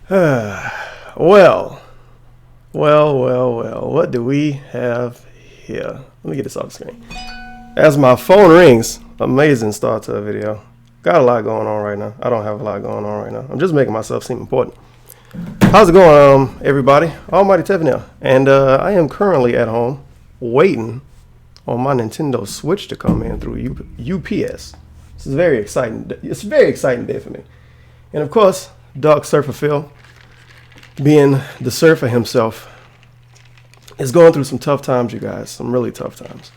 Well, what do we have here? Let me get this off the screen. As my phone rings, amazing start to a video. Got a lot going on right now. I don't have a lot going on right now. I'm just making myself seem important. How's it going, everybody? Almighty Tevin here. And I am currently at home waiting on my Nintendo Switch to come in through UPS. This is very exciting. It's a very exciting day for me. And of course, Dog Surfer Phil, being the surfer himself, is going through some tough times, you guys. Some really tough times.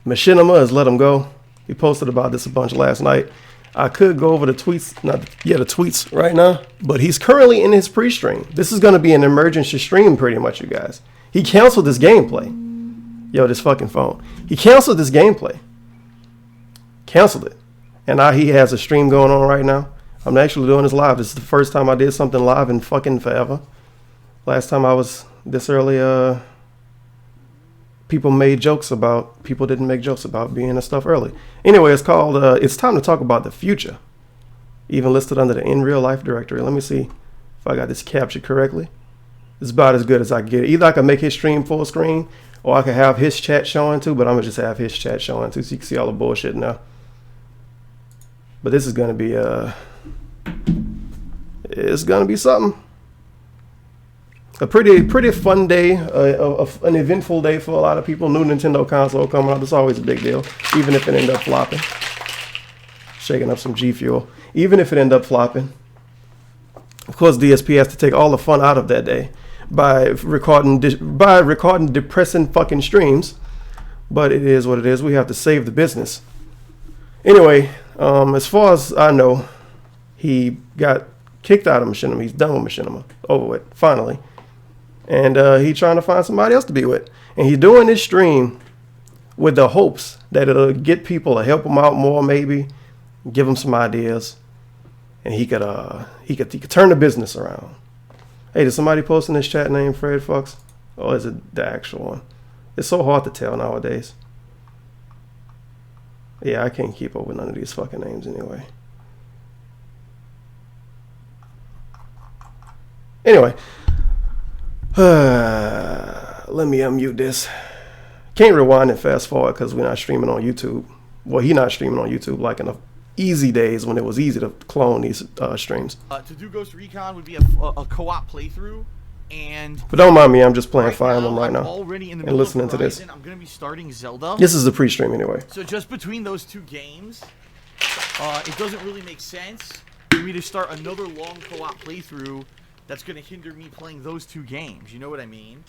Machinima has let him go. He posted about this a bunch last night. I could go over the tweets, the tweets right now, but he's currently in his pre-stream. This is going to be an emergency stream pretty much, you guys. He canceled this gameplay. Yo, this fucking phone. He canceled this gameplay. Canceled it. And now he has a stream going on right now. I'm actually doing this live. This is the first time I did something live in fucking forever. Last time I was this early, people didn't make jokes about being and stuff early. Anyway, it's called, it's time to talk about the future. Even listed under the in real life directory. Let me see if I got this captured correctly. It's about as good as I can get it. Either I can make his stream full screen or I can have his chat showing too, but I'm gonna just have his chat showing too so you can see all the bullshit now. But this is gonna be, it's gonna be something. A pretty fun day, an eventful day for a lot of people. New Nintendo console coming out. It's always a big deal, even if it end up flopping. Shaking up some G Fuel. Even if it end up flopping. Of course, DSP has to take all the fun out of that day by recording depressing fucking streams. But it is what it is. We have to save the business. Anyway, as far as I know, he got kicked out of Machinima. He's done with Machinima. Over with, finally. And he's trying to find somebody else to be with. And he's doing this stream with the hopes that it'll get people to help him out more, maybe give him some ideas, and he could turn the business around. Hey, did somebody post in this chat name Fred Fox, or is it the actual one? It's so hard to tell nowadays. Yeah, I can't keep up with none of these fucking names anyway. Anyway. Let me unmute this. Can't rewind and fast forward because we're not streaming on YouTube. Well, he's not streaming on YouTube like in the easy days when it was easy to clone these streams. To do Ghost Recon would be a co-op playthrough, but don't mind me. I'm just playing Fire Emblem right now already in the and listening to this. I'm gonna be starting Zelda. This is the pre-stream anyway. So just between those two games, it doesn't really make sense for me to start another long co-op playthrough. That's going to hinder me playing those two games. You know what I mean?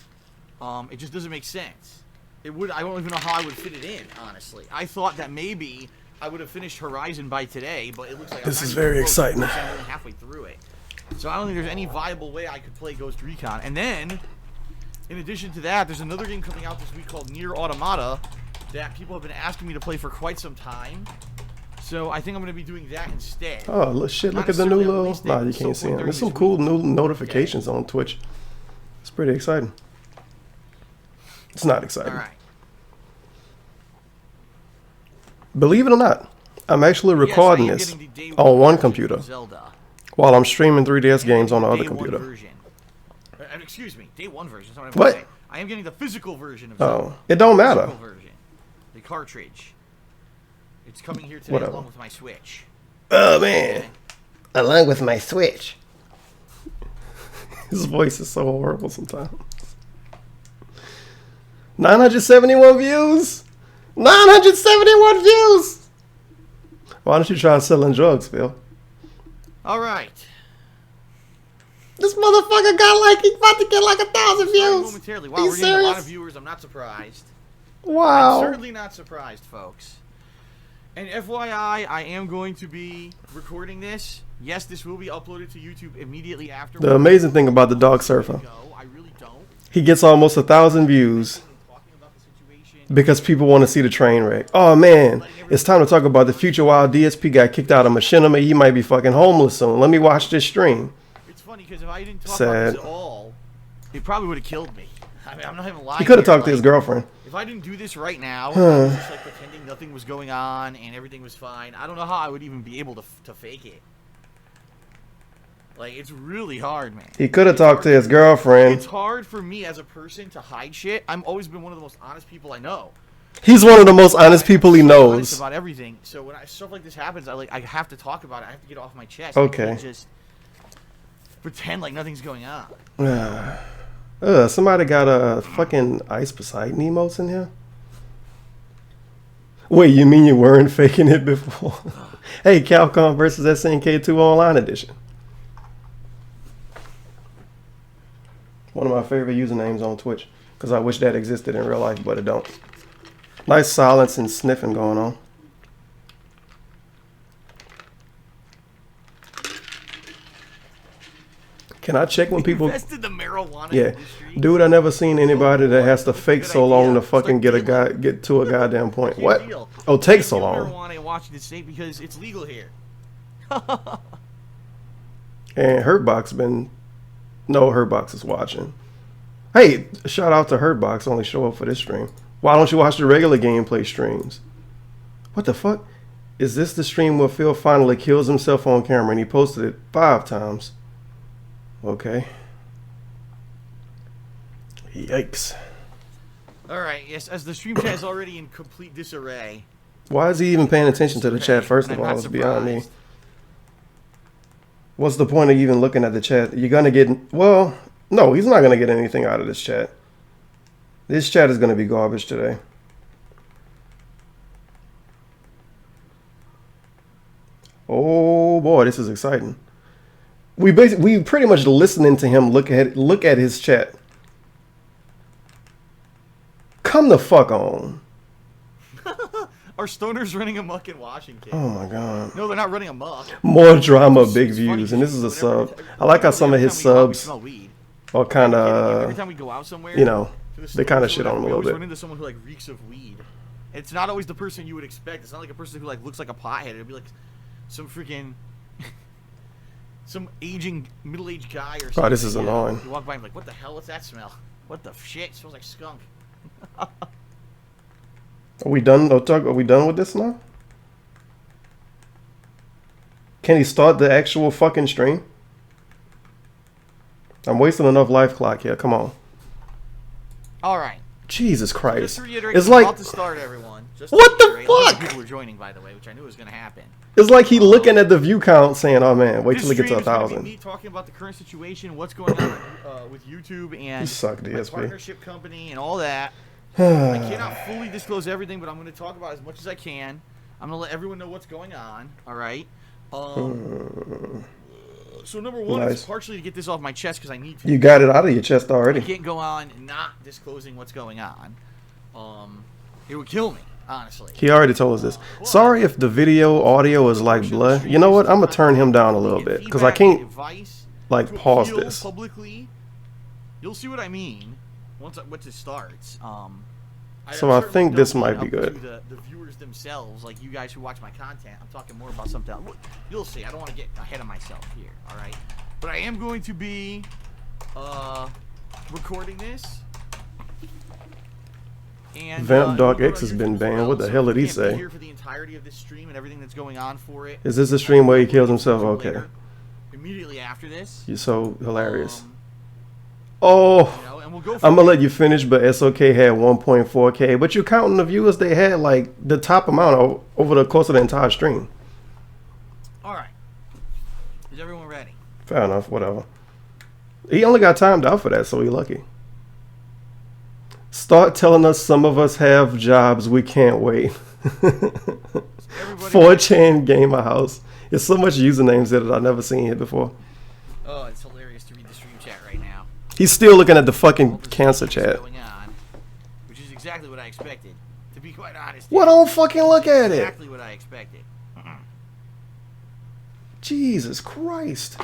It just doesn't make sense. I don't even know how I would fit it in, honestly. I thought that maybe I would have finished Horizon by today, but it looks like this is very exciting. I'm only halfway through it. So I don't think there's any viable way I could play Ghost Recon. And then, in addition to that, there's another game coming out this week called Nier Automata that people have been asking me to play for quite some time. So I think I'm going to be doing that instead. Oh, shit, look at the new little... Nah, you can't see them. There's some cool new notifications on Twitch. It's pretty exciting. It's not exciting. All right. Believe it or not, I'm actually recording this on one computer while I'm streaming 3DS games on the other computer. Excuse me, day one version. What? I am getting the physical version of Zelda. Oh, it don't matter. The cartridge. It's coming here today along with my Switch. Oh, man. Along with my Switch. His voice is so horrible sometimes. 971 views? 971 views! Why don't you try selling drugs, Phil? Alright. This motherfucker got he's about to get 1,000 views. Momentarily. Wow, we're getting a lot of viewers. I'm not surprised. Wow. I'm certainly not surprised, folks. And FYI, I am going to be recording this. Yes, this will be uploaded to YouTube immediately after. The amazing thing about the Dog Surfer, I really don't. He gets almost 1,000 views because people want to see the train wreck. Oh man, it's time to talk about the future while DSP got kicked out of Machinima. He might be fucking homeless soon. Let me watch this stream. It's funny because if I didn't talk about this at all, it probably would have killed me. I mean, I'm not even lying. He could have talked to his girlfriend. If I didn't do this right now, I was just pretending nothing was going on and everything was fine. I don't know how I would even be able to fake it. Like, it's really hard, man. He could have talked to his girlfriend. It's hard for me as a person to hide shit. I've always been one of the most honest people I know. He's one of the most honest people he knows. Honest about everything. So when stuff like this happens, I have to talk about it. I have to get it off my chest. Okay. I can't just pretend like nothing's going on. Somebody got a fucking Ice Poseidon emotes in here? Wait, you mean you weren't faking it before? Hey, Capcom versus SNK2 Online Edition. One of my favorite usernames on Twitch. Because I wish that existed in real life, but it don't. Nice silence and sniffing going on. Can I check when people invested the marijuana yeah, industry? Dude, I never seen anybody that has to fake Good so long idea. to fucking Start get to a goddamn point. What? Deal. Oh, take so Deal long. marijuana in Washington State because it's legal here. And Hurtbox Hurtbox is watching. Hey, shout out to Hurtbox, only show up for this stream. Why don't you watch the regular gameplay streams? What the fuck? Is this the stream where Phil finally kills himself on camera and he posted it 5 times? Okay. Yikes. Alright, yes, as the stream chat is already in complete disarray. Why is he even paying attention to the chat, first of all? It's beyond me. What's the point of even looking at the chat? You're going to get... Well, no, he's not going to get anything out of this chat. This chat is going to be garbage today. Oh, boy, this is exciting. We pretty much listening to him look at his chat. Come the fuck on. Are stoners running amok in Washington? Oh my god. No, they're not running amok. More drama, big views, and this is a sub. I like how some of his subs are kind every of, time we go out somewhere, you know, they kind of shit on him a little we run bit. into someone who like reeks of weed. It's not always the person you would expect. It's not like a person who like looks like a pothead. It'd be like some freaking some middle-aged guy or something. Oh, this is annoying. You walk by and be like, what the hell? What's that smell? What the shit? It smells like skunk. Are we done? Are we done with this now? Can he start the actual fucking stream? I'm wasting enough life clock here. Come on. All right. Jesus Just Christ. to reiterate, It's I'm like... about to start, everyone. Just to What the reiterate, a lot of fuck? People are joining, by the way, which I knew was going to happen. It's like he looking at the view count saying, oh man, wait till it gets to This stream is gonna 1,000. be me talking about the current situation, what's going on with YouTube and You suck, my DSP. partnership company and all that. I cannot fully disclose everything, but I'm going to talk about as much as I can. I'm going to let everyone know what's going on, all right? So number one is partially to get this off my chest because I need to. You got it out of your chest already. I can't go on not disclosing what's going on. It would kill me, honestly. He already told us this. Sorry if the video audio is like blood. You know what? I'm going to turn him down a little bit because I can't like pause this. Publicly, you'll see what I mean once it starts. So I think this might be good. To the viewers themselves, like you guys who watch my content, I'm talking more about something else. You'll see. I don't want to get ahead of myself here, all right? But I am going to be recording this. And Vamp Dog X has been banned. What the hell did he say? Here for the entirety of this stream and everything that's going on for it. Is this the stream where he kills himself? Okay. Immediately after this. You're so hilarious. Oh, you know, and we'll go I'm gonna let you finish, but SOK had 1.4K. But you're counting the viewers they had, like the top amount over the course of the entire stream. All right. Is everyone ready? Fair enough. Whatever. He only got timed out for that, so he lucky. Start telling us some of us have jobs. We can't wait. 4chan Gamer House. There's so much usernames that I've never seen here before. Oh, it's hilarious to read the stream chat right now. He's still looking at the fucking cancer chat. Going on, which is exactly what I expected. To be quite honest. Well, don't fucking look at it. Exactly what I expected. Jesus Christ.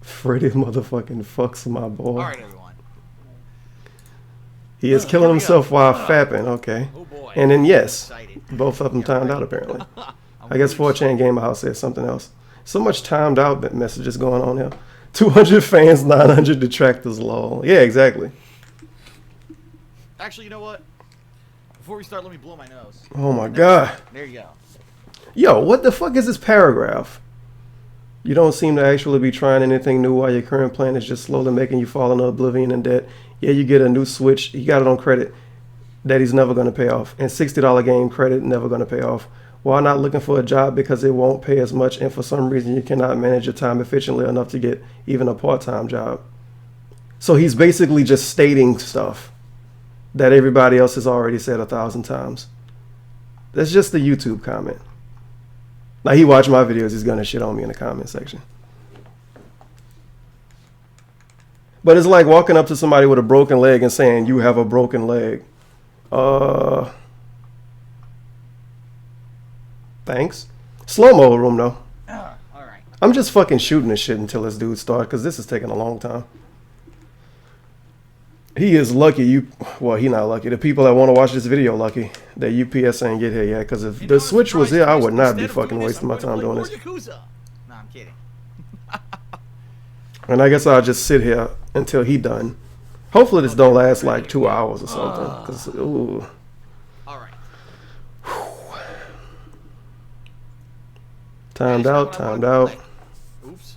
Freddy motherfucking fucks my boy. All right, everyone. He is killing himself while fapping. Okay. Oh boy. And then yes, both of them timed out apparently. I guess 4chan Gamer House said something else. So much timed out messages going on here. 200 fans, 900 detractors. Lol. Yeah, exactly. Actually, you know what? Before we start, let me blow my nose. Oh my god. There you go. Yo, what the fuck is this paragraph? You don't seem to actually be trying anything new while your current plan is just slowly making you fall into oblivion and debt. Yeah, you get a new Switch. He got it on credit that he's never going to pay off. And $60 game credit, never going to pay off. Why not looking for a job because it won't pay as much and for some reason you cannot manage your time efficiently enough to get even a part-time job? So he's basically just stating stuff that everybody else has already said 1,000 times. That's just the YouTube comment. Now he watched my videos, he's gonna shit on me in the comment section. But it's like walking up to somebody with a broken leg and saying, you have a broken leg. Thanks. Slow-mo room though. Alright. I'm just fucking shooting this shit until this dude starts, because this is taking a long time. He is lucky well, he not lucky. The people that want to watch this video lucky that UPS ain't get here yet, because if the Switch was here, I would not be fucking wasting my time doing this. No, I'm kidding. And I guess I'll just sit here until he done. Hopefully this don't last like 2 hours or something. Cause, ooh. Alright. Timed out. Oops.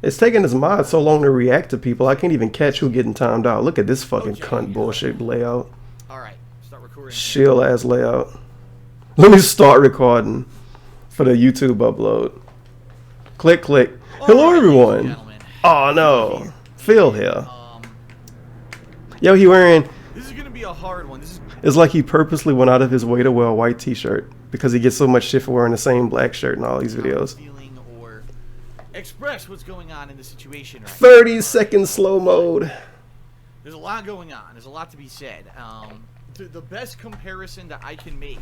It's taking his mod so long to react to people. I can't even catch who getting timed out. Look at this fucking cunt bullshit layout. Alright, start recording. Shield ass layout. Let me start recording for the YouTube upload. Click, click. Hello everyone. Oh no. Phil here. Yo, he wearing... This is gonna be a hard one. It's like he purposely went out of his way to wear a white t-shirt because he gets so much shit for wearing the same black shirt in all these videos. Or express what's going on in the situation right 30-second slow mode. There's a lot going on. There's a lot to be said. The best comparison that I can make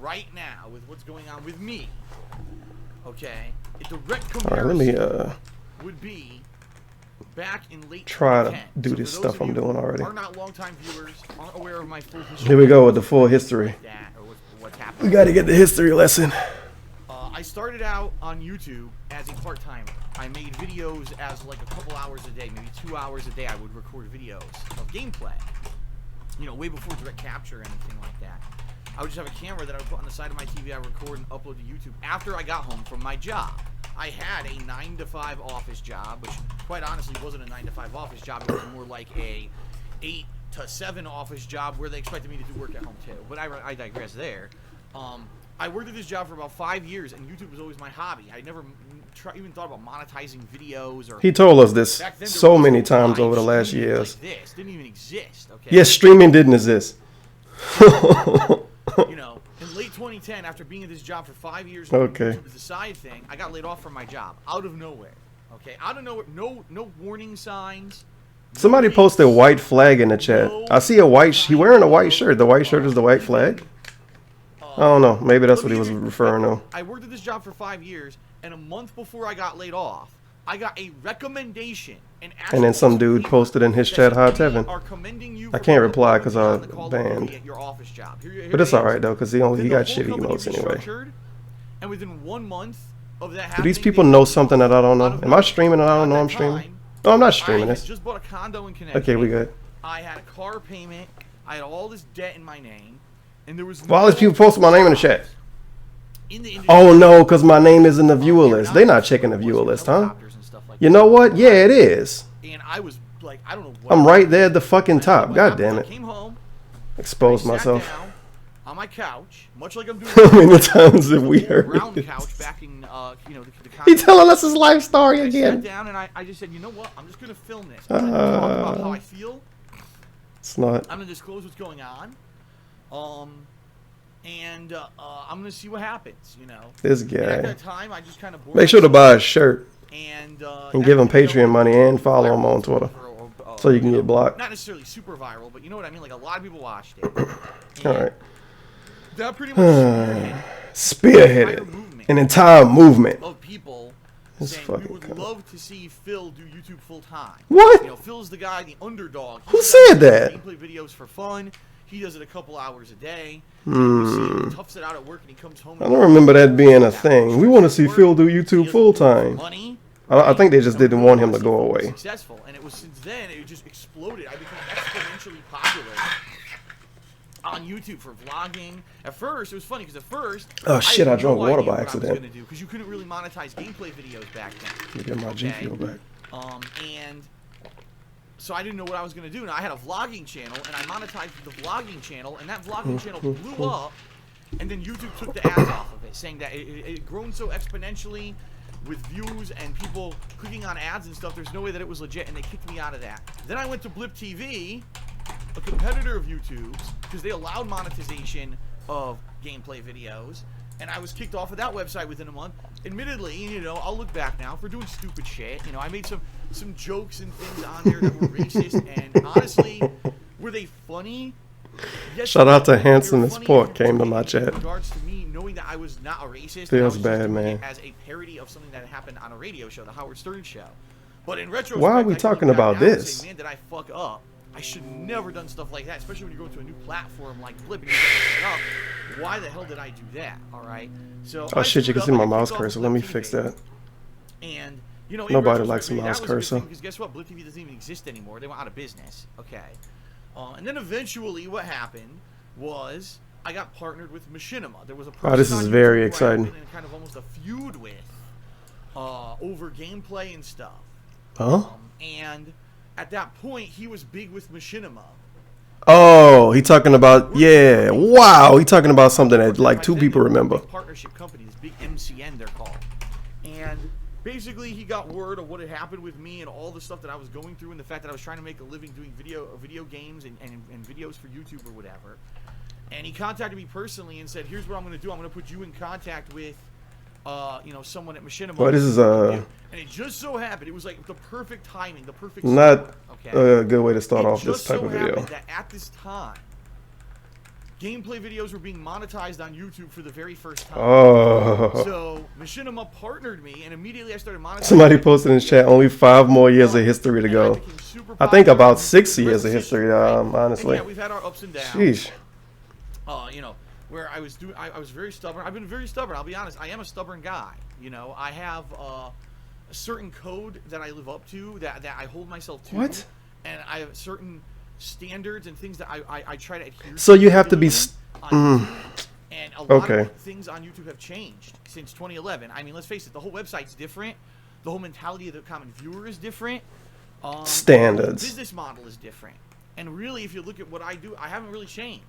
right now with what's going on with me, okay, a direct comparison would be back in late try to 2010. do this stuff I'm doing already. Are not longtime viewers, aren't aware of my full history. Here we go with the full history. What's happening. We got to get the history lesson. I started out on YouTube as a part-timer. I made videos as like a couple hours a day, maybe 2 hours a day. I would record videos of gameplay. You know, way before direct capture or anything like that. I would just have a camera that I would put on the side of my TV. I would record and upload to YouTube after I got home from my job. I had a 9-to-5 office job, which quite honestly wasn't a 9-to-5 office job. It was more like a 8-to-7 office job where they expected me to do work at home too. But I digress there. I worked at this job for about 5 years, and YouTube was always my hobby. I never even thought about monetizing videos. Or he told us this so many times over the last years. Like this didn't even exist. Okay. Yes, streaming didn't exist. You know, in late 2010, after being at this job for 5 years, okay, the side thing, I got laid off from my job out of nowhere. Okay, out of nowhere, no warning signs. Somebody posted a white flag in the chat. I see a white. He wearing a white shirt. The white shirt is the white flag. I don't know. Maybe that's what he was referring to. I worked at this job for 5 years, and a month before I got laid off, I got a recommendation. And then some dude posted in his chat, "Hi Tevin." I can't reply because I banned. But it's all right though, because he got shitty emotes anyway. And within 1 month of that, do these people know something that I don't know? Am I streaming and I don't know I'm streaming? No, I'm not streaming this. I just bought a condo in Connecticut. Okay, we good. I had a car payment. I had all this debt in my name. And there was all these people posted my name in the chat. Oh no, because my name is in the viewer list. They're not checking the viewer list, huh? You know what? Yeah, it is. And I was like, I don't know what. I'm right there at the fucking top. God damn it. I came home. Exposed myself. Sat down on my couch, much like I'm doing. How many times have we heard round this? Couch backing, you know, the he telling us his life story again. I sat down and I just said, you know what? I'm just gonna film this. I'm gonna talk about how I feel. It's not. I'm gonna disclose what's going on. And I'm gonna see what happens, you know. This guy. And at that time, I just kind of make sure to buy a shirt and give him Patreon money and follow him on Twitter, so you can get blocked. Not necessarily super viral, but you know what I mean. Like a lot of people watched it. All right. That pretty much spearheaded an entire movement of people this saying we would love to see Phil do YouTube full time. What? You know, Phil's the guy, the underdog. Who said that? Gameplay videos for fun. He does it a couple hours a day. He toughs it out at work and he comes home. I don't remember that being a thing. We want to see Phil do YouTube full time. I think they just didn't want him to go away. Successful, and it was since then it just exploded. I became exponentially popular. on YouTube for vlogging. At first, it was funny because at first, Oh shit! I drank water by what accident. I was gonna do because you couldn't really monetize gameplay videos back then. Let me get my G Fuel back. And so I didn't know what I was gonna do. And I had a vlogging channel, and I monetized the vlogging channel, and that vlogging channel blew up. And then YouTube took the ads off of it, saying that it had grown so exponentially with views and people clicking on ads and stuff, there's no way that it was legit, and they kicked me out of that. Then I went to Blip TV, a competitor of YouTube's, because they allowed monetization of gameplay videos, and I was kicked off of that website within a month. Admittedly, you know, I'll look back now for doing stupid shit. You know, I made some jokes and things on there that were racist, and honestly, were they funny? Yes, shout out to Handsome as Pork came to my chat. In regards to me knowing that I was not a racist, feels bad, man. As a parody of something that happened on a radio show, the Howard Stern show. But in retrospect, why are we talking about this? Say, man, did I fuck up? I should never done stuff like that, especially when you go to a new platform like Blip and you get up. Why the hell did I do that? All right. So oh shit, you can see my mouse cursor. Let me fix that. And you know, nobody likes a mouse cursor. Because guess what? Blip TV doesn't even exist anymore. They went out of business. Okay. And then eventually, what happened was I got partnered with Machinima. There was a person this is very exciting. And kind of almost a feud with over gameplay and stuff. Huh? And at that point, he was big with Machinima. Oh, he talking about wow. He talking about something that like two people remember. Partnership company, this big MCN they're called, and. Basically, he got word of what had happened with me and all the stuff that I was going through and the fact that I was trying to make a living doing video games and videos for YouTube or whatever. And he contacted me personally and said, here's what I'm going to do. I'm going to put you in contact with, you know, someone at Machinima. Well, this is And it just so happened, it was like the perfect timing, the perfect not okay? a good way to start off this type of video. That at this time, gameplay videos were being monetized on YouTube for the very first time. Oh. So Machinima partnered me, and immediately I started monetizing. Somebody posted in the chat, only 5 more years of history to go. I think about 6 years of history, honestly. And yeah, we've had our ups and downs. Sheesh. You know, where I was very stubborn. I've been very stubborn. I'll be honest. I am a stubborn guy. You know, I have a certain code that I live up to, that I hold myself to. What? And I have certain standards and things that I try to adhere to. So you have to be and a lot of things on YouTube have changed since 2011. I mean, let's face it, the whole website's different. The whole mentality of the common viewer is different. Standards. The business model is different. And really, if you look at what I do, I haven't really changed.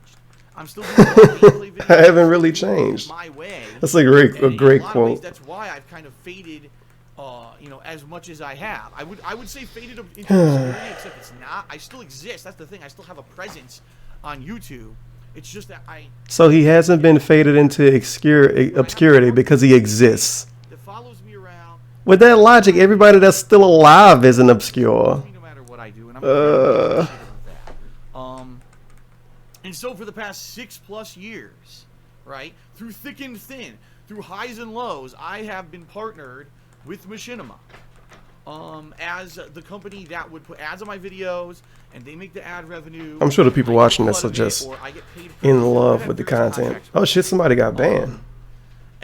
I'm still doing gameplay videos. I haven't really changed. My way. That's a great quote. Ways, that's why I've kind of faded you know, as much as I have. I would say faded into obscurity, except it's not. I still exist. That's the thing. I still have a presence on YouTube. It's just that So he hasn't been faded into obscurity because he exists. That follows me around. With that logic, everybody that's still alive isn't obscure. No matter what I do, and I'm very appreciative of that. And so for the past 6+ years, right, through thick and thin, through highs and lows, I have been partnered with Machinima as the company that would put ads on my videos, and they make the ad revenue. I'm sure the people watching this are just in love with the content. Oh shit, somebody got banned.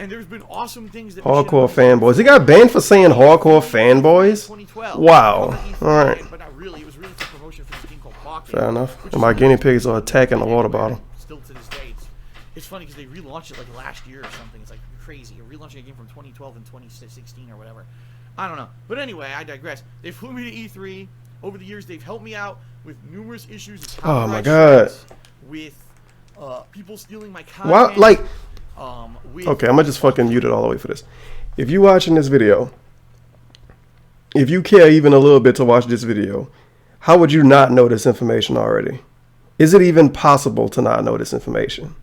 And there's been awesome things that hardcore fanboys. He got banned for saying hardcore fanboys? Wow. Alright. But not really. It was really for promotion for this game called Pocket. Fair enough. And my guinea pigs are attacking the water bottle. Still to this day. It's funny because they relaunched it like last year or something. It's like crazy. You're relaunching a game from 2012 and 2016 or whatever. I don't know. But anyway, I digress. They flew me to E3. Over the years, they've helped me out with numerous issues. Oh my god. With people stealing my content. Wow, like... Okay, I'm gonna just fucking mute it all the way for this. If you watching this video, if you care even a little bit to watch this video, how would you not know this information already? Is it even possible to not know this information?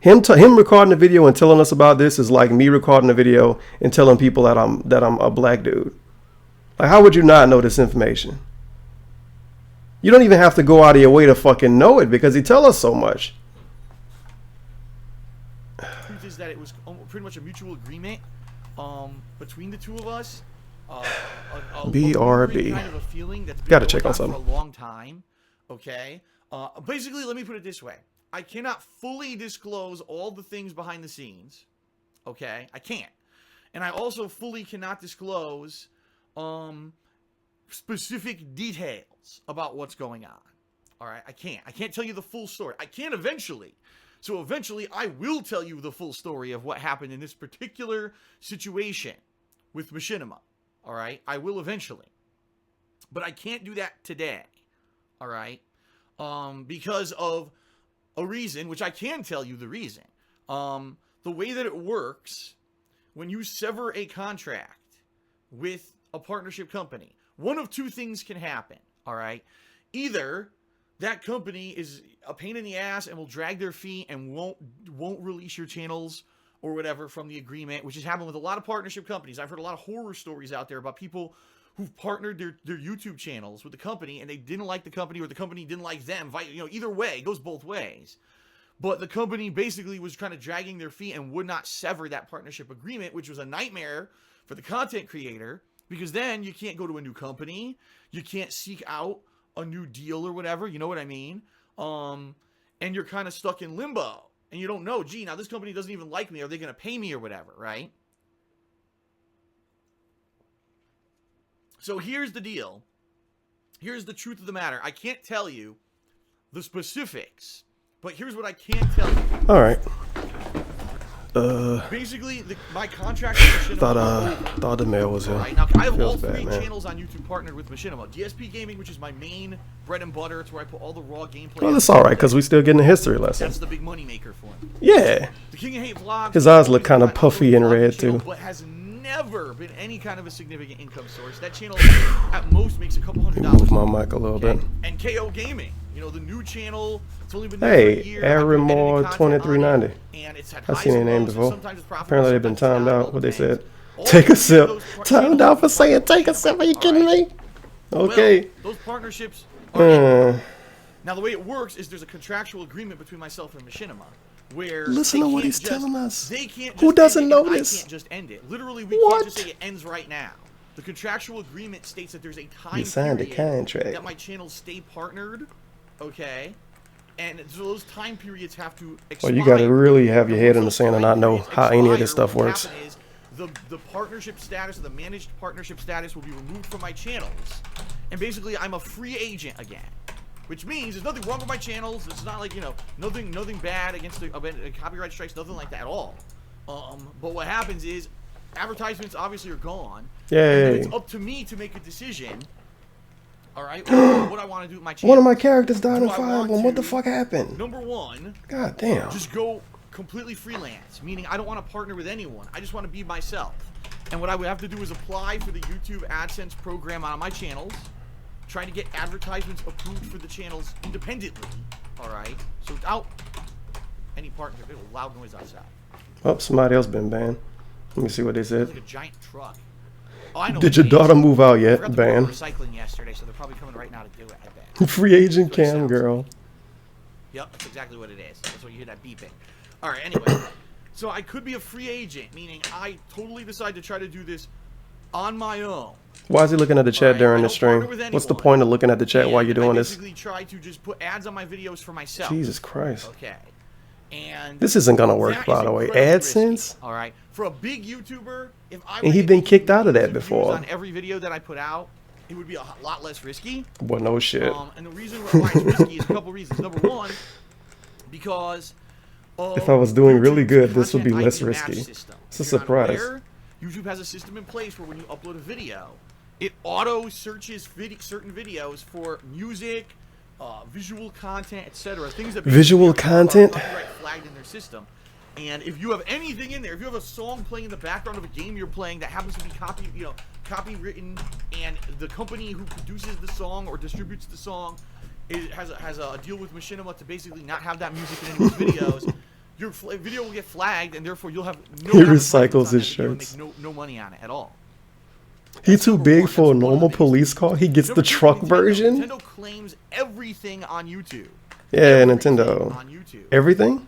Him recording the video and telling us about this is like me recording a video and telling people that I'm a black dude. Like, how would you not know this information? You don't even have to go out of your way to fucking know it because he tell us so much. The truth is that it was pretty much a mutual agreement between the two of us. BRB. Kind of a feeling that's been Gotta check on for something. a long time. Okay. Basically, let me put it this way. I cannot fully disclose all the things behind the scenes. Okay? I can't. And I also fully cannot disclose specific details about what's going on. All right, I can't tell you the full story. I can eventually. So eventually, I will tell you the full story of what happened in this particular situation with Machinima. All right, I will eventually, but I can't do that today. All right, because of a reason, which I can tell you the reason. The way that it works, when you sever a contract with a partnership company, one of two things can happen. All right, either that company is a pain in the ass and will drag their feet and won't release your channels or whatever from the agreement, which has happened with a lot of partnership companies. I've heard a lot of horror stories out there about people who've partnered their YouTube channels with the company and they didn't like the company or the company didn't like them. You know, either way, it goes both ways. But the company basically was kind of dragging their feet and would not sever that partnership agreement, which was a nightmare for the content creator, because then you can't go to a new company. You can't seek out a new deal or whatever. You know what I mean? And you're kind of stuck in limbo. And you don't know, gee, now this company doesn't even like me. Are they going to pay me or whatever, right? So here's the deal. Here's the truth of the matter. I can't tell you the specifics, but here's what I can tell you. All right. Basically, my contract with Machinima. Thought the mail was here. Right now, I have all Feels three bad, man. channels on YouTube partnered with Machinima. DSP Gaming, which is my main bread and butter. It's where I put all the raw gameplay. Well, it's all right because we still getting a history lesson. That's the big money maker for him. Yeah. The King of Hate vlogs. His eyes look kind of puffy and red channel, too. But has never been any kind of a significant income source. That channel at most makes a couple $100. Move my mic a little bit. And KO Gaming, you know, the new channel. It's only been there for a Hey, year. Aaron Moore 2390. And it's had I've highs seen their and name lows, and before. sometimes it's profitable, Apparently they've been sometimes timed it's not. out. What they said. All Take a three of sip. those Timed out for saying take a sip. Are you kidding me? Okay. Well, those partnerships are now, the way it works is there's a contractual agreement between myself and Machinima where Listen they to what can't he's just- telling us. They can't Who just doesn't end it, know and this? I can't just end it. Literally, we What? can't just say it ends right now. The contractual agreement states that there's a time You signed a period contract. that my channels stay partnered, okay? And so those time periods have to expire. Well, you got to really have your And head in once the those sand and time not know periods how any of this expire, stuff what will works. happen is the partnership status, the managed partnership status will be removed from my channels. And basically, I'm a free agent again. Which means there's nothing wrong with my channels. It's not like, you know, nothing bad against the copyright strikes, nothing like that at all. But what happens is advertisements obviously are gone. Yay. And then it's up to me to make a decision. All right, what I want to do with my channel. One of my characters died in Do I Fire want Emblem. What the to- fuck happened? Number one, God damn. just go completely freelance, meaning I don't want to partner with anyone. I just want to be myself. And what I would have to do is apply for the YouTube AdSense program on my channels, trying to get advertisements approved for the channels independently. All right, so without any partnership, there's a loud noise outside. Oh, somebody else been banned. Let me see what they It's said. like a giant truck. Oh, I know. Did what your it is. daughter move out I yet? forgot to go Ban. recycling yesterday, so they're probably coming right now to do it. I bet. Free agent That's what it cam sounds girl. Yep, that's exactly what it is. That's what you hear that beeping. All right, anyway. So I could be a free agent, meaning I totally decide to try to do this on my own. Why is he looking at the chat Alright, during I the don't partner stream? with What's the anyone. point of looking at the chat while And you're doing I this? basically try to just put ads on my videos for myself. Jesus Christ. Okay. And This isn't gonna work, that by is the way. incredibly AdSense? risky, all right. For a big YouTuber, if I And he'd been kicked out of that before. on every video that I put out, it would be a lot less risky. Well, no shit. And the reason why it's risky is a couple reasons. Number one, because If I was doing really YouTube's good, this would be content less ID match risky. system. It's a If you're not surprise. aware, YouTube has a system in place where when you upload a video, it auto searches certain videos for music, visual content, etc. Things that Visual basically content? are copyright flagged in their system. And if you have anything in there, if you have a song playing in the background of a game you're playing that happens to be copywritten, and the company who produces the song or distributes the song has a deal with Machinima to basically not have that music in any of his videos, your video will get flagged, and therefore you'll have no He advertisements recycles on his that video and shirts. make no money on it at all. He too big for a normal police car? He gets the Number two, truck Nintendo. version? Nintendo claims everything on YouTube. Yeah, Everything Nintendo. on YouTube. Everything?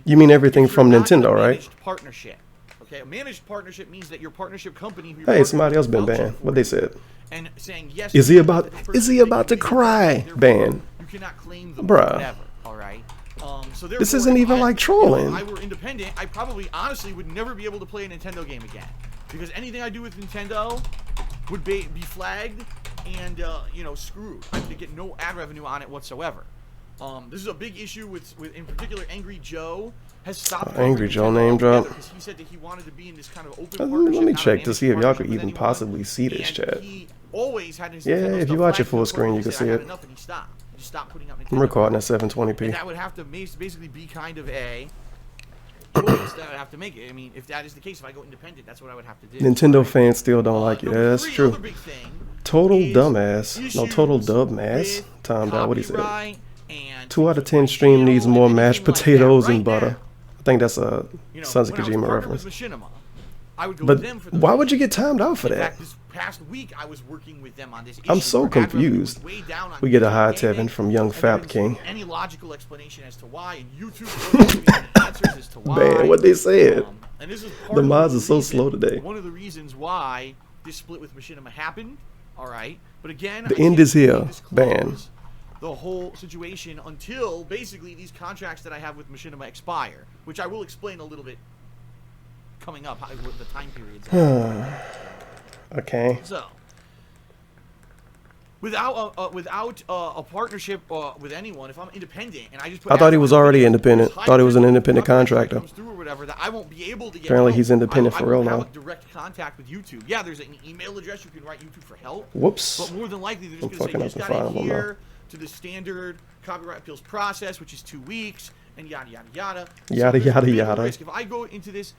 You mean everything If you're from not in a Nintendo, right? managed partnership. Okay, a managed partnership means that your partnership company. Who you're Hey, partnering somebody else with been vouching banned. for What they you said? And saying yes. Is he you about? the Is person he that about to you can cry? therefore Ban. You cannot claim them. Bruh. Whatever. All right. So This therefore, isn't if even like trolling. If I were independent, I probably honestly would never be able to play a Nintendo game again, because anything I do with Nintendo would be flagged and you know, screwed. I get no ad revenue on it whatsoever. This is a big issue with in particular Angry Joe has stopped. Angry Joe name drop. Because he said that he wanted to be in this kind of open partnership. Let me check to see if y'all could even possibly see this chat. He always had his If you watch it full screen, you can see it. He stopped putting up I'm recording at 720p. And that would have to basically be kind of a choice that I would have to make it. I mean, if that is the case, if I go independent, that's what I would have to do. Nintendo fans still don't like it. Yeah, that's true. Total dumbass. No, total dumbass. Timed out. What he said. 2 out of 10 stream needs more mashed potatoes and butter. I think that's a Sons of Kojima reference. But why would you get timed out for that? This past week, I was working with them on this issue. I'm so confused. We get a hi Tevin from Young Fap King. Any logical explanation as to why, and YouTube answers as to why. Man, what they said. And this is the mods are so slow today. One of the reasons why this split with Machinima happened. All right, but again, the end is here. Ban. The whole situation until basically these contracts that I have with Machinima expire, which I will explain a little bit coming up, what the time periods are. Okay. So, without a partnership with anyone, if I'm independent and I just put I thought he was already independent. Thought he was an independent contractor. Through or whatever, that I won't be able to get Apparently help. he's independent for real now. I have direct contact with YouTube. Yeah, there's an email address you can write YouTube for help. Whoops. But more than likely, they're just going to say you just got to adhere to the standard copyright appeals process, which is 2 weeks, and yada yada yada. Yada yada yada. If I go into this.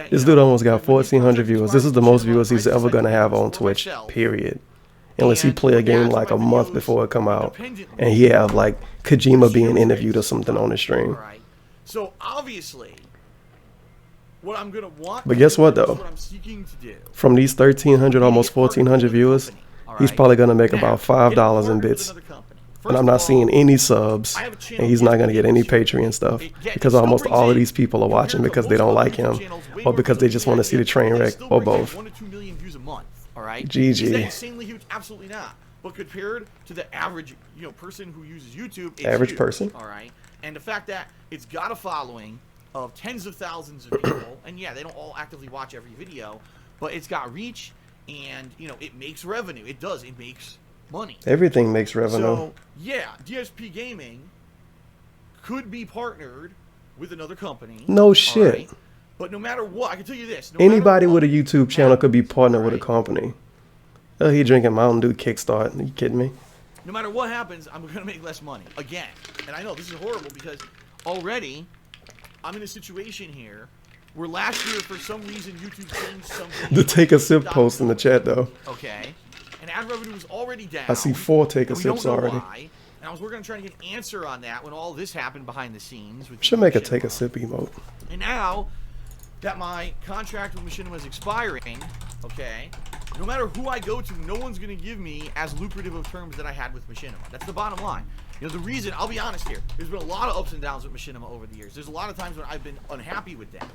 This dude almost got 1,400 viewers. This is the most viewers he's ever going to have on Twitch, period. Unless he play a game like a month before it come out. And he have like Kojima being interviewed or something on the stream. So obviously, what I'm going to want. But guess what though? What I'm seeking to do. From these 1,300, almost 1,400 viewers, he's probably going to make about $5 in bits. And I'm not seeing any subs, and he's not going to get any Patreon stuff because almost all of these people are watching because they don't like him or because they just want to see the train wreck or both. 1 to 2 million views a month, all right? GG. Is that insanely huge? Absolutely not. But compared to the average, person who uses YouTube, it's average huge, person, all right? And the fact that it's got a following of tens of thousands of people, and yeah, they don't all actively watch every video, but it's got reach, and it makes revenue. It does. It makes money. Everything makes revenue. So, yeah, DSP Gaming could be partnered with another company. No shit. Right? But no matter what, I can tell you this. Anybody with a YouTube channel could be partnered with a company. Oh, he drinking Mountain Dew Kickstart. Are you kidding me? No matter what happens, I'm going to make less money. Again. And I know this is horrible because already I'm in a situation here where last year, for some reason, YouTube changed something. The take a sip post in the chat, though. Okay. And ad revenue was already down. I see 4 take a sips already. Why. And I was working on trying to get an answer on that when all this happened behind the scenes. Should make a take a sip emote. And now that my contract with Machinima is expiring, okay, no matter who I go to, no one's going to give me as lucrative of terms that I had with Machinima. That's the bottom line. The reason, I'll be honest here, there's been a lot of ups and downs with Machinima over the years. There's a lot of times when I've been unhappy with them.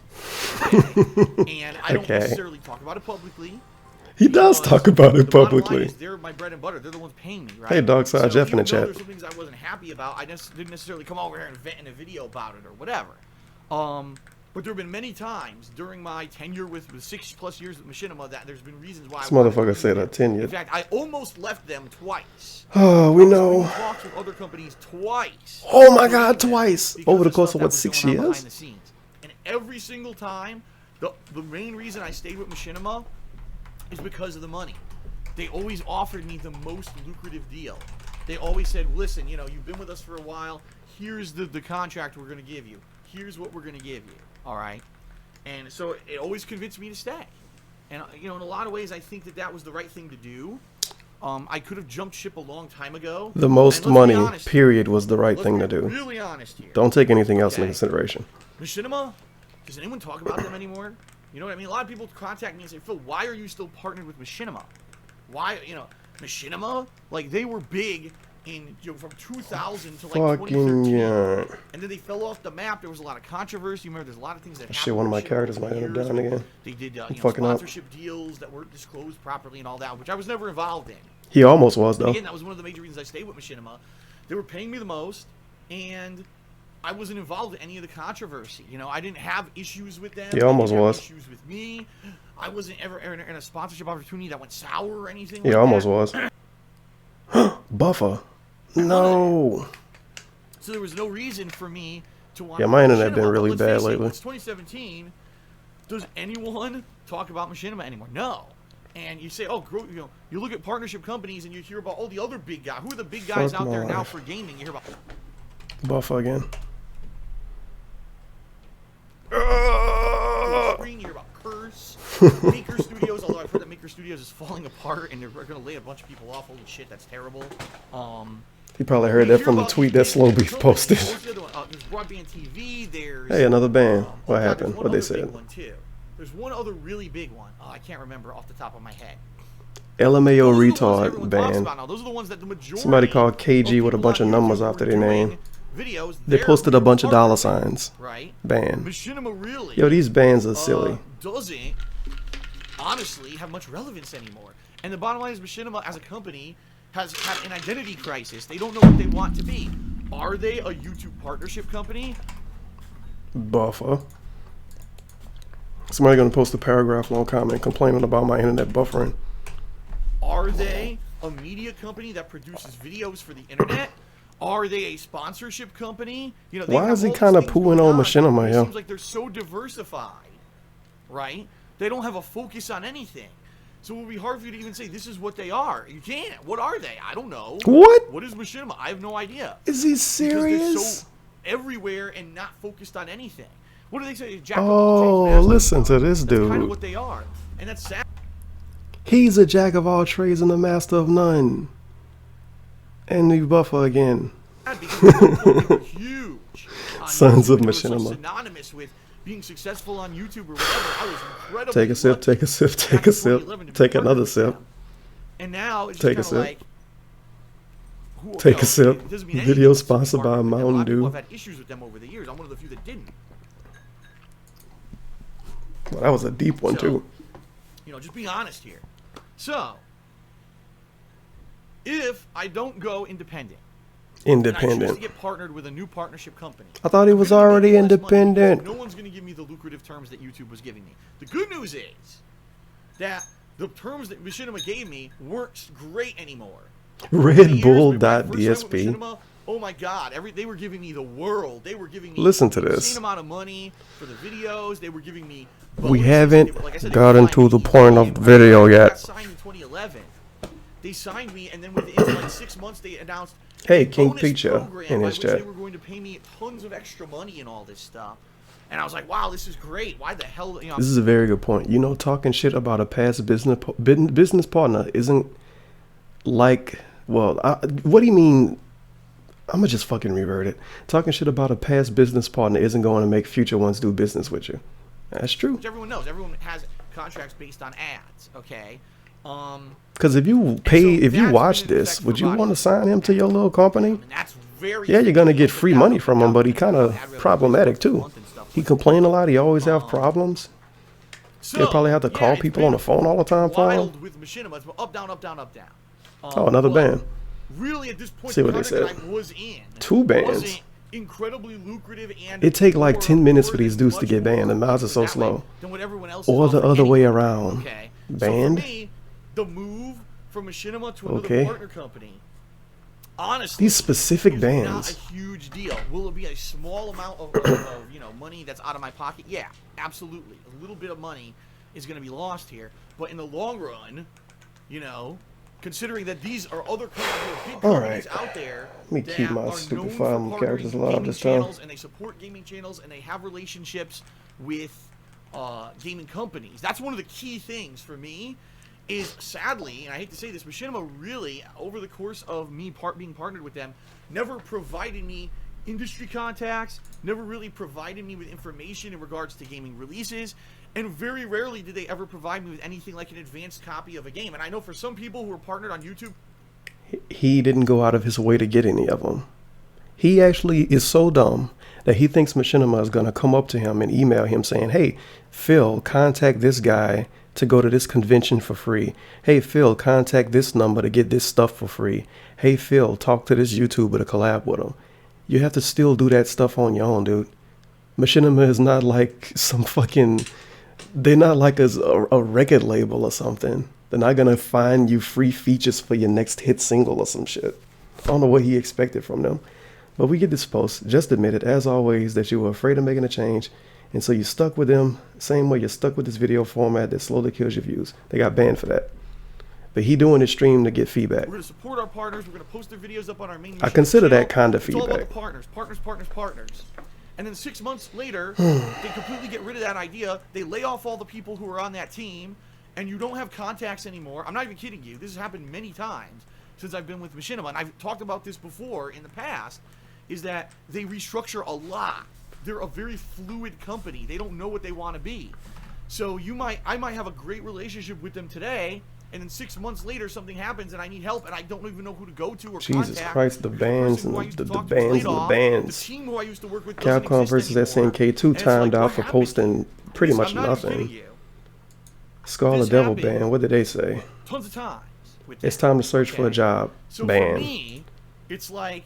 Okay? And I don't necessarily talk about it publicly. He does talk about it publicly. They're my bread and butter. They're the ones paying me, right? Hey, Darkside Jeff in the chat. There's some things I wasn't happy about. I didn't necessarily come over here and vent in a video about it or whatever. But there have been many times during my tenure with 6+ years with Machinima that there's been reasons why. This motherfucker said a tenure. In fact, I almost left them twice. Oh, we know. I talked with other companies twice. Oh my God, twice over the course of what, 6 years? And every single time, the main reason I stayed with Machinima is because of the money. They always offered me the most lucrative deal. They always said, listen, you've been with us for a while. Here's the contract we're going to give you. Here's what we're going to give you. All right? And so it always convinced me to stay. And, in a lot of ways, I think that was the right thing to do. I could have jumped ship a long time ago. The most money, period, was the right thing to do. Really honest here. Don't take anything else into consideration. Machinima, does anyone talk about them anymore? You know what I mean? A lot of people contact me and say, Phil, why are you still partnered with Machinima? Why, Machinima? Like, they were big in, from 2000 to, like, 2013. Yeah. And then they fell off the map. There was a lot of controversy. Remember, there's a lot of things that happened. Shit, one of my characters might end up dying again. They did, sponsorship deals that weren't disclosed properly and all that, which I was never involved in. He almost was, though. And again, that was one of the major reasons I stayed with Machinima. They were paying me the most, and I wasn't involved in any of the controversy. I didn't have issues with them. He almost was. Issues with me. I wasn't ever in a sponsorship opportunity that went sour or anything. He almost was. Buffer. No. So there was no reason for me to want. Yeah, my internet Machinima. been really Let's bad face it, lately. It's 2017. Does anyone talk about Machinima anymore? No. And you say, oh, you look at partnership companies and you hear about all the other big guys. Who are the big guys Fuck out there my now life. for gaming? You hear about Buffer again. screen. You hear about Curse, Maker Studios. Although I've heard that Maker Studios is falling apart and they're going to lay a bunch of people off. Holy shit, that's terrible. He probably heard that from the tweet that Slow Beef posted. There's Broadband TV. There's Hey, another band. What there's happened? one What they other big said? one, too. There's one other really big one. I can't remember off the top of my head. LMAO Those are the ones retard everyone talks band. about now. Those are the ones that the majority Somebody called KG of with a people bunch on of numbers YouTube after were their name. doing Videos, They they're posted a bunch of dollar partnering, signs. Right? Band. Machinima really Yo, these bands are silly. doesn't honestly have much relevance anymore. And the bottom line is Machinima as a company has had an identity crisis. They don't know what they want to be. Are they a YouTube partnership company? Buffer. Somebody gonna post a paragraph long comment complaining about my internet buffering. Are they a media company that produces videos for the internet? Are they a sponsorship company? You know, they Why have is he all these kind of things pooing going on Machinima, It yo? seems like they're so diversified, right? They don't have a focus on anything. So it would be hard for you to even say this is what they are. You can't. What are they? I don't know. What? What is Machinima? I have no idea. Is he Because they're serious? so everywhere and not focused on anything. What do they say? Jack of all Oh, trades, master listen of to none. this That's kind of dude. what they are, and that's sad. He's a jack of all trades and a master of none. And the buffer again. Because they were huge. on Sons YouTube. of They were so Machinima. synonymous with being successful on YouTube or whatever. I was incredibly Take a sip, lucky take a sip, back take in a sip, 2011 to be take partnered another with sip. them. And now it's Take a just kind sip. of like, Take a sip. it doesn't mean Video anything to be sponsored by partnered with them. A lot Mountain of people Dew. have had issues with them over the years. I'm one of the few that didn't. Well, that was a deep one So, too. You know, just be honest here. So, if I don't go independent, and I choose Independent. to get partnered with a new partnership company, I thought he was I'm gonna already make less money because independent. No one's going to give me the lucrative terms that YouTube was giving me. The good news is that the terms that Machinima gave me weren't great anymore. Red Bull When I first signed with DSP. Machinima, oh my God! They were giving me the world. They were giving me Listen to an this. insane amount of money for the videos. They were giving me. We bonuses. haven't They were- like I said, they were gotten flying to the me point of in. the video I yet. got signed in 2011. They signed me, and then within like 6 months, they announced. Hey, a King bonus Picture program in by his which They chat. were going to pay me tons of extra money and all this stuff. And I was like, wow, this is great. Why the hell? You know, This is a very good point. You know, talking shit about a past business partner isn't like, well, what do you mean? I'm gonna just fucking revert it. Talking shit about a past business partner isn't going to make future ones do business with you. That's true. which everyone knows. Everyone has contracts based on ads. Okay. Because if you watch this, would you want to sign him to your little company? And that's very. Yeah, you're gonna get free money from him, him, but he kind of problematic too. He complain a lot. He always have problems. They probably have to call people on the phone all the time for him. Wild with Machinima. It's up, down, up, down, up, down. Oh, another but band. Really, at this point, See the what they contract said. that I was in Two bands. wasn't incredibly lucrative, and It take like more 10 minutes for worth these dudes to much get banned, more and miles are so that way slow. than what everyone else Or is the offering other way anyway. around. Okay. Banned? So for me, the move from Machinima to another Okay. partner company, honestly, These specific is bands. not a huge deal. Will it be a small amount of money that's out of my pocket? Yeah, absolutely. A little bit of money is going to be lost here, but in the long run, considering that these are other companies, big All companies right. out there Let me that keep my are stupid known for file partnering characters with alive gaming this time. channels, and they support gaming channels, and they have relationships with gaming companies. That's one of the key things for me. Is sadly, and I hate to say this, Machinima really, over the course of me being partnered with them, never provided me industry contacts, never really provided me with information in regards to gaming releases, and very rarely did they ever provide me with anything like an advanced copy of a game. And I know for some people who are partnered on YouTube, He didn't go out of his way to get any of them. He actually is so dumb that he thinks Machinima is going to come up to him and email him saying, hey, Phil, contact this guy to go to this convention for free. Hey, Phil, contact this number to get this stuff for free. Hey, Phil, talk to this YouTuber to collab with him. You have to still do that stuff on your own, dude. Machinima is not like some fucking they're not like a record label or something. They're not gonna find you free features for your next hit single or some shit. I don't know what he expected from them. But we get this post. Just admit it, as always, that you were afraid of making a change, and so you stuck with them. Same way you're stuck with this video format that slowly kills your views. They got banned for that. But he doing his stream to get feedback. We're gonna support our partners. We're gonna post their videos up on our main. I consider channel. that kind of It's all about feedback. the partners. And then 6 months later, they completely get rid of that idea. They lay off all the people who are on that team, and you don't have contacts anymore. I'm not even kidding you. This has happened many times since I've been with Machinima, and I've talked about this before in the past, is that they restructure a lot. They're a very fluid company. They don't know what they want to be. So I might have a great relationship with them today, and then 6 months later something happens and I need help and I don't even know who to go to or Jesus contact. Christ, the bands and the bands. The team who I used to work with Capcom versus SNK2 timed out for posting pretty much nothing. Scarlet Devil ban. What did they say? Tons of times. It's time to search for a job. So ban. For me, it's like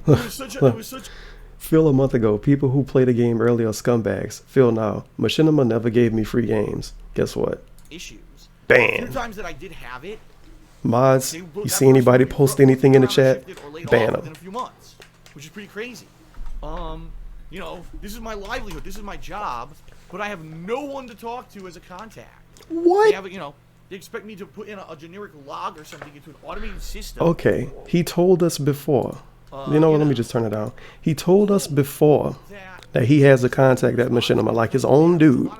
it was such Phil a month ago, people who play the game early are scumbags. Phil now, Machinima never gave me free games. Guess what? Issues. Ban. A few times that I did have it. Mods, you see anybody post anything in the chat? Ban them. Within a few months, which is pretty crazy. You know, this is my livelihood. This is my job, but I have no one to talk to as a contact. What? They have, you know, they expect me to put in a generic log or something into an automated system. Okay, he told us before. You know what? Let me just turn it down. He told us before that he has a contact at Machinima, like his own dude,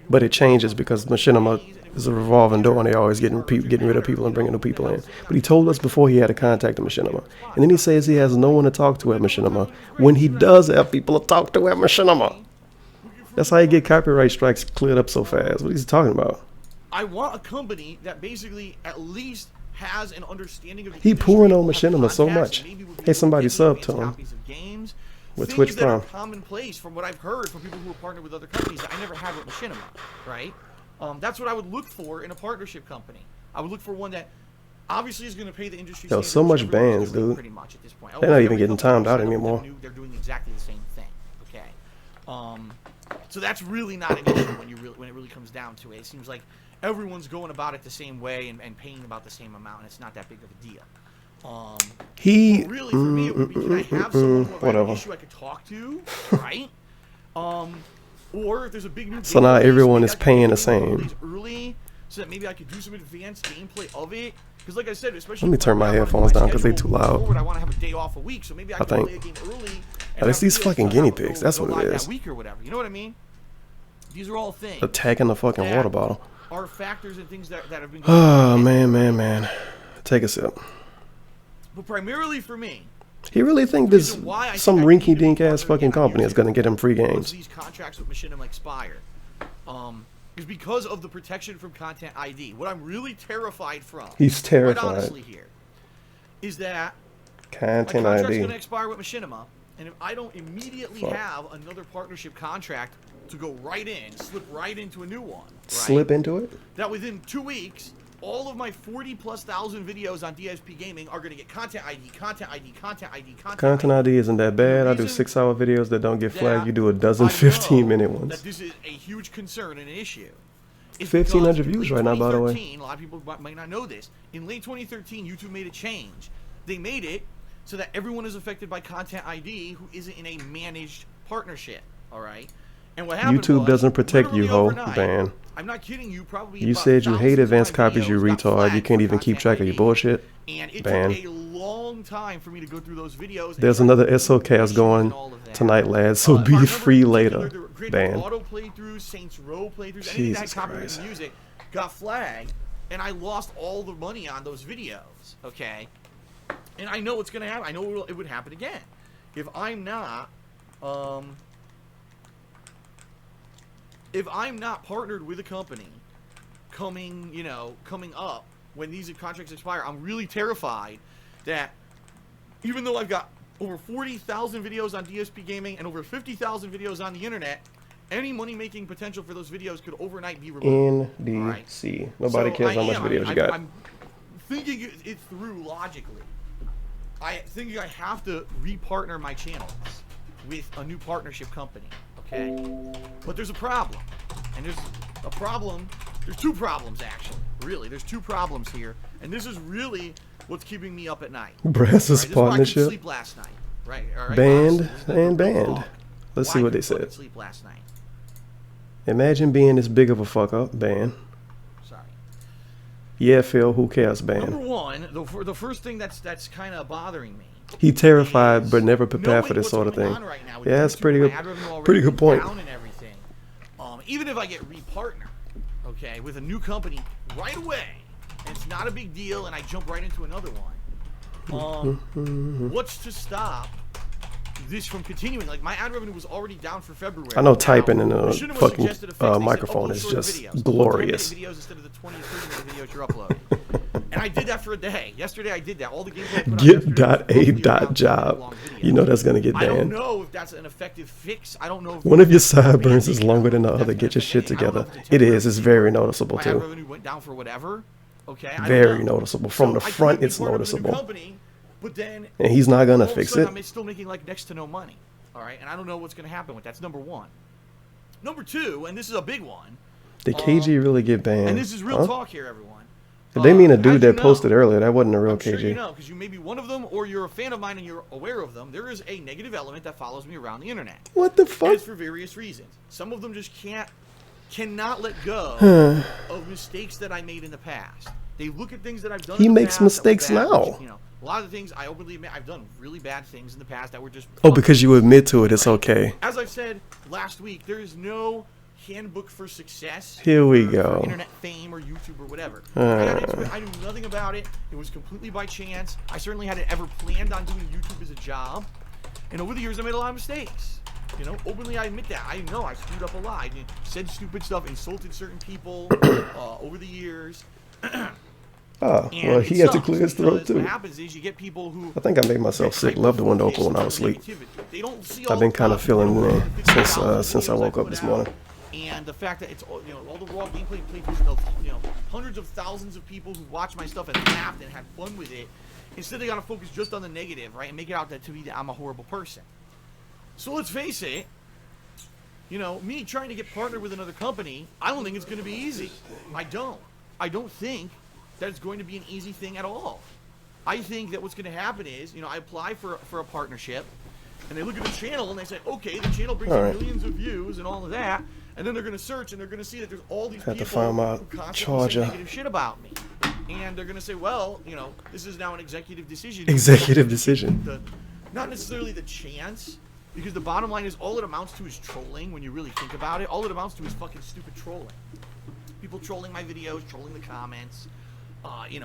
but it changes because Machinima is a revolving door and they always getting rid of people and bringing new people in. But he told us before he had a contact at Machinima, and then he says he has no one to talk to at Machinima when he does have people to talk to at Machinima. That's how you get copyright strikes cleared up so fast. What is he talking about? I want a company that basically at least has an understanding of the He industry, pouring on Machinima so much. maybe would be Hey, somebody able to sub get to him. copies of games, With things Twitch that are Prime. commonplace from what I've heard from people who are partnered with other companies that I never had with Machinima, right? That's what I would look for in a partnership company. I would look for one that obviously is going to pay the industry. Yo, standards so much everyone's bans, doing dude. Pretty much at this point. They're not Almost even every getting company timed out I've seen anymore. they're doing exactly the same thing. Okay. So that's really not an issue when it really comes down to it. It seems like everyone's going about it the same way and paying about the same amount, and it's not that big of a deal. Really, for me, it would be, can I have someone who I have an issue I could talk to, right? Or if there's a big new So now game release, everyone maybe is I could paying do the it same. early, so that maybe I could do some advanced gameplay of it. Because like I said, especially Let me turn my headphones down because they too loud. I want to have a day off a week, so maybe I can play a game early. Oh, it's these fucking guinea pigs. That's what it is. That week or whatever. You know what I mean? These are all things. Attacking the fucking water bottle. Are factors and things that have been. Oh man. Take a sip. But primarily for me, he really think this some rinky-dink ass fucking company is gonna get him free games. These contracts with Machinima expire, is because of the protection from content ID. What I'm really terrified from, He's terrified. quite honestly, here, is that content my contract's ID. going to expire with Machinima, and if I don't immediately have another partnership contract to go right in, slip right into a new one, right? Slip into it? That within 2 weeks, all of my 40+ thousand videos on DSP Gaming are going to get content ID, content ID, content ID, Content ID isn't that bad. I do 6-hour videos that don't get flagged. You do a dozen 15-minute ones. That this is a huge concern and an issue. 1,500 views right now, by the way. A lot of people might not know this. In late 2013, YouTube made a change. They made it so that everyone is affected by content ID who isn't in a managed partnership. All right. And what happened YouTube doesn't protect you, ho. overnight, Ban. I'm not kidding you. Probably You about said you hate 1,000 advanced of my copies, you videos got retard. You flagged can't for even keep content track of your ID. bullshit. And it Ban. took a long time for me to go through those videos. There's another SOCast going tonight, lads, so be free later. Ban. Auto playthroughs, Saints Row playthroughs, anything that had Jesus copyrighted Christ. music got flagged, and I lost all the money on those videos. Okay, and I know what's gonna happen. I know it would happen again if I'm not partnered with a company coming up when these contracts expire. I'm really terrified that even though I've got over 40,000 videos on DSP Gaming and over 50,000 videos on the internet, any money-making potential for those videos could overnight be removed. NDC. Nobody cares how much videos you got. I'm thinking it through logically. I have to re-partner my channels with a new partnership company. okay? But there's a problem. And there's a problem. There's two problems, actually. Really, there's two problems here. And this is really what's keeping me up at night. Brass's partnership. This is why I couldn't sleep last night. Right? All right? Band Honestly, and band. Let's see what they said. Sleep last night. Imagine being this big of a fuck up, band. Sorry. Yeah, Phil, who cares, band? Number one, the first thing that's kind of bothering me. He terrified but never prepared for this sort of thing. Right now yeah, that's pretty good point. And everything. Even if I get repartnered, okay, with a new company right away, and it's not a big deal, and I jump right into another one. What's to stop this from continuing? Like, my ad revenue was already down for February. I know typing in a fucking microphone is just glorious. Videos instead of the 20 or 30 minute videos you're uploading. And I did that for a day. Yesterday I did that. All the gameplay Get.a.job. You know that's gonna get banned. I don't know if that's an effective fix. I don't know if one of your sideburns is longer than the other. Get your shit together. It is. It's very noticeable my too. ad revenue went down for whatever. Okay. Very noticeable. From the front, it's noticeable. Company, but then and he's not gonna fix it. I'm still making like next to no money. All right, and I don't know what's gonna happen with that. That's number one. Number two, and this is a big one. Did KG really get banned? And this is real talk here, everyone. Did they mean a dude that posted earlier? That wasn't a real KG. Sure you know, because you may be one of them, or you're a fan of mine and you're aware of them. There is a negative element that follows me around the internet. What the fuck? And it's for various reasons. Some of them just cannot let go of mistakes that I made in the past. They look at things that I've done. He makes mistakes now. Which, you know, a lot of the things I openly admit, I've done really bad things in the past that were just. Oh, because you admit to it, it's okay. As I said last week, there is no handbook for success. Here we for go. Internet fame or YouTube or whatever. I knew nothing about it. It was completely by chance. I certainly hadn't ever planned on doing YouTube as a job. And over the years, I made a lot of mistakes. You know, openly I admit that. I know I screwed up a lot. I said stupid stuff, insulted certain people over the years. Oh, well, he had to clear his throat too. What happens is you get people who. I think I made myself sick. Left the window open when I was asleep. They don't see I've been kind of feeling it since I woke up this morning. And the fact that it's all the raw gameplay and playthroughs of hundreds of thousands of people who watched my stuff and laughed and had fun with it. Instead, they gotta focus just on the negative, right, and make it out that to me that I'm a horrible person. So let's face it. You know, me trying to get partnered with another company, I don't think it's gonna be easy. I don't think that it's going to be an easy thing at all. I think that what's going to happen is, I apply for a partnership, and they look at the channel and they say, okay, the channel brings in millions of views and all of that, and then they're going to search and they're going to see that there's all these people who constantly say negative shit about me, and they're going to say, well, this is now an executive decision. Not necessarily the chance, because the bottom line is all it amounts to is trolling. When you really think about it, all it amounts to is fucking stupid trolling. People trolling my videos, trolling the comments.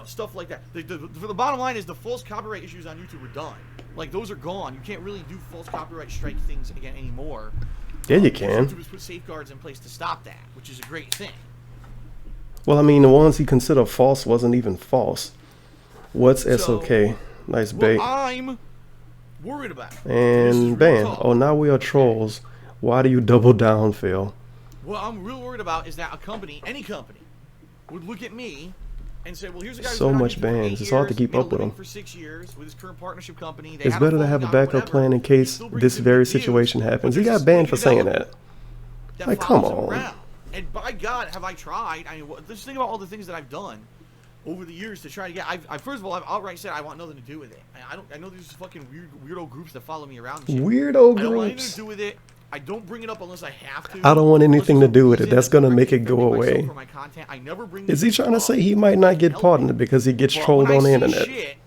Stuff like that. For the bottom line is the false copyright issues on YouTube are done. Like, those are gone. You can't really do false copyright strike things again anymore. Yeah, you can. YouTube has put safeguards in place to stop that, which is a great thing. Well, I mean, the ones he considered false wasn't even false. What's SOK? Nice bait. What I'm worried about. And ban. Oh, now we are trolls. Why do you double down, Phil? What I'm real worried about is that a company, any company, would look at me and say, well, here's a guy who's so been much bans. It's hard to keep up with him. For 6 years with his current partnership company. It's better to have a backup plan in case this very situation happens. He got banned for saying that. Like, come on. And by God, have I tried? I mean, just think about all the things that I've done over the years to try to get. First of all, I've outright said I want nothing to do with it. I know there's fucking weirdo groups that follow me around. Weirdo groups. I don't want anything to do with it. I don't bring it up unless I have to. I don't want anything to do with it. That's gonna make it go away. Is he trying to say he might not get pardoned because he gets trolled on the internet? Shit,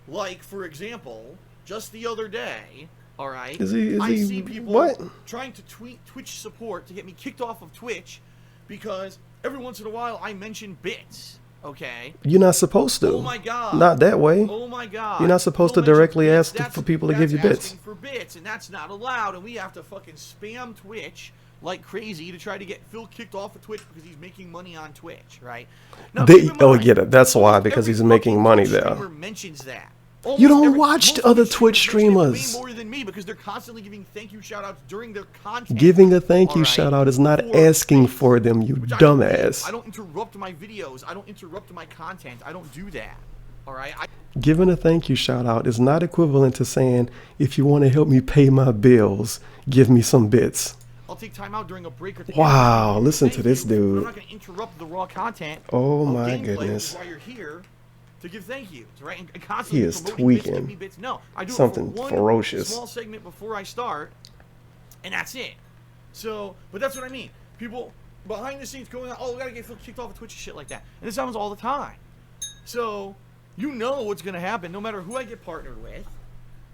like, for example, just the other day, all right, I see people trying to tweet Twitch support to get me kicked off of Twitch because every once in a while I mention bits. Okay. You're not supposed to. Oh my God. Not that way. Oh my God. You're not supposed to directly ask for people to give you bits. For bits, and that's not allowed. And we have to fucking spam Twitch like crazy to try to get Phil kicked off of Twitch because he's making money on Twitch, right? Now, get it. That's why, because he's making money there. Mentions that. You don't watch other Twitch streamers. Way more than me because they're constantly giving thank you shout outs during their content. Giving a thank you shout out is not asking for them, you dumbass. I don't interrupt my videos. I don't interrupt my content. I don't do that. All right. Giving a thank you shout out is not equivalent to saying, if you want to help me pay my bills, give me some bits. I'll take time out during a break or the Wow, listen to this but I'm dude. not going to interrupt the raw content. Oh of my gameplay, goodness. which is why you're here to give thank yous, right? And constantly He is promoting bits, give tweaking. me bits. No, I do Something it for one ferocious. small segment before I start, and that's it. So, but that's what I mean. People behind the scenes going, oh, we gotta get kicked off of Twitch and shit like that. And this happens all the time. So, you know what's gonna happen. No matter who I get partnered with,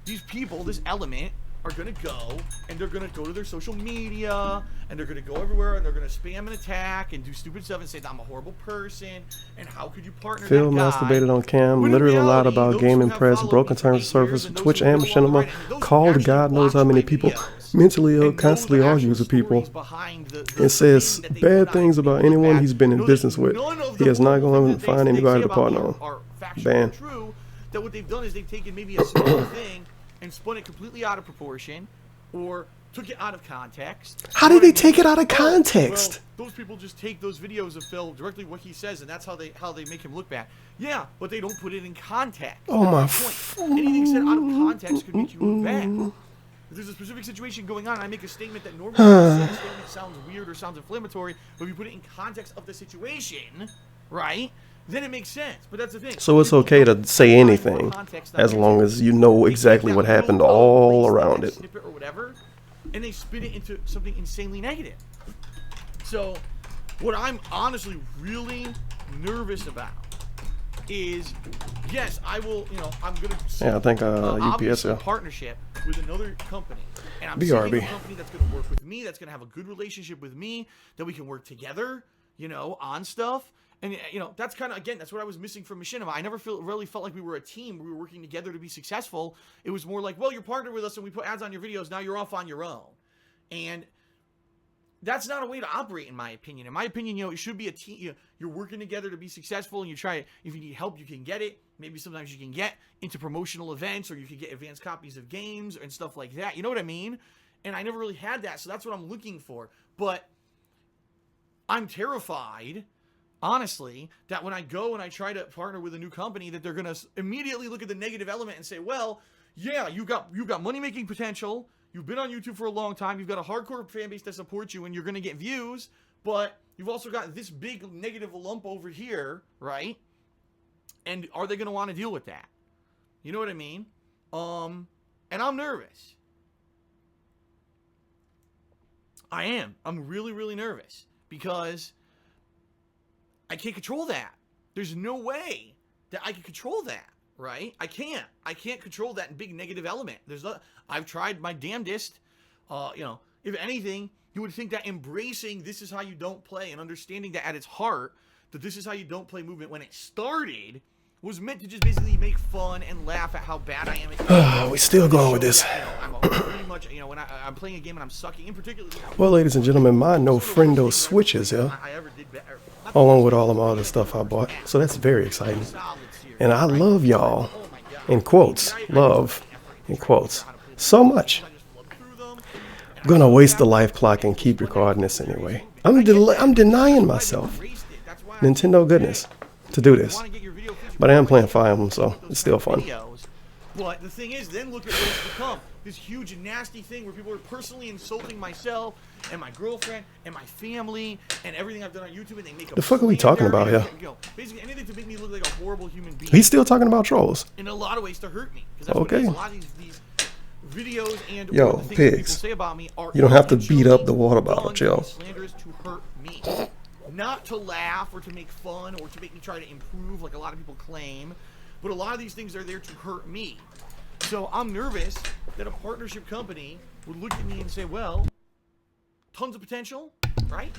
these people, this element, are gonna go, and they're gonna go to their social media, and they're gonna go everywhere, and they're gonna spam and attack, and do stupid stuff, and say that I'm a horrible person, and how could you partner Phil that guy? masturbated on cam, When in literally lied reality, about those gaming who have press, followed broken me for terms of 8 service years, for and those Twitch who and go along the Machinima, ride, and those who called actually God knows how watch many my people, videos mentally ill, and know constantly the argues actual with people, stories behind the and says thing that they bad put out, things and about they look anyone bad, he's been in know that business with. none of He the is not horrible going things to that find they anybody say to about me partner on. are factual Ban. and true. That what they've done is they've taken maybe a small thing and spun it completely out of proportion, or took it out of context. How You know did they what I mean? take it out of Oh, context? well, those people just take those videos of Phil directly what he says, and that's how they make him look bad. Yeah, but they don't put it in context. Oh my That's the point. Anything said out of context could make you look bad. If there's a specific situation going on, and I make a statement that normally a statement sounds weird or sounds inflammatory, but if you put it in context of the situation, right, then it makes sense. But that's the thing. So it's People okay to don't say find more anything context on as long YouTube. as you know They take exactly that what happened little all place, around that it. snippet or whatever, and they spin it into something insanely negative. So, what I'm honestly really nervous about is, yes, I will, I'm gonna Yeah, I think UPS, obviously yeah. a partnership with another company, and I'm seeking BRB. a company that's gonna work with me, that's gonna have a good relationship with me, that we can work together, on stuff. And that's kind of, again, that's what I was missing from Machinima. I never really felt like we were a team. We were working together to be successful. It was more like, well, you're partnered with us and we put ads on your videos. Now you're off on your own. And that's not a way to operate, in my opinion. In my opinion, it should be a team. You're working together to be successful, and you try. If you need help, you can get it. Maybe sometimes you can get into promotional events, or you can get advanced copies of games and stuff like that. You know what I mean? And I never really had that, so that's what I'm looking for. But I'm terrified, honestly, that when I go and I try to partner with a new company, that they're gonna immediately look at the negative element and say, well, yeah, you got money-making potential. You've been on YouTube for a long time. You've got a hardcore fan base that supports you, and you're going to get views. But you've also got this big negative lump over here, right? And are they going to want to deal with that? You know what I mean? And I'm nervous. I am. I'm really, really nervous. Because I can't control that. There's no way that I can control that. Right? I can't control that big negative element. I've tried my damnedest. If anything, you would think that embracing this is how you don't play and understanding that at its heart, that this is how you don't play movement when it started was meant to just basically make fun and laugh at how bad I am. We still going with this. I'm pretty much, when I'm playing a game and I'm sucking, in particular. Well, ladies and gentlemen, my no friendo switches here, along with all of my other stuff I bought. So that's very exciting. And I love y'all, in quotes, love, in quotes, so much. I'm gonna waste the life clock and keep recording this anyway. I'm denying myself Nintendo goodness to do this. But I am playing Fire Emblem, so it's still fun. But the thing is, then look at what it's become. This huge and nasty thing where people are personally insulting myself and my girlfriend and my family and everything I've done on YouTube, and they make The fuck are we talking about here? Basically anything to make me look like a horrible human being. He's still talking about trolls. In a lot of ways to hurt me. Because that's Okay. what a lot of these videos and Yo, the things that people pigs. say about me are You don't have to beat up the water intentionally bottle, done chill. and slanderous to hurt me. Not to laugh or to make fun or to make me try to improve like a lot of people claim. But a lot of these things are there to hurt me. So I'm nervous that a partnership company would look at me and say, well, tons of potential, right?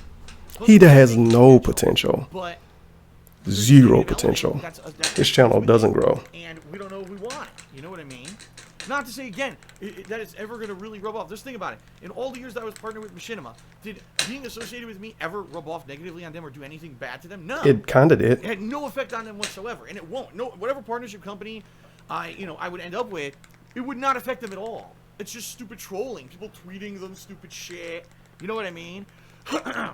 He has no potential. But Zero potential. This channel doesn't grow. And we don't know if we want it. You know what I mean? Not to say, again, that it's ever going to really rub off. Just think about it. In all the years that I was partnered with Machinima, did being associated with me ever rub off negatively on them or do anything bad to them? No. It kind of did. It had no effect on them whatsoever, and it won't. No, whatever partnership company I would end up with, it would not affect them at all. It's just stupid trolling, people tweeting them stupid shit. You know what I mean? And,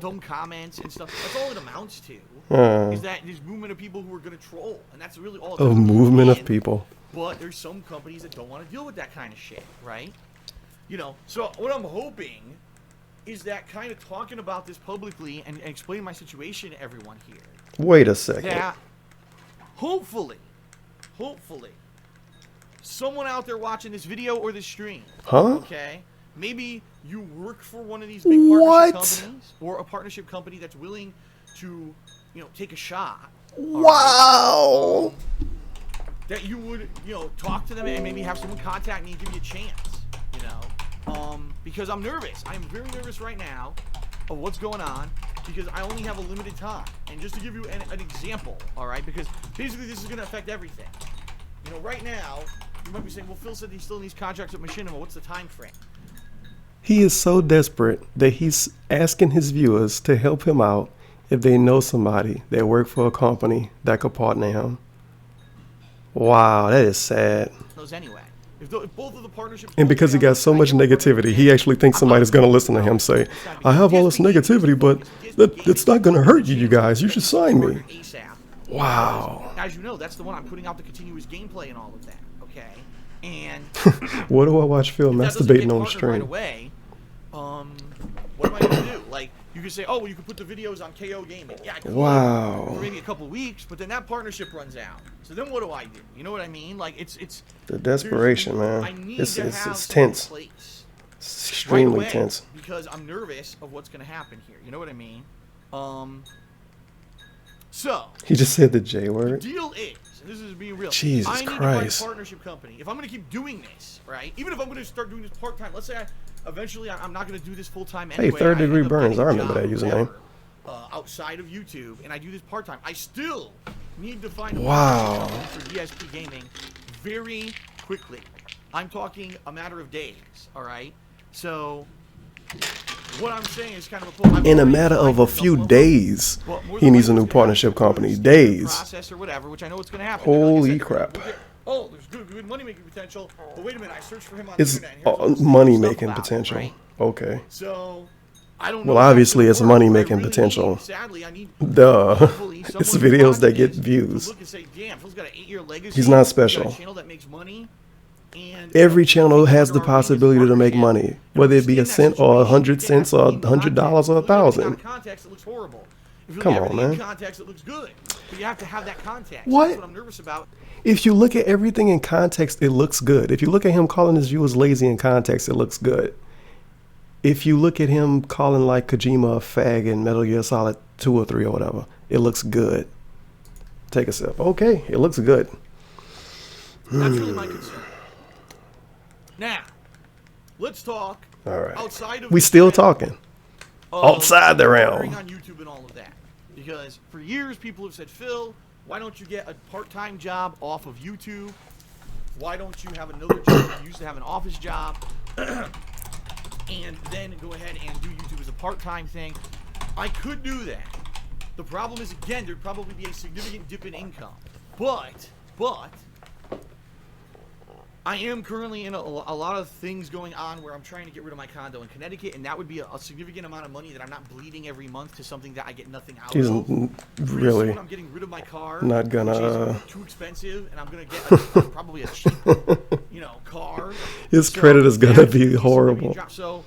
dumb comments and stuff. That's all it amounts to. Is that this movement of people who are going to troll, and that's really all. A movement of people. But there's some companies that don't want to deal with that kind of shit, right? You know, so what I'm hoping is that kind of talking about this publicly and explaining my situation to everyone here. Wait a second. That hopefully, someone out there watching this video or this stream, Huh? okay, maybe you work for one of these big partnership companies or a partnership company that's willing to, you know, take a shot. Wow. That you would, you know, talk to them and maybe have someone contact me and give me a chance, you know. Because I'm nervous. I'm very nervous right now of what's going on because I only have a limited time. And just to give you an example, all right, because basically this is going to affect everything. You know, right now, you might be saying, well, Phil said he still needs contracts at Machinima. What's the time frame? He is so desperate that he's asking his viewers to help him out if they know somebody that work for a company that could partner him. Wow, that is sad. Those anyway. If both of the partnerships, And because he got so much negativity, he actually thinks somebody's going to listen to him say, I have all this negativity, but it's not going to hurt you guys. You should sign me. Wow. As you know, that's the one I'm putting out the continuous gameplay and all of that, okay? And what do I watch Phil masturbating on the right stream? Away, what am I going to do? Like, you could say, oh, well, you could put the videos on KO Gaming. Yeah, I could. Wow. For maybe a couple weeks, but then that partnership runs out. So then what do I do? You know what I mean? Like, it's the desperation, man. I need It's to have tense. place It's extremely right away tense. because I'm nervous of what's going to happen here. You know what I mean? So He just said the J the word. deal is, and this is being real. Jesus I need Christ. to find a partnership company. If I'm going to keep doing this, right? Even if I'm going to start doing this part time, let's say eventually I'm not going to do this full time anyway. Hey, Third Degree end up Burns. getting I a remember that job username. outside of YouTube, and I do this part time. I still need to find a Wow. partnership company for DSP Gaming very quickly. I'm talking a matter of days. All right. So what I'm saying is kind of In a matter of a few days, he needs a new partnership company. Days. Process or whatever, which I know it's going to happen. Holy Like I said, crap. Oh, there's good money making potential. But wait a minute, I searched for him on It's the internet. And here's all this money stuff making about it, potential. right? Okay. So I don't know. Well, if that's obviously gonna it's work, money but I making really potential. need- Sadly, I need Duh. hopefully It's someone who's videos that watching get this views. to look and say, damn, Phil's got an 8-year legacy. He's not He's special. got a channel that makes money. And Every channel has the under our wing is possibility to make partnership. money, And whether it if be you a stay in cent that or situation, 100 you cents have or to be $100 or in context. If you 1,000. leave everything out of context, it looks horrible. If you Come leave on, everything in man. context, it looks good. But you have to have that context. What? That's what I'm nervous about. If you look at everything in context, it looks good. If you look at him calling his viewers lazy in context, it looks good. If you look at him calling like Kojima a fag in Metal Gear Solid 2 or 3 or whatever, it looks good. Take a sip. Okay, it looks good. That's really my concern. Now, let's talk All right. outside of We the still realm talking. of Outside the realm. appearing on YouTube and all of that. Because for years, people have said, Phil, why don't you get a part-time job off of YouTube? Why don't you have another job? You used to have an office job. And then go ahead and do YouTube as a part-time thing. I could do that. The problem is, again, there'd probably be a significant dip in income. But, I am currently in a lot of things going on where I'm trying to get rid of my condo in Connecticut, and that would be a significant amount of money that I'm not bleeding every month to something that I get nothing out He's of. Pretty really soon I'm getting rid of my car, not gonna, which is too expensive, and I'm gonna get probably a cheap, car. his So credit is gonna that's be a significant horrible. drop. So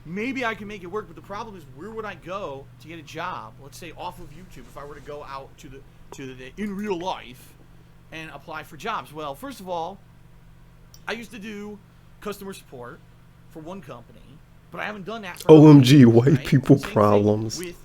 maybe I can make it work, but the problem is, where would I go to get a job? Let's say off of YouTube, if I were to go out to the in real life and apply for jobs. Well, first of all, I used to do customer support for one company, but I haven't done that for OMG, another, white right? people Same thing problems. with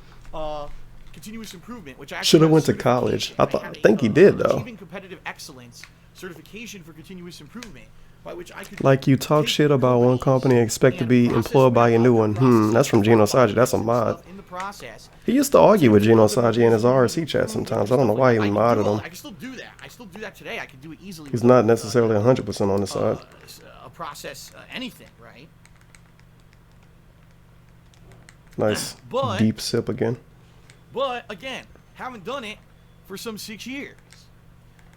continuous improvement, which I Shoulda actually went to got a college. certification. I think he did, though. Achieving competitive excellence certification for continuous improvement, by which I could Like you talk take shit about one company and expect to and be process employed by a new one. process That's from Gino Saji. That's a mod. stuff in the process. He used to argue with Gino Saji in his RSC chat sometimes. I don't know why he even modded him. I can still do that. I still do that today. I can do it easily. He's with, not necessarily 100% on his side. a process anything, right? Nice But- deep sip again. But again, haven't done it for some 6 years.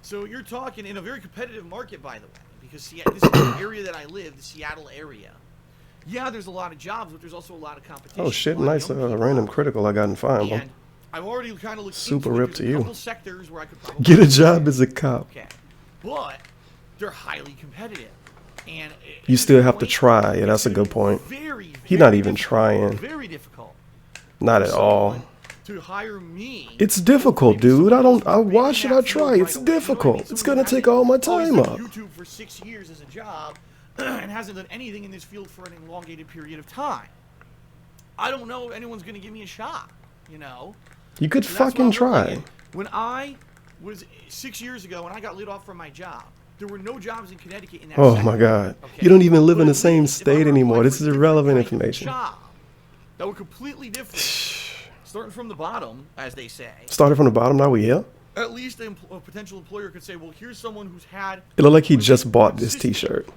So you're talking in a very competitive market, by the way, because this is the area that I live, the Seattle area. Yeah, there's a lot of jobs, but there's also a lot of competition. Oh shit, A lot of nice young people random out critical I got in Fire there. Emblem. And I've already kind of looked Super into it. ripped to There's a you. couple sectors where I could probably Get a job as a cop. Okay, but they're highly competitive, And You still have to try. Yeah, that's a good point. He's not even trying. Very difficult. Not at all. To hire me. It's difficult, dude. Why should I try? It's difficult. It's gonna take all my time up. YouTube for 6 years as a job and hasn't done anything in this field for an elongated period of time. I don't know if anyone's gonna give me a shot. You know. You could fucking try. When I was 6 years ago, when I got laid off from my job, there were no jobs in Connecticut in that Oh sector. my God. Okay? You don't even live in the But at same least if I state were anymore. applying This for is a different irrelevant type of information. job that were completely different. Starting from the bottom, as they say. Started from the bottom, now we here? At least a potential employer could say, well, here's someone who's had... It looked like he just bought this t-shirt.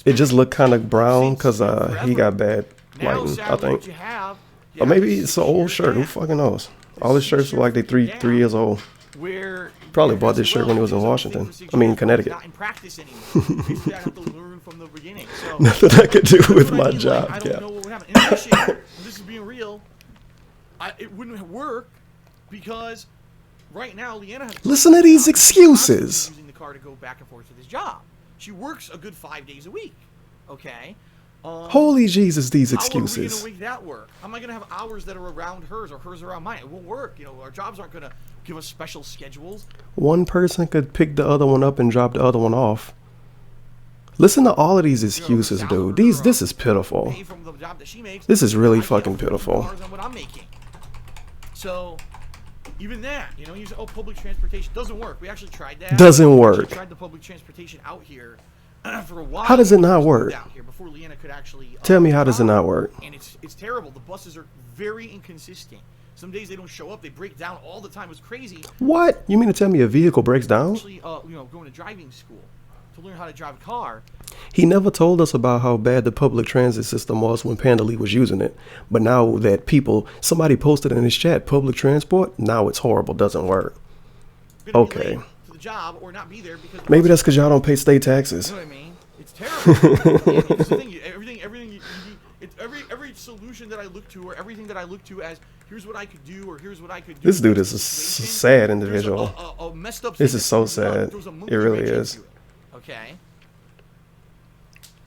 It just looked kind of brown because he got bad lighting, I think. Or maybe it's an old shirt. Who fucking knows? All his shirts are like they three years old. Probably bought this shirt when he was in Washington. I mean, Connecticut. Not in practice anymore. Basically, I have to learn from the beginning. So, Nothing I could do with my like, job. I don't know what would happen. In addition, this is being real. It wouldn't work because right now Leanna has. Listen to these excuses. Using the car to go back and forth to this job. She works a good 5 days a week. Okay. Holy Jesus, these How are we excuses. going to make that work? How am I going to have hours that are around hers or hers around mine? It won't work. You know, our jobs aren't going to give us special schedules. One person could pick the other one up and drop the other one off. Listen to all of these excuses, dude. This is pitiful. Pay from the job that she makes. This is really I can't fucking afford pitiful. $2 on what I'm making. So, even that, you know, you say, oh, public transportation doesn't work. We actually tried that. Doesn't We work. actually tried the public transportation out here for a while. How does it not work? Out here before Leanna could actually, Tell me, how does it not work? And it's terrible. The buses are very inconsistent. Some days they don't show up. They break down all the time. It's crazy. What? You mean to tell me a vehicle breaks down? Actually, you know, going to driving school to learn how to drive a car. He never told us about how bad the public transit system was when Pandalea was using it. But now that somebody posted in his chat, public transport, now it's horrible, doesn't work. Okay. To the job or not be there because Maybe that's because y'all don't pay state taxes. You know what I mean? It's terrible. It's the thing. Everything. Every solution that I look to, or everything that I look to as here's what I could do, or here's what I could do. This dude is a sad individual. A messed up. This is so sad. It really is. Okay.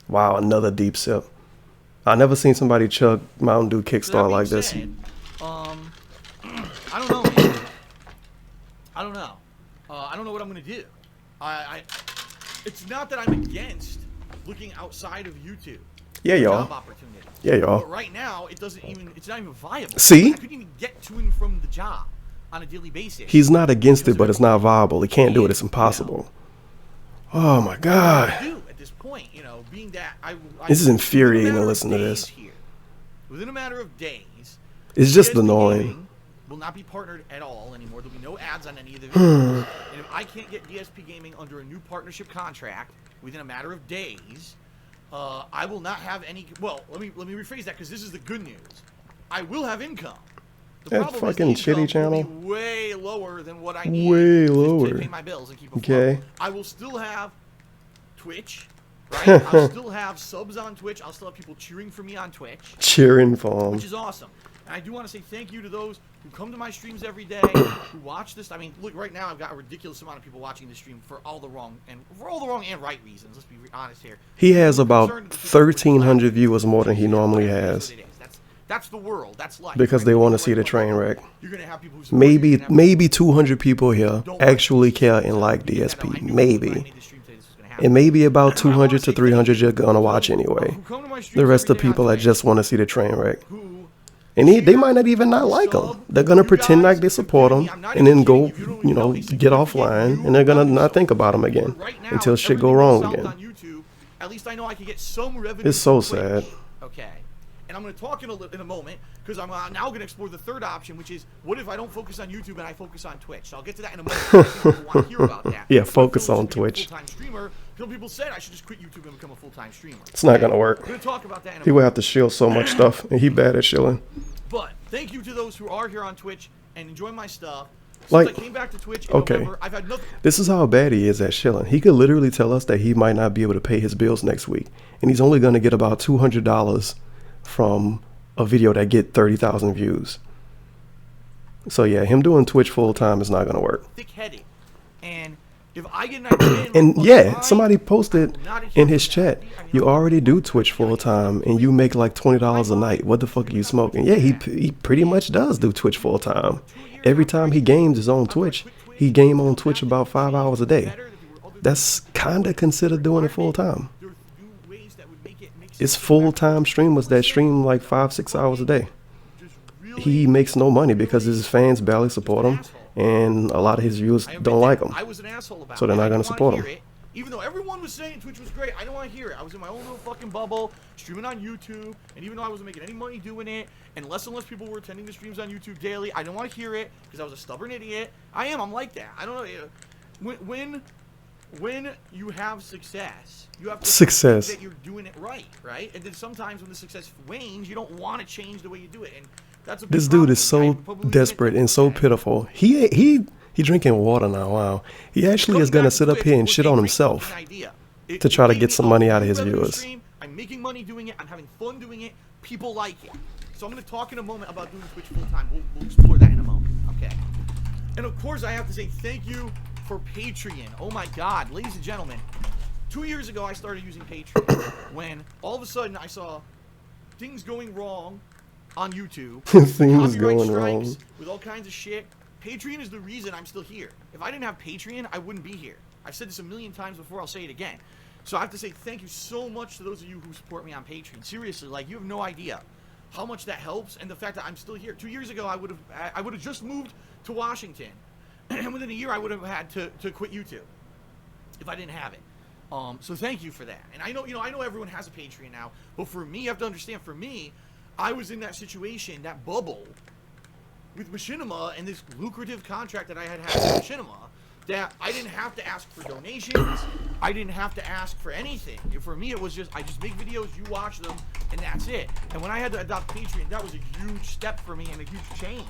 Wow, another deep sip. I never seen somebody chug Mountain Dew Kickstart like this. I don't know, man. I don't know. I don't know what I'm gonna do. It's not that I'm against looking outside of YouTube. Yeah, y'all. Job opportunity. Yeah, y'all. But right now, it's not even viable. See? I couldn't even get to and from the job on a daily basis. He's not against it, but it's not viable. He can't do it. It's impossible. Oh my God. At this point, you know, being that This is infuriating to listen to this. Here, within a matter of days, It's just DSP annoying. Gaming will not be partnered at all anymore. There'll be no ads on any of the videos. And if I can't get DSP Gaming under a new partnership contract within a matter of days, I will not have any. Well, let me rephrase that because this is the good news. I will have income. The That problem fucking is the shitty income will channel. be way lower than what I need Way to lower. pay my bills and keep afloat. Okay. I will still have Twitch, right? I'll still have subs on Twitch. I'll still have people cheering for me on Twitch, Cheering for him. which is awesome. And I do want to say thank you to those who come to my streams every day, who watch this. I mean, look, right now I've got a ridiculous amount of people watching this stream for all the wrong and right reasons. Let's be honest here. He has about 1,300 viewers more than he normally has. That's the world. That's life. Because right? they want to see the train wreck. You're gonna have people who support you, you're gonna have Maybe 200 people here actually care and like DSP. Maybe. And maybe about 200 to 300 you're gonna watch anyway. The rest of the people that just want to see the train wreck. And they might not even not like him. They're gonna pretend like they support him and then go, you know, get offline, and they're gonna not think about him again until shit go wrong again. At least I know I can get some revenue. It's so from sad. Twitch. Okay. And I'm going to talk in a moment because I'm now going to explore the third option, which is what if I don't focus on YouTube and I focus on Twitch? So I'll get to that in a moment. People want to hear about that. Yeah, focus on Twitch. Full-time streamer. Some people said I should just quit YouTube and become a full-time streamer. It's not gonna work. We're going to talk about that in a He moment. would have to shield so much stuff, and he bad at shilling. But thank you to those who are here on Twitch and enjoy my stuff. Since Like, I came back to Twitch in okay. November, I've had nothing. This is how bad he is at shilling. He could literally tell us that he might not be able to pay his bills next week, and he's only gonna get about $200 from a video that get 30,000 views. So yeah, him doing Twitch full time is not gonna work. Thick-headed, and If I get an idea, And yeah, somebody posted will not adhere in to his that. chat, I mean, you I'm already do Twitch full time and you make like $20 a night. What the fuck are you smoking? Yeah, he pretty much does do Twitch full time. Every time he games is on Twitch. He game on Twitch about 5 hours a day. That's kind of considered doing it full time. It's full time streamers that stream like 5-6 hours a day. He makes no money because his fans barely support him, and a lot of his viewers don't like him. I was an asshole about So they're it. not I gonna didn't support wanna him. hear it. Even though everyone was saying Twitch was great, I didn't want to hear it. I was in my own little fucking bubble, streaming on YouTube, and even though I wasn't making any money doing it, and less people were attending the streams on YouTube daily, I didn't want to hear it because I was a stubborn idiot. I'm like that. I don't know. When you have success, you have to think that you're doing it right? And then sometimes when the success wanes, you don't want to change the way you do it. And that's a big This dude is so problem, right? desperate and so pitiful. He drinking water now. Wow. He actually is gonna sit up here and shit on himself to try to get some money out of his viewers. I'm making money doing it. I'm having fun doing it. People like it. So I'm going to talk in a moment about doing Twitch full time. We'll explore that in a moment. Okay. And of course, I have to say thank you for Patreon. Oh my God, ladies and gentlemen. 2 years ago, I started using Patreon when all of a sudden I saw things going wrong on YouTube. Things going wrong with all kinds of shit. Patreon is the reason I'm still here. If I didn't have Patreon, I wouldn't be here. I've said this a million times before. I'll say it again. So I have to say thank you so much to those of you who support me on Patreon. Seriously, like, you have no idea how much that helps, and the fact that I'm still here. 2 years ago, I would have just moved to Washington, and within a year, I would have had to quit YouTube if I didn't have it. So thank you for that. And I know everyone has a Patreon now, but for me, you have to understand. For me, I was in that situation, that bubble, with Machinima and this lucrative contract that I had with Machinima, that I didn't have to ask for donations. I didn't have to ask for anything. For me, it was just, I just make videos, you watch them, and that's it. And when I had to adopt Patreon, that was a huge step for me and a huge change.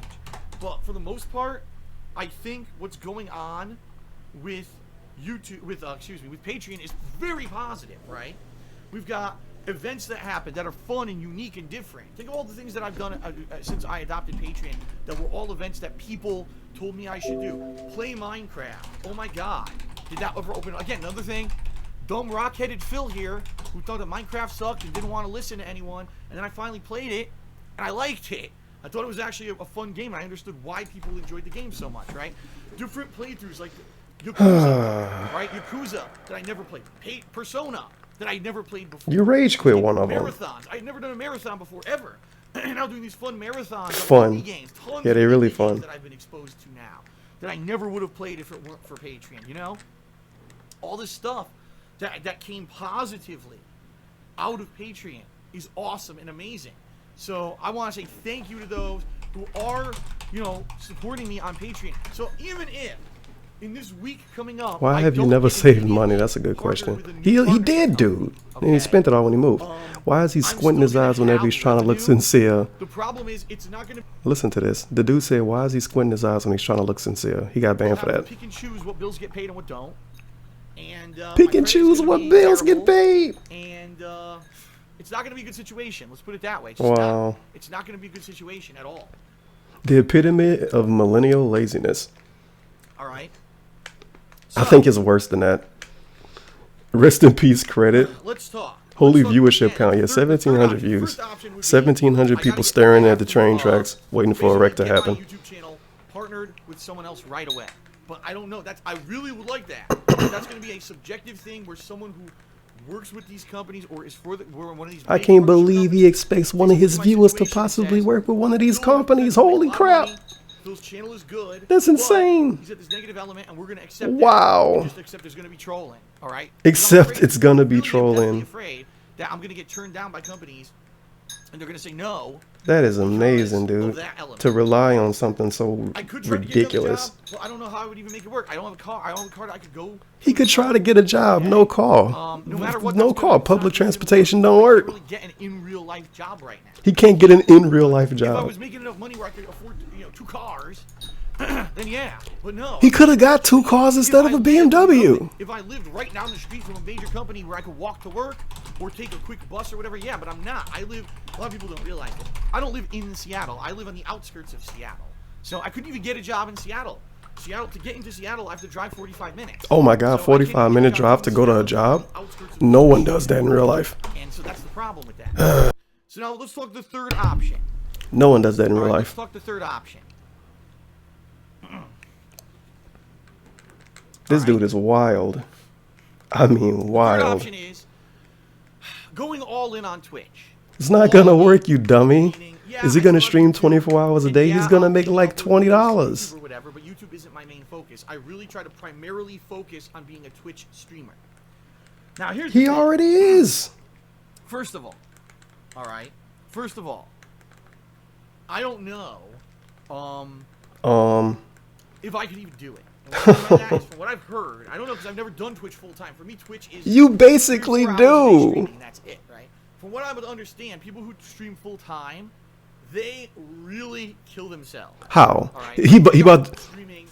But for the most part, I think what's going on with YouTube, with Patreon is very positive, right? We've got events that happen that are fun and unique and different. Think of all the things that I've done since I adopted Patreon that were all events that people told me I should do. Play Minecraft. Oh my God. Did that ever open? Again, another thing. Dumb rock-headed Phil here, who thought that Minecraft sucked and didn't want to listen to anyone, and then I finally played it, and I liked it. I thought it was actually a fun game, and I understood why people enjoyed the game so much, right? Different playthroughs, like Yakuza, right? Yakuza, that I never played. Persona, that I never played before. You rage quit one of them. Marathons. I had never done a marathon before, ever. And now doing these fun marathons. Fun. Games, tons Yeah, they're of really games fun. that I've been exposed to now that I never would have played if it weren't for Patreon, you know? All this stuff that came positively out of Patreon is awesome and amazing. So I want to say thank you to those who are, supporting me on Patreon. So even if in this week coming up, Why have you never saved money? That's a good question. He did, dude. Okay. And he spent it all when he moved. Why is he squinting his eyes whenever he's trying to look sincere? The problem is, it's not going to Listen to this. The dude said, why is he squinting his eyes when he's trying to look sincere? He got banned for that. pick and choose what bills get paid and what don't. And Pick and choose what bills get paid. And it's not going to be a good situation. Let's put it that way. Wow. It's not going to be a good situation at all. The epitome of millennial laziness. All right. I think it's worse than that. Rest in peace, credit. Let's talk. Holy Let's talk viewership again. count, yeah, Third 1,700 option- views. first option would be, 1,700 I people gotta staring get at the train tracks, waiting for a wreck to basically get happen. my YouTube channel partnered with someone else right away. But I don't know. I really would like that. That's going to be a subjective thing where someone who works with these companies or is for one of these. I big can't partnership believe he companies expects one of his my viewers to situation and possibly says, work with one of these "You know what? companies. That's a Holy lot of crap. money. Phil's channel is good. That's but insane. He's at this negative element, and we're going to accept Wow. that. Just accept there's going to be trolling. All right. Except it's gonna be I'm trolling. afraid that I'm going to get turned down by companies, and they're going to say no. That is amazing, because of dude. that element. To rely on something so I could try to get another ridiculous. job, but I don't know how I would even make it work. I don't have a car. I don't have a car that I could go. He could try to get a job, no car. No matter what. No that's car. gonna- it's not Public gonna transportation work. don't I work. can't really get an in real life job right now. He can't get an in real life If I job. was making enough money where I could afford, 2 cars, then yeah. But no. He could have got 2 cars instead of a BMW. If I lived right down the street from a major company where I could walk to work or take a quick bus or whatever, yeah, but I'm not. A lot of people don't realize it. I don't live in Seattle. I live on the outskirts of Seattle. So I couldn't even get a job in Seattle. Seattle, to get into Seattle, I have to drive 45 minutes. Oh my God, 45-minute drive to go to a job? No one does that in real life. And so that's the problem with that. So now let's talk the third option. No one does that in real Let's life. talk the third option. This dude is wild. I mean, The third wild. option is going all in on Twitch. It's not gonna work, you dummy. Meaning, yeah, Is he I gonna love stream YouTube, 24 hours a and day? yeah, He's gonna I'll make be like uploading videos to $20. YouTube or whatever, but YouTube isn't my main focus. I really try to primarily focus on being a Twitch streamer. Now here's the He thing. already is. First of all, First of all, I don't know if I could even do it. And what I mean by that is, from what I've heard, I don't know because I've never done Twitch full time. For me, Twitch is You basically 3 or 4 hours a day do. streaming, that's it, right? From what I would understand, people who stream full time, they really kill themselves. How? All right? He about streaming.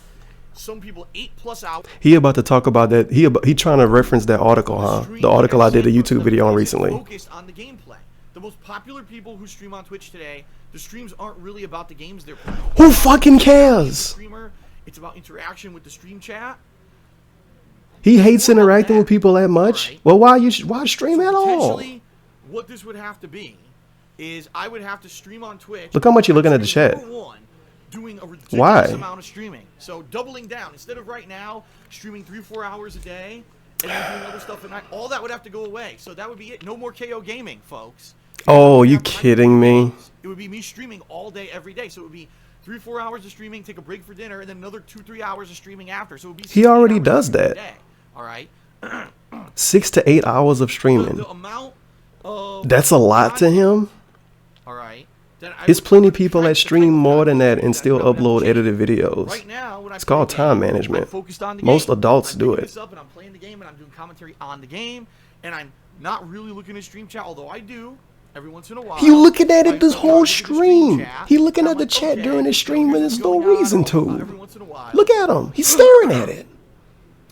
Some people 8+ hours. he about to talk about that. He trying to reference that article, huh? The article I did a YouTube video on recently. Focused on the gameplay. The most popular people who stream on Twitch today, the streams aren't really about the games they're playing. Who fucking cares? Streamer, it's about interaction with the stream chat. He hates interacting with people that much. Right. Well, why stream at all? Potentially, what this would have to be is I would have to stream on Twitch. Look how much you're looking at the chat. Number one, doing a ridiculous Why? amount of streaming. So doubling down. Instead of right now streaming 3-4 hours a day and then doing other stuff at night, all that would have to go away. So that would be it. No more KO gaming, folks. Oh, you kidding me? It would be me streaming all day, every day. So it would be 3-4 hours of streaming, take a break for dinner, and then another 2-3 hours of streaming after. So it would be He 16 already hours does every that. day. All right. 6 to 8 hours of streaming. The amount of That's a lot to him. All right. Then I There's would plenty of people that track the stream type of more than content that and that still I would have to upload change. edited videos. Right now, when I It's play called the time game, management. I'm focused on the Most game. adults I'm do picking it. this up and I'm playing the game and I'm doing commentary on the game, and I'm not really looking at stream chat, although I do every once in a while. He looking at it this I whole look at the stream stream. chat, He looking and at I'm the like, chat okay, during his so stream and here's there's what's no going on. reason Every to. once in a while, Look at him. He's staring at it.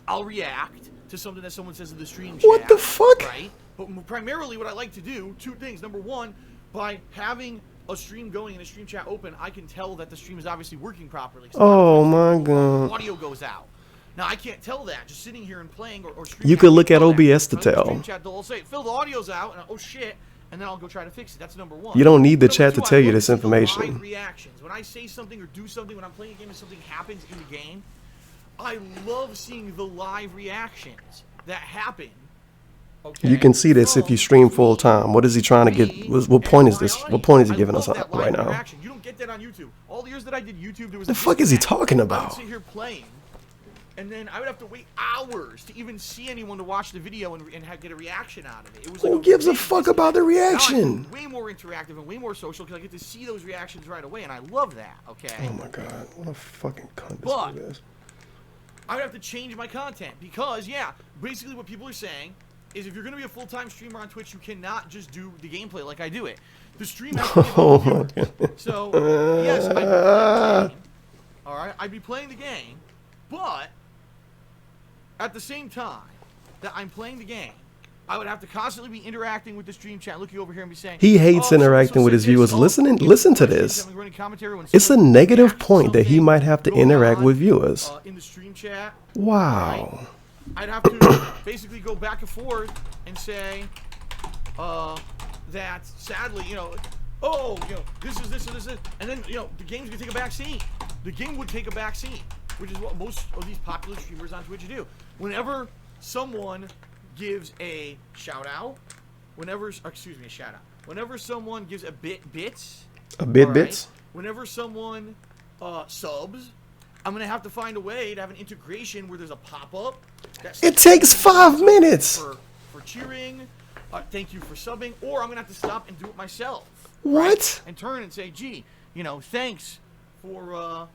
I'll react to something that someone says in the stream What chat. the fuck? Right? But primarily what I like to do, two things. Number one, by having a stream going and a stream chat open, I can tell that the stream is obviously working properly. So Oh my god. audio goes out. Now I can't tell that just sitting here and playing or streaming. You could I look can't at tell that. OBS to But in the tell. Stream chat, they'll say, Phil, the audio's out, and oh shit, and then I'll go try to fix it. That's number one. You don't need the Number chat to two, I tell you look this at the live information. reactions. When I say something or do something, when I'm playing a game and something happens in the game, I love seeing the live reactions that happen. Okay, You can see this if you stream full time. What is he trying to get? What point is this? What point is he giving us that right live now? reaction. You don't get that on YouTube. All the years that I did YouTube, there was The a fuck is he disconnect. talking I would about? sit here playing, and then I would have to wait hours to even see anyone to watch the video and get a reaction out of it. It was Who like gives a big fuck about the disconnect. Now reaction? I'm way more interactive and way more social because I get to see those reactions right away, and I love that. Okay. Oh my god, what a fucking cunt But- this dude is. I would have to change my content because, yeah, basically what people are saying is if you're going to be a full-time streamer on Twitch, you cannot just do the gameplay like I do it. The stream has to be Oh about the my viewer. god. So, yes, I'd be playing the game. All right, I'd be playing the game, but at the same time that I'm playing the game, I would have to constantly be interacting with the stream chat, looking over here and be saying, He hates "Oh, interacting so-and-so with his said this. viewers. Oh, Listen to I'm this. running commentary when It's a someone negative reacts to point that he something might have to going interact on, with viewers. in the stream chat. Wow. I'd have to basically go back and forth and say that sadly, this is this and this is, and then the game's gonna take a back seat. The game would take a back seat, which is what most of these popular streamers on Twitch do. Whenever someone gives a shout out, whenever someone gives a bits, Bits. whenever someone subs, I'm gonna have to find a way to have an integration where there's a pop-up. It takes 5 minutes. For cheering, thank you for subbing, or I'm gonna have to stop and do it myself. What? And turn and say, gee, thanks for,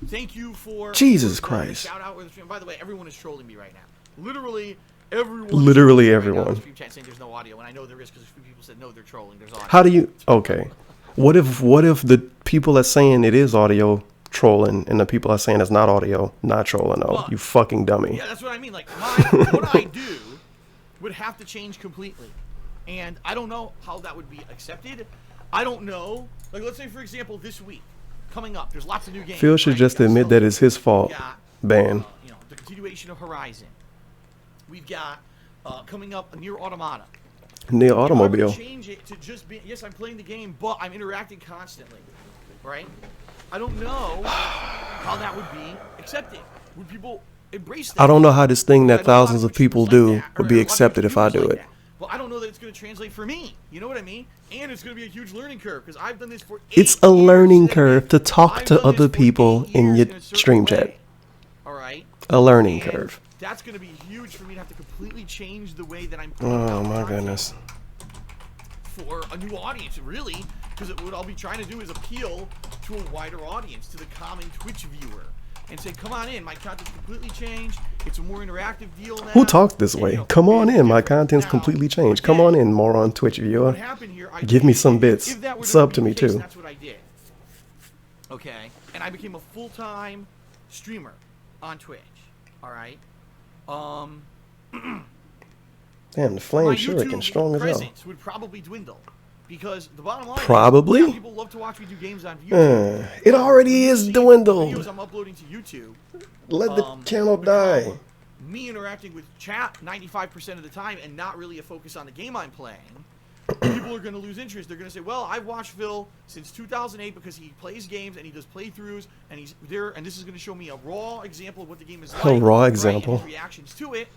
thank you for Jesus for Christ. Shout out with the stream. By the way, everyone is trolling me right now. Literally everyone. Literally is trolling me right now in everyone. the stream chat saying there's no audio, and I know there is because a few people said no, they're trolling. There's audio. How do you? Okay. What if the people are saying it is audio trolling and the people are saying it's not audio, not trolling? though? But- You fucking dummy. Yeah, that's what I mean. Like, what I do would have to change completely. And I don't know how that would be accepted. I don't know. Like, let's say, for example, this week, coming up, there's lots of new games. Phil should just admit that it's his fault. Ban. The continuation of Horizon. We've got coming up a Nier Automata. Nier Automobile. I would change it to just be, yes, I'm playing the game, but I'm interacting constantly, right? I don't know how that would be accepted. Would people embrace that? I don't know how this thing that thousands of people do would be accepted if I do it. Well, I don't know that it's going to translate for me. You know what I mean? And it's going to be a huge learning curve because I've done this for 8 It's a learning curve to talk to other people in your stream chat. All right. A learning curve. That's going to be huge for me to have to completely change the way that I'm. Oh my goodness. For a new audience, really, because what I'll be trying to do is appeal to a wider audience, to the common Twitch viewer, and say, "Come on in, my content's completely changed. It's a more interactive deal now." Who talked this way? Come on in, my content's completely changed. Come on in, moron Twitch viewer. Give me some bits. Sub to me too. That's what I did. Okay, and I became a full-time streamer on Twitch. All right. Damn, the flame shuriken strong as hell. Presence would probably dwindle because the bottom line probably is, people love to watch me do games on YouTube. It already is dwindled. Videos I'm uploading to YouTube. Let the channel die. Me interacting with chat 95% of the time and not really a focus on the game I'm playing. People are going to lose interest. They're going to say, "Well, I've watched Phil since 2008 because he plays games and he does playthroughs and he's there, and this is going to show me a raw example of what the game is like." A raw example. Right, reactions to it.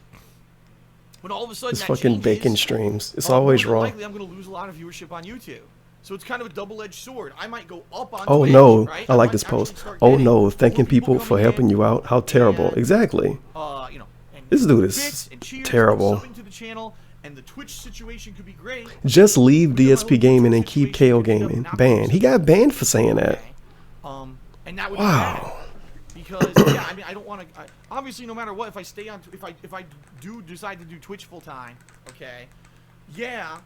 When all of a sudden it's that fucking changes, bacon streams. It's always raw. Likely I'm going to lose a lot of viewership on YouTube. So it's kind of a double-edged sword. I might go up on oh Twitch, no, right? I like this post. Oh no, thanking people for helping you out. How terrible. Exactly. You know, this dude is terrible. To the channel, and the Twitch situation could be great. Just leave DSP gaming and keep KO gaming. Banned. He got banned for saying that. And that would wow. Be because yeah, I mean, I don't want to. Obviously, no matter what, if I stay on, if I do decide to do Twitch full time, okay, yeah,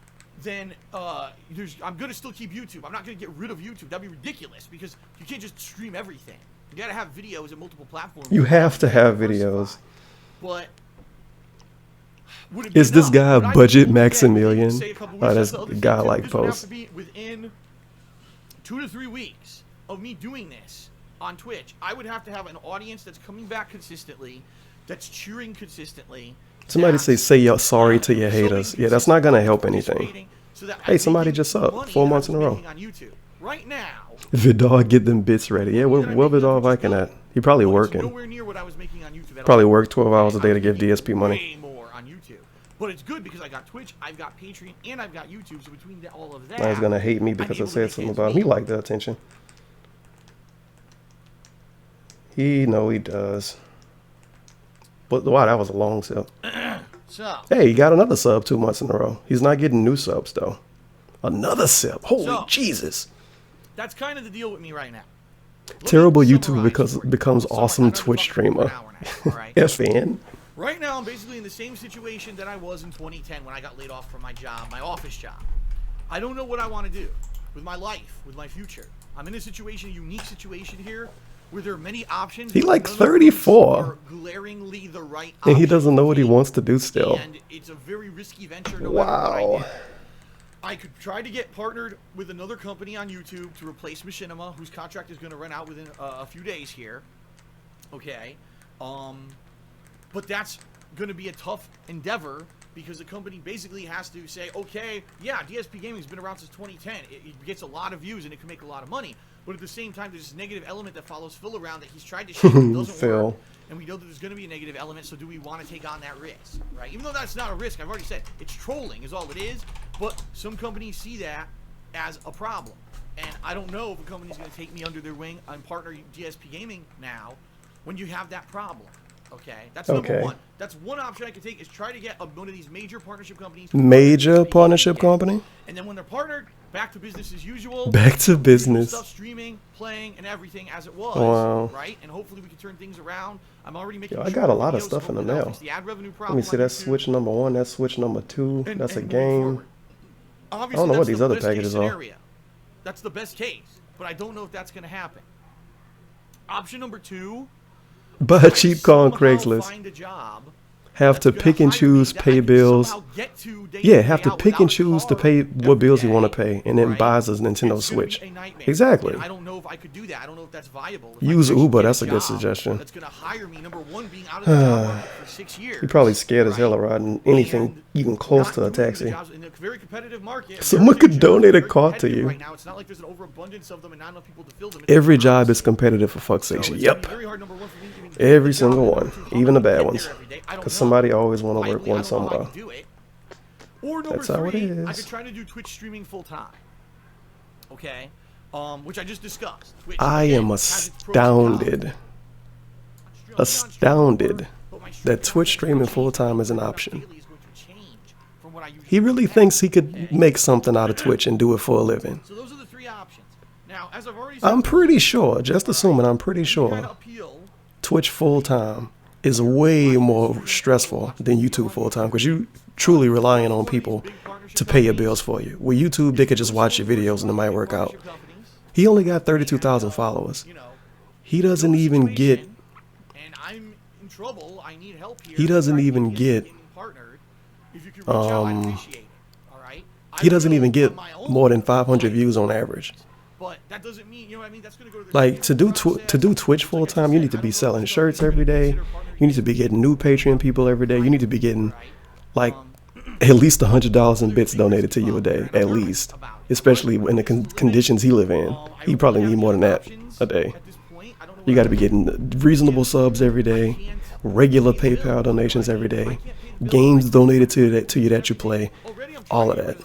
then I'm gonna still keep YouTube. I'm not gonna get rid of YouTube. That'd be ridiculous because you can't just stream everything. You gotta have videos in multiple platforms. You have to have videos. But is this guy Budget Maximilian? That's a guy like post. Within 2 to 3 weeks of me doing this on Twitch, I would have to have an audience that's coming back consistently, that's cheering consistently. Somebody say you're sorry to your haters. Yeah, that's not gonna help anything. Hey, somebody just subbed 4 months in a row. Right now, Vidal, get them bits ready. Yeah, where Vidal Viking at? He probably working. Nowhere near what I was making on YouTube. Probably work 12 hours a day to give DSP money. Way more on YouTube. But it's good because I got Twitch, I've got Patreon, and I've got YouTube. So between all of that, now he's gonna hate me because I said something about him. He liked the attention. He does. But wow, that was a long sub. So hey, he got another sub 2 months in a row. He's not getting new subs though. Another sub. Holy Jesus. That's kind of the deal with me right now. Terrible YouTuber becomes awesome Twitch streamer. FN. Right now, I'm basically in the same situation that I was in 2010 when I got laid off from my job, my office job. I don't know what I want to do with my life, with my future. I'm in a situation, a unique situation here, where there are many options. He like 34. Glaringly the right and he doesn't know what he wants to do still. And it's a very risky venture. No wow. I could try to get partnered with another company on YouTube to replace Machinima, whose contract is going to run out within a few days here. Okay. But that's going to be a tough endeavor because the company basically has to say, okay, yeah, DSP Gaming's been around since 2010. It gets a lot of views and it can make a lot of money. But at the same time, there's this negative element that follows Phil around that he's tried to shape and doesn't work. And we know that there's going to be a negative element, so do we want to take on that risk, right? Even though that's not a risk, I've already said, it's trolling is all it is. But some companies see that as a problem. And I don't know if a company's going to take me under their wing and partner DSP Gaming now when you have that problem. Okay, that's number one. That's one option I could take is try to get one of these major partnership companies. Major partnership company? And then when they're partnered, back to business as usual. Back to business. Stuff streaming, playing, and everything as it was. Wow. Right? And hopefully we can turn things around. I'm already making I got a lot of stuff in the mail. Let me see, that's Switch number 1, that's Switch number 2, that's a game. I don't know what these other packages are. That's the best case, but I don't know if that's going to happen. Option number 2. But cheap call on Craigslist. Find a job have to pick and choose, pay bills. Yeah, have to pick and choose to pay what bills you want to pay, and then buys a Nintendo Switch. Exactly. I don't know if I could do that. I don't know if that's viable. Use Uber. That's a good suggestion. That's going to hire me, number one, being out of the job market for 6 years. You're probably scared as hell of riding anything even close to a taxi. In a very competitive market, someone could donate a car to you. Right now, it's not like there's an overabundance of them and not enough people to fill them. Every job is competitive, for fuck's sake. Yep. Every single one, even the bad ones. Because somebody always want to work one somewhere. Or number That's how it three, I is. could try to do Twitch streaming full time. Okay, which I just discussed. Twitch, I again, am has its pros and cons. astounded that Twitch streaming full time is an option. He really thinks he could make something out of Twitch and do it for a living. So those are the three options. Now, as I've already said, I'm pretty sure, just assuming, I'm pretty sure Twitch full time is way more stressful than YouTube full time, because you truly relying on people to pay your bills for you. With YouTube, they could just watch your videos and it might work out. He only got 32,000 followers. He doesn't even get. He doesn't even get. He doesn't even get more than 500 views on average. But that doesn't mean, you know what I mean? That's going to go to the Like, to do Twitch full time, you need to be selling shirts every day. You need to be getting new Patreon people every day. You need to be getting like at least $100 in bits donated to you a day, at least. Especially in the conditions he live in. He probably need more than that a day. You got to be getting reasonable subs every day, regular PayPal donations every day, games donated to you that you play, all of that.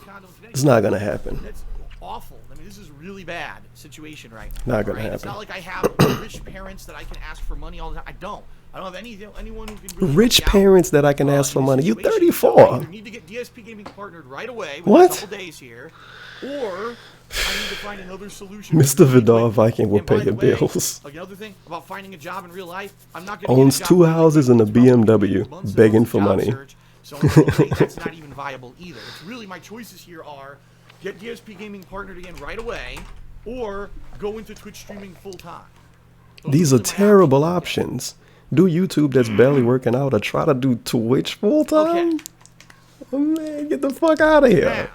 It's not gonna happen. That's awful. I mean, this is a really bad situation right now. Not gonna happen. It's not like I have rich parents that I can ask for money all the time. I don't have anyone who can really Rich help me out, parents that I can ask for money. You situation. 34. So I either need to get DSP Gaming partnered right away with What? a couple days here, or I need to find another solution. Mr. Vidal Viking will And by pay the your way, bills. like another thing about finding a job in real life, I'm not going to Owns 2 houses and a BMW, begging for money. So unfortunately, that's not even viable either. It's really, my choices here are get DSP Gaming partnered again right away, or go into Twitch streaming full time. These are terrible options. Do YouTube that's barely working out, or try to do Twitch full time? Okay. Oh man, get the fuck out of here. Now,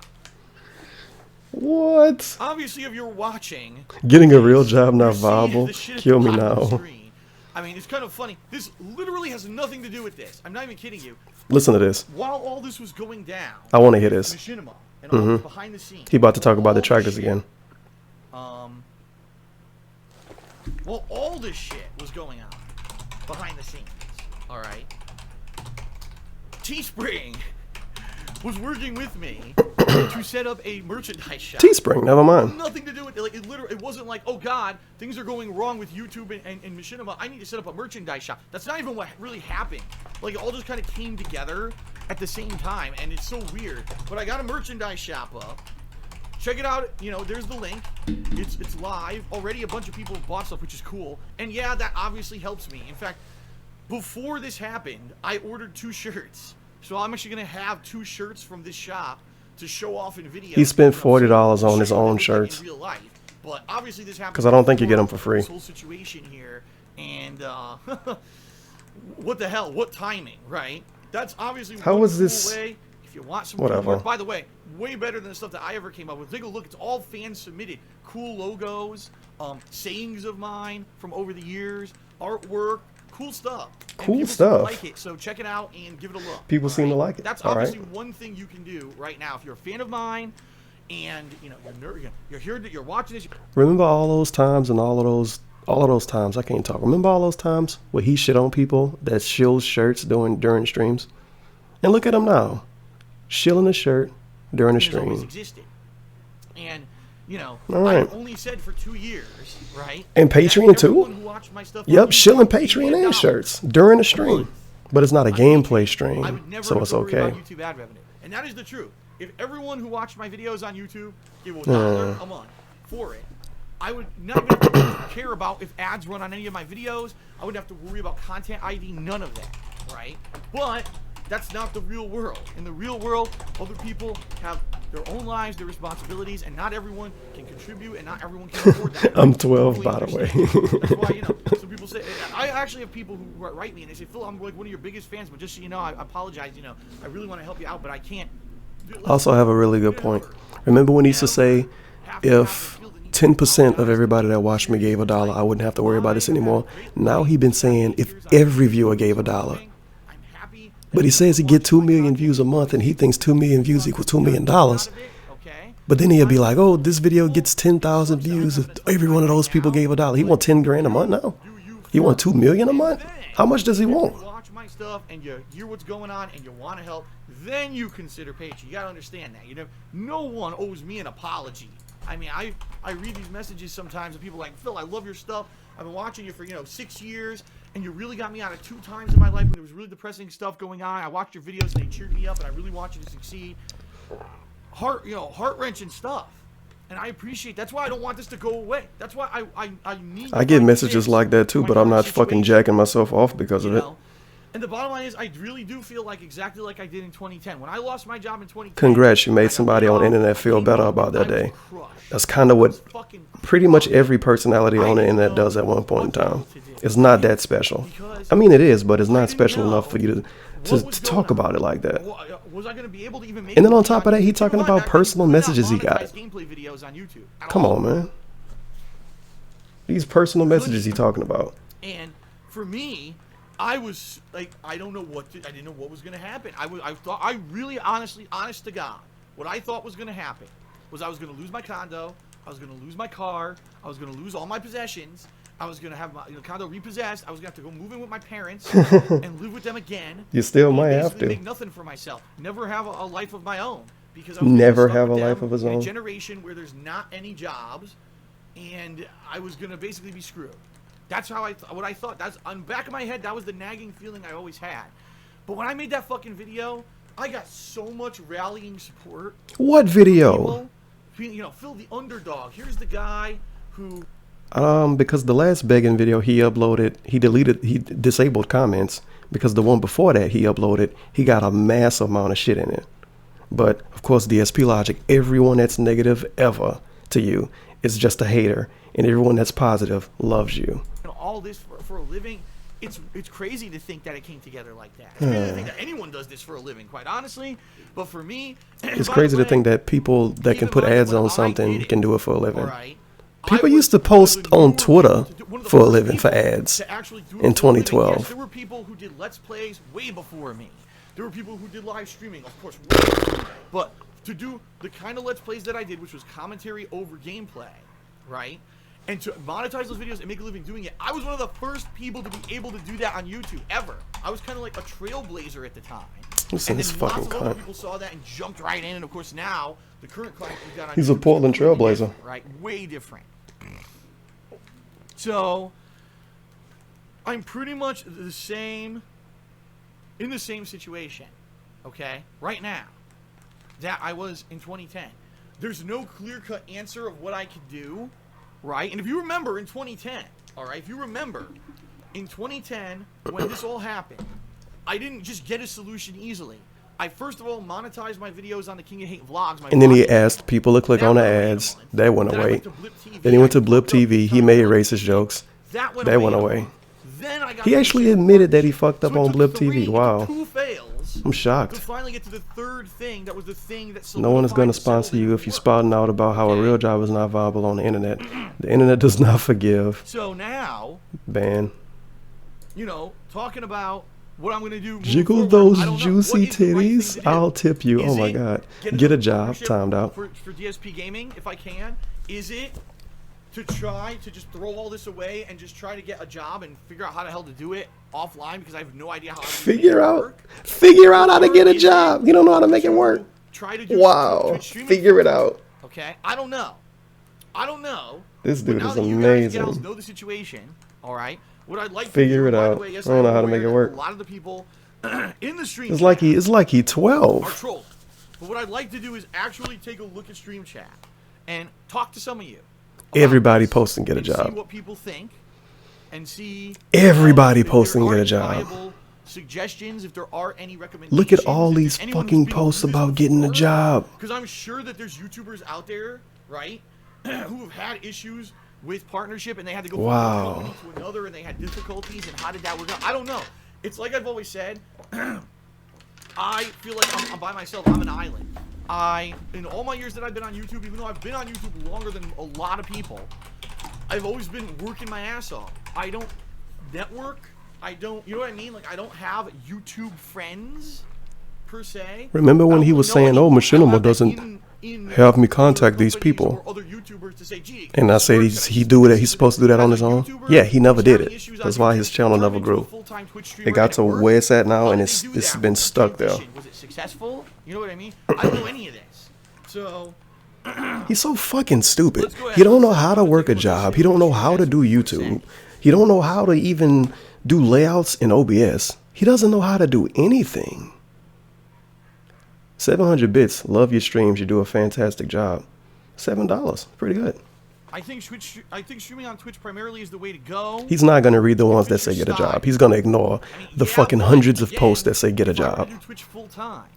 What? obviously, if you're watching, Getting a real job not you're seeing viable? the shit at Kill the me bottom of the now. screen. I mean, it's kind of funny. This literally has nothing to do with this. I'm not even kidding you. Listen to this. While all this was going down, I want to hear this. Machinima and all this behind the scenes. He about to talk about the all tractors shit, again. Well, all this shit was going on behind the scenes. All right. Teespring was working with me to set up a merchandise shop. Teespring, never mind. Nothing to do with it. Like, it wasn't like, oh God, things are going wrong with YouTube and Machinima. I need to set up a merchandise shop. That's not even what really happened. Like, it all just kind of came together at the same time, and it's so weird. But I got a merchandise shop up. Check it out. You know, there's the link. It's live. Already a bunch of people have bought stuff, which is cool. And yeah, that obviously helps me. In fact, before this happened, I ordered 2 shirts. So I'm actually going to have 2 shirts from this shop to show off in video. He spent $40 on his own shirts. In real life. But obviously this happened 'Cause I don't think you get them for free. This whole situation here, and what the hell? What timing, right? That's obviously How one was cool this- way. If you want some Whatever. cool work, by the way, way better than the stuff that I ever came up with. Take a look; it's all fan submitted. Cool logos, sayings of mine from over the years, artwork, cool stuff. And Cool people seem to stuff. Like it, so check it out and give it a look. People seem to like it. That's All right. obviously one thing you can do right now if you're a fan of mine, and you know you're here, you're watching this. Remember all those times and all of those times, I can't talk. Remember all those times where he shit on people that shills shirts during streams? And look at him now. Shilling a shirt during a Has always stream. existed. And you know, All right. I've only said for 2 years, right? And that Patreon too? everyone who watched my stuff on Yep, YouTube shilling paid me Patreon and $1. shirts during the stream. But it's not a gameplay I stream, would never so have it's to worry okay. about YouTube ad revenue. And that is the truth. If everyone who watched my videos on YouTube gave $1 a month for it, I would not even have to care about if ads run on any of my videos. I wouldn't have to worry about content ID, none of that, right? But that's not the real world. In the real world, other people have their own lives, their responsibilities, and not everyone can contribute, and not everyone can afford that. I'm 12, by the way. That's why, you know, some people say, I actually have people who write me and they say, Phil, I'm like one of your biggest fans, but just so you know, I apologize, you know, I really want to help you out, but I can't. I also have a really good point. Remember when he used to say, if 10% of everybody that watched me gave $1, I wouldn't have to worry about this anymore. Now he been saying, if every viewer gave $1. But he says he get 2 million views a month, and he thinks 2 million views equals $2 million. But then he'll be like, oh, this video gets 10,000 views if every one of those people gave $1. He want 10 grand a month now? He want 2 million a month? How much does he want? Watch my stuff and you hear what's going on and you want to help, then you consider Patreon. You got to understand that. You know, no one owes me an apology. I mean, I read these messages sometimes and people are like, Phil, I love your stuff. I've been watching you for, 6 years, and you really got me out of 2 times in my life when there was really depressing stuff going on. I watched your videos and they cheered me up, and I really want you to succeed. Heart-wrenching stuff. And I appreciate. That's why I don't want this to go away. That's why I need. I get messages like that too, but I'm not fucking jacking myself off because of it. And the bottom line is, I really do feel like exactly like I did in 2010. When I lost my job in 2010. Congrats, you made somebody on the internet feel better about that day. That's kind of what pretty much every personality on the internet does at one point in time. It's not that special. I mean, it is, but it's not special enough for you to talk about it like that. Was I going to be able to even make? And then on top of that, he talking about personal messages he got. Come on, man. These personal messages he talking about. And for me, I was like, I didn't know what was going to happen. I thought, honest to God, what I thought was going to happen was I was going to lose my condo, I was going to lose my car, I was going to lose all my possessions, I was going to have my condo repossessed, I was going to have to go move in with my parents and live with them again. You still might have to. Make nothing for myself. Never have a life of my own. Because I was never have a life of his own. In a generation where there's not any jobs, and I was going to basically be screwed. That's how what I thought. That's on the back of my head. That was the nagging feeling I always had. But when I made that fucking video, I got so much rallying support. What video? People, Phil the underdog. Here's the guy who. Because the last begging video he uploaded, he disabled comments. Because the one before that he uploaded, he got a massive amount of shit in it. But of course, DSP logic. Everyone that's negative ever to you is just a hater, and everyone that's positive loves you. All this for a living, it's crazy to think that it came together like that. It's crazy to think that anyone does this for a living, quite honestly. But for me, it's crazy to think that people that can put ads on something can do it for a living. People used to post on Twitter for a living for ads in 2012. Yes, there were people who did Let's Plays way before me. There were people who did live streaming, of course. But to do the kind of Let's Plays that I did, which was commentary over gameplay, right? And to monetize those videos and make a living doing it, I was one of the first people to be able to do that on YouTube, ever. I was kind of like a trailblazer at the time. Listen, and this then fucking lots of other cunt. people saw that and jumped right in. And of course now, the current client we've got on He's YouTube a Portland trailblazer. right? Way different. So, I'm pretty much in the same situation, okay, right now, that I was in 2010. There's no clear-cut answer of what I could do, right? And if you remember in 2010, all right, if you remember, in 2010, when this all happened, I didn't just get a solution easily. I first of all monetized my videos on the King of Hate vlogs. And then he asked people to click on the ads. That went away. Then he went to Blip TV. He made racist jokes. That went away. Then I got He actually admitted that he fucked up on Blip TV. Wow. Two fails I'm shocked. to finally get to the third thing that was the thing that No one is going to sponsor you if you're spouting out about how a real job is not viable on the internet. The internet does not forgive. So now, Ban. talking about what I'm going to do. Jiggle those juicy titties. I'll tip you. Oh my God. Get a job. Timed out. For DSP Gaming, if I can. Is it to try to just throw all this away and just try to get a job and figure out how the hell to do it offline, because I have no idea how to figure out how to get a job. You don't know how to make it work. Try to do wow. Figure it out. Okay, I don't know. This dude is amazing. You know the situation. All right. What I'd like figure it out. Yes, I don't know how to make it work. A lot of the people in the stream. It's like he 12. Are trolls. But what I'd like to do is actually take a look at stream chat and talk to some of you. Everybody post and get a job. See what people think, and see. Everybody post and get a job. suggestions, if there are any recommendations. Look at all these fucking posts about getting a job. Because I'm sure that there's YouTubers out there, right, who have had issues with partnership, and they had to go from one company to another, and they had difficulties, and how did that work out? I don't know. It's like I've always said, I feel like I'm by myself. I'm an island. In all my years that I've been on YouTube, even though I've been on YouTube longer than a lot of people, I've always been working my ass off. I don't network. I don't, you know what I mean? Like, I don't have YouTube friends, per se. Remember when he was saying, oh, Machinima doesn't have me contact these people? And I said he do it. He's supposed to do that on his own? Yeah, he never did it. That's why his channel never grew. It got to where it's at now, and it's been stuck there. Was it successful? You know what I mean? I don't know any of this. So... He's so fucking stupid. He don't know how to work a job. He don't know how to do YouTube. He don't know how to even do layouts in OBS. He doesn't know how to do anything. 700 bits. Love your streams. You do a fantastic job. $7. Pretty good. I think streaming on Twitch primarily is the way to go. He's not going to read the ones that say get a job. He's going to ignore the fucking hundreds of posts that say get a job. If I were to do Twitch full time,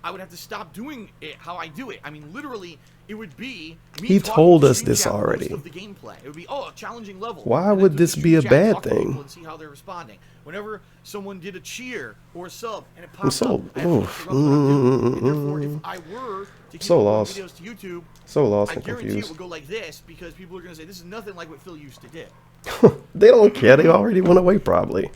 I would have to stop doing it how I do it. I mean, literally, it would be me. He told us this already. Of the gameplay. It would be, a challenging level. Why would this be a bad thing? And see how they're responding. Whenever someone did a cheer or a sub and it popped up, therefore, if I were to keep lost. videos to YouTube, So lost I and guarantee confused. it would go like this because people are going to say this is nothing like what Phil used to do. They don't care. They already went away probably.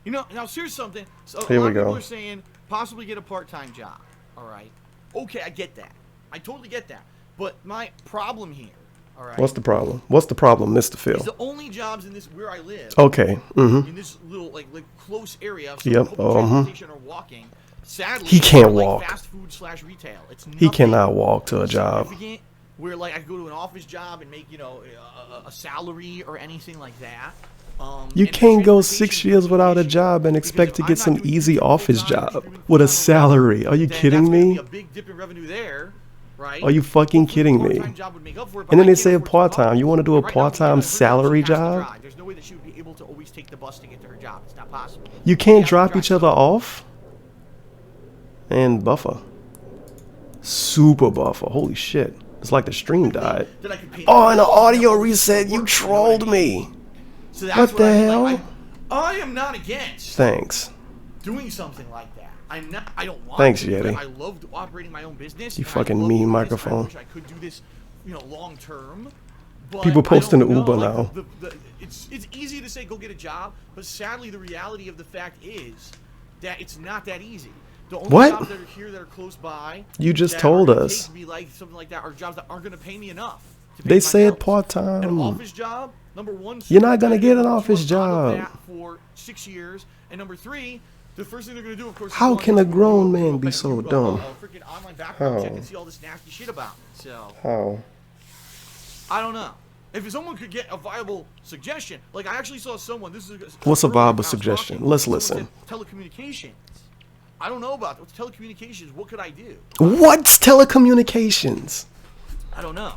You know, now here's something. So Here a lot we of people go. are saying possibly get a part-time job. All right. Okay, I get that. I totally get that. But my problem here, all right. What's the problem? What's the problem, Mr. Phil? Is the only jobs in this where I live. Okay. In this little like close area. So Yep. Transportation or walking. Sadly, He can't like walk. Fast food / retail. It's He cannot walk to a job. Where like I could go to an office job and make a salary or anything like that. You can't go 6 years without a job and expect to get some easy office job with a salary. Are you kidding me? A big dip in revenue there, right? Are you fucking kidding me? And then they say part-time. You want to do a part-time salary job? There's no way that she would be able to always take the bus to get to her job. It's not possible. You can't drop each other off? And buffer. Super buffer. Holy shit. It's like the stream died. Oh, and the audio reset. You trolled me. So that's what the hell? Like, I am not against Thanks. doing something like that. I'm not. I don't want. Thanks, to, Yeti. I love operating my own business. You fucking mean microphone. I wish I could do this, long term. But People posting to Uber like, now. It's easy to say go get a job, but sadly the reality of the fact is that it's not that easy. The only jobs that are here that are close by. You just told us. Me like something like that are jobs that aren't going to pay me enough. They said part-time. An office job. Number one, you're not gonna get an office job for 6 years, and number 3, the first thing they're gonna do, of course. How can a grown man be so dumb? Freaking online background check and see all this nasty shit about me. So how? I don't know. If someone could get a viable suggestion, like I actually saw someone. This is what's a viable suggestion? Let's listen. Telecommunications. I don't know about what's telecommunications. What could I do? What's telecommunications? I don't know.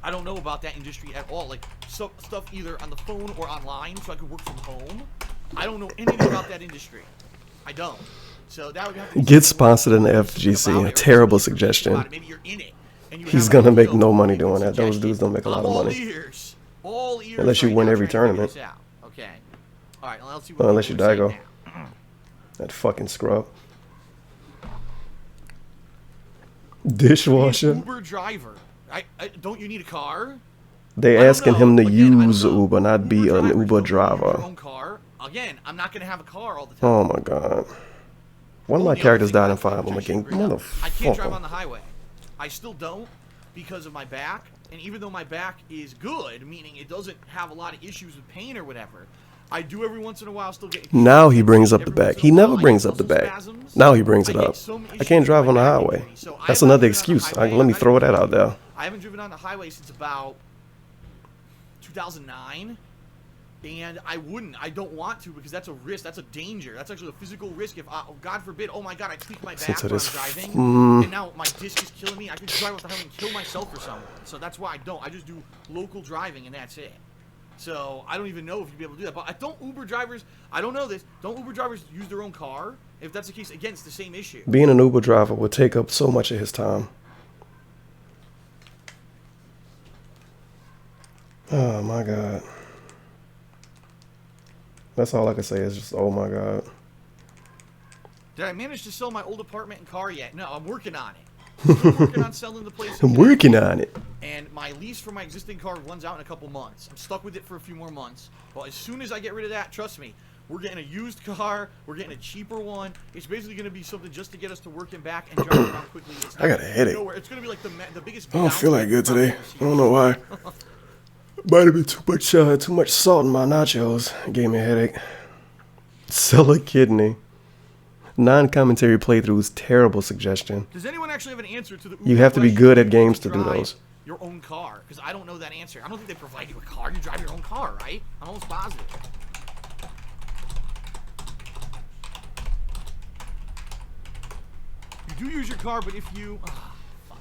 I don't know about that industry at all. Like stuff either on the phone or online, so I could work from home. I don't know anything about that industry. I don't. So that would have to get sponsored in the FGC. A terrible suggestion. Maybe you're in it. He's gonna make no money doing that. Those dudes don't make a lot of money. All ears unless you win every tournament. Okay. All right. Let's see what unless you Daigo. That fucking scrub. Dishwasher. Uber driver. Don't you need a car? They asking him to use Uber, not be an Uber driver. Own car. Again, I'm not gonna have a car all the time. Oh my god. One of my characters died in Fire Emblem game. I can't drive on the highway. I still don't because of my back. And even though my back is good, meaning it doesn't have a lot of issues with pain or whatever, I do every once in a while still get. Now he brings up the back. He never brings up the back. Now he brings it up. I can't drive on the highway. That's another excuse. Let me throw that out there. I haven't driven on the highway since about 2009, and I don't want to because that's a risk. That's a danger. That's actually a physical risk. If God forbid, oh my God, I tweak my back while I'm driving, and now my disc is killing me. I could drive off the highway and kill myself or something. So that's why I don't. I just do local driving, and that's it. So I don't even know if you'd be able to do that. But don't Uber drivers, I don't know this, don't Uber drivers use their own car? If that's the case, again, it's the same issue. Being an Uber driver would take up so much of his time. Oh my God. That's all I can say is just, oh my God. Did I manage to sell my old apartment and car yet? No, I'm working on it. Still working on selling the place. I'm working on it. And my lease for my existing car runs out in a couple months. I'm stuck with it for a few more months. Well, as soon as I get rid of that, trust me, we're getting a used car. We're getting a cheaper one. It's basically going to be something just to get us to work and back and drive around quickly. I got a headache. It's going to be like the biggest. I don't feel like good today. I don't know why. Might have been too much salt in my nachos. It gave me a headache. Sell a kidney. Non-commentary playthroughs, terrible suggestion. Does anyone actually have an answer to the You have to be good at games to do those. Your own car, because I don't know that answer. I don't think they provide you a car. You drive your own car, right? I'm almost positive. You do use your car, but if you... fuck.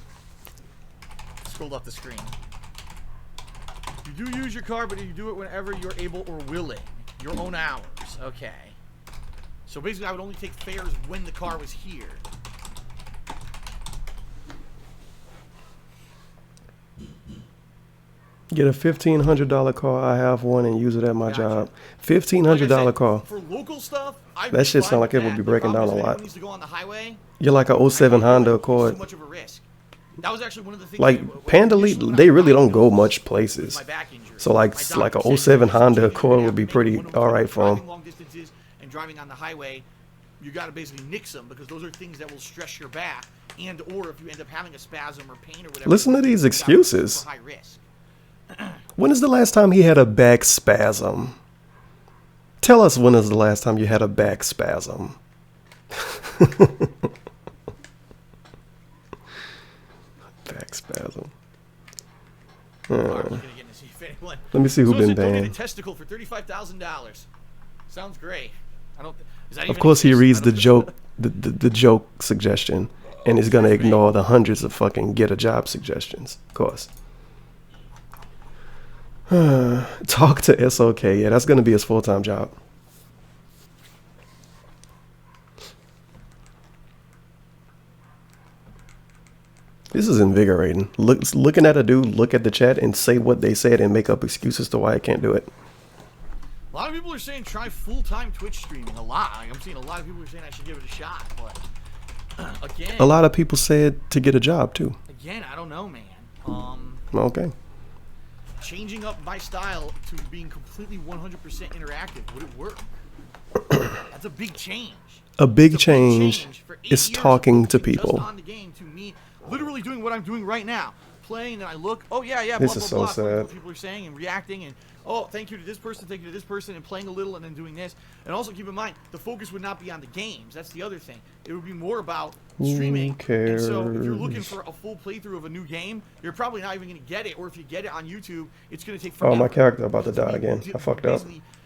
Scrolled off the screen. You do use your car, but you do it whenever you're able or willing. Your own hours. Okay. So basically, I would only take fares when the car was here. Get a $1,500 car. I have one and use it at my job. $1,500 car. For local stuff, that shit sound like it would be breaking down a lot. Needs to go on the highway, you're like a 07 Honda Accord. too much of a risk. That was actually one of the things. Like Panda Elite, they really don't go much places. So like a 07 Honda Accord would be pretty all right for them. Long distances and driving on the highway, you got to basically nix them because those are things that will stress your back, and or if you end up having a spasm or pain or whatever. Listen to these excuses. High risk. When is the last time he had a back spasm? Tell us when is the last time you had a back spasm. Back spasm. Let me see who been banned. Testicle for $35,000. Sounds great. I don't. Of course, he reads the joke, the joke suggestion, and is gonna ignore the hundreds of fucking get a job suggestions. Of course. Talk to SOK. Yeah, that's gonna be his full-time job. This is invigorating. Looking at a dude look at the chat and say what they said and make up excuses to why I can't do it. A lot of people are saying try full-time Twitch streaming. A lot. I'm seeing a lot of people are saying I should give it a shot, but again, a lot of people said to get a job too. Again, I don't know, man. Okay. Changing up my style to being completely 100% interactive, would it work? That's a big change. A big change is talking to people. Just on the game to me, literally doing what I'm doing right now. Playing and I look, oh yeah, this blah, is blah, so blah, sad. what people are saying and reacting and oh, thank you to this person, thank you to this person, and playing a little and then doing this. And also keep in mind, the focus would not be on the games. That's the other thing. It would be more about streaming. Who cares? And so if you're looking for a full playthrough of a new game, you're probably not even going to get it. Or if you get it on YouTube, it's going to take forever. Oh, my character about to die again. I fucked up.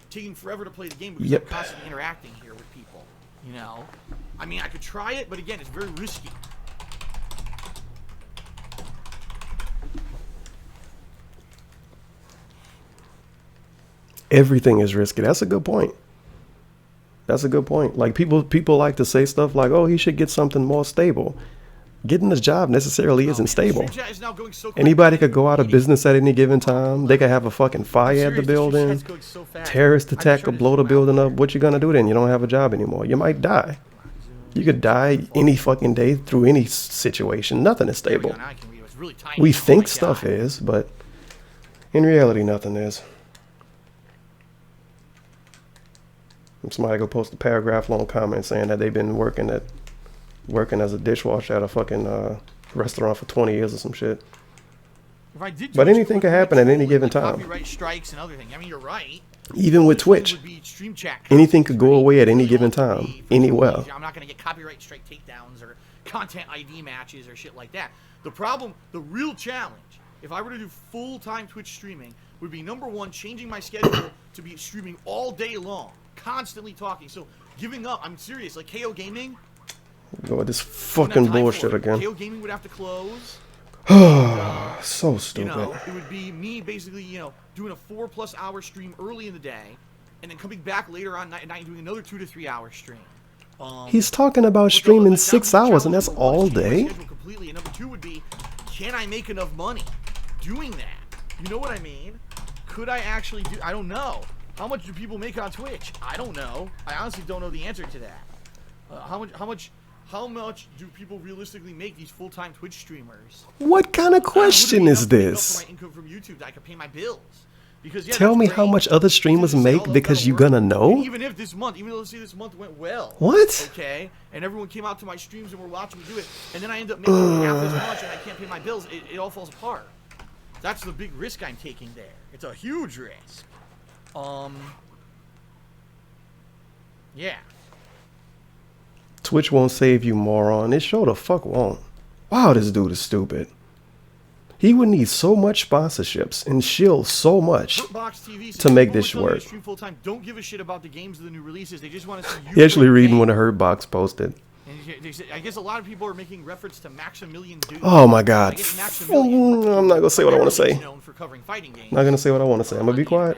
Taking forever to play the game because I'm constantly interacting here with people. You know? I mean, I could try it, but again, it's very risky. Everything is risky. That's a good point. That's a good point. Like people like to say stuff like, "Oh, he should get something more stable." Getting this job necessarily isn't stable. Anybody could go out of business at any given time. They could have a fucking fire at the building, terrorist attack or blow the building up. What you gonna do then? You don't have a job anymore. You might die. You could die any fucking day through any situation. Nothing is stable. We think stuff is, but in reality, nothing is. Somebody go post a paragraph-long comment saying that they've been working as a dishwasher at a fucking restaurant for 20 years or some shit. But anything can happen at any given time. Copyright strikes and other things. I mean, you're right. Even with Twitch, anything could go away at any given time, anywhere. I'm not going to get copyright strike takedowns or content ID matches or shit like that. The problem, the real challenge, if I were to do full-time Twitch streaming, would be number one, changing my schedule to be streaming all day long. Constantly talking, so giving up. I'm serious. Like KO Gaming. Go with this fucking bullshit again. KO Gaming would have to close. So stupid. You know, it would be me basically, you know, doing a 4+ hour stream early in the day, and then coming back later on night and doing another 2 to 3 hour stream. He's talking about streaming 6 hours, and that's all day? Completely. And number 2 would be, can I make enough money doing that? You know what I mean? Could I actually do? I don't know. How much do people make on Twitch? I don't know. I honestly don't know the answer to that. How much do people realistically make, these full-time Twitch streamers? What kind of question is this? For my income from YouTube, that I could pay my bills. Because yeah, tell me how much other streamers make, because you're gonna know. And even if this month, even though let's say this month went well. What? Okay, and everyone came out to my streams and were watching me do it, and then I end up making half as much and I can't pay my bills. It all falls apart. That's the big risk I'm taking there. It's a huge risk. Yeah. Twitch won't save you, moron. It sure the fuck won't. Wow, this dude is stupid. He would need so much sponsorships and shield so much to make this work. Don't give a shit about the games of the new releases. They just want to see you. He actually reading what the Hurt Box posted. And I guess a lot of people are making reference to Maximilian Dude. Oh my god. I'm not gonna say what I want to say. Known for covering fighting games. Not gonna say what I want to say. I'm gonna be quiet.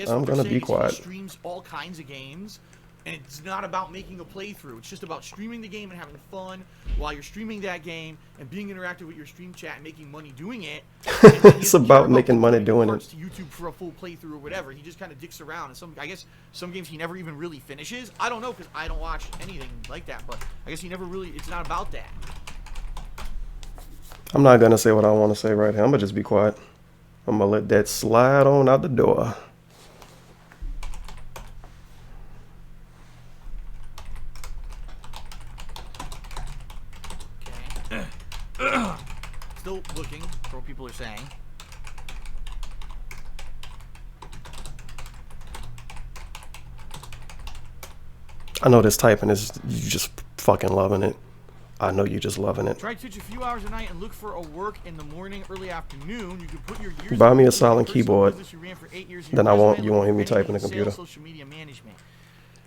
I'm gonna be quiet. He streams all kinds of games. And it's not about making a playthrough. It's just about streaming the game and having fun while you're streaming that game and being interactive with your stream chat and making money doing it. It's about making money doing it. To YouTube for a full playthrough or whatever. He just kind of dicks around. And I guess some games he never even really finishes. I don't know because I don't watch anything like that. But I guess he never really. It's not about that. I'm not gonna say what I want to say right here. I'm gonna just be quiet. I'm gonna let that slide on out the door. Still looking for what people are saying. I know this typing is, you just fucking loving it. I know you just loving it. Try Twitch a few hours a night and look for a work in the morning, early afternoon. You can put your years buy me a silent keyboard. Then you won't hear me type in the computer. Social media management.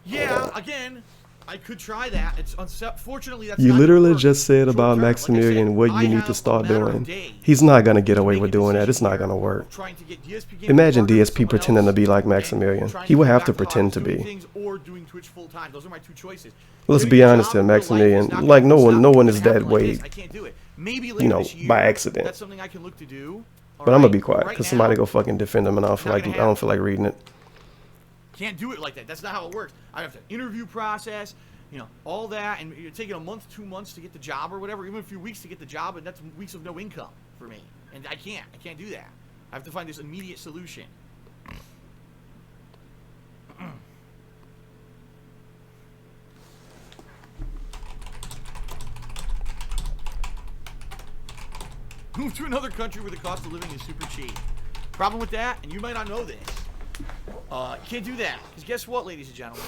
Yeah, again, I could try that. It's unfortunately that's. You literally just said about Maximilian what you need to start doing. He's not gonna get away with doing that. It's not gonna work. Imagine DSP pretending to be like Maximilian. He would have to pretend to be. Those are my 2 choices. Let's be honest here, Maximilian. Like no one is that way. You know, by accident. That's something I can look to do. But I'm gonna be quiet because somebody go fucking defend him, and I don't feel like reading it. Can't do it like that. That's not how it works. I have to interview process, you know, all that, and you're taking a month, 2 months to get the job or whatever, even a few weeks to get the job, and that's weeks of no income for me. And I can't do that. I have to find this immediate solution. Move to another country where the cost of living is super cheap. Problem with that, and you might not know this, can't do that. Because guess what, ladies and gentlemen?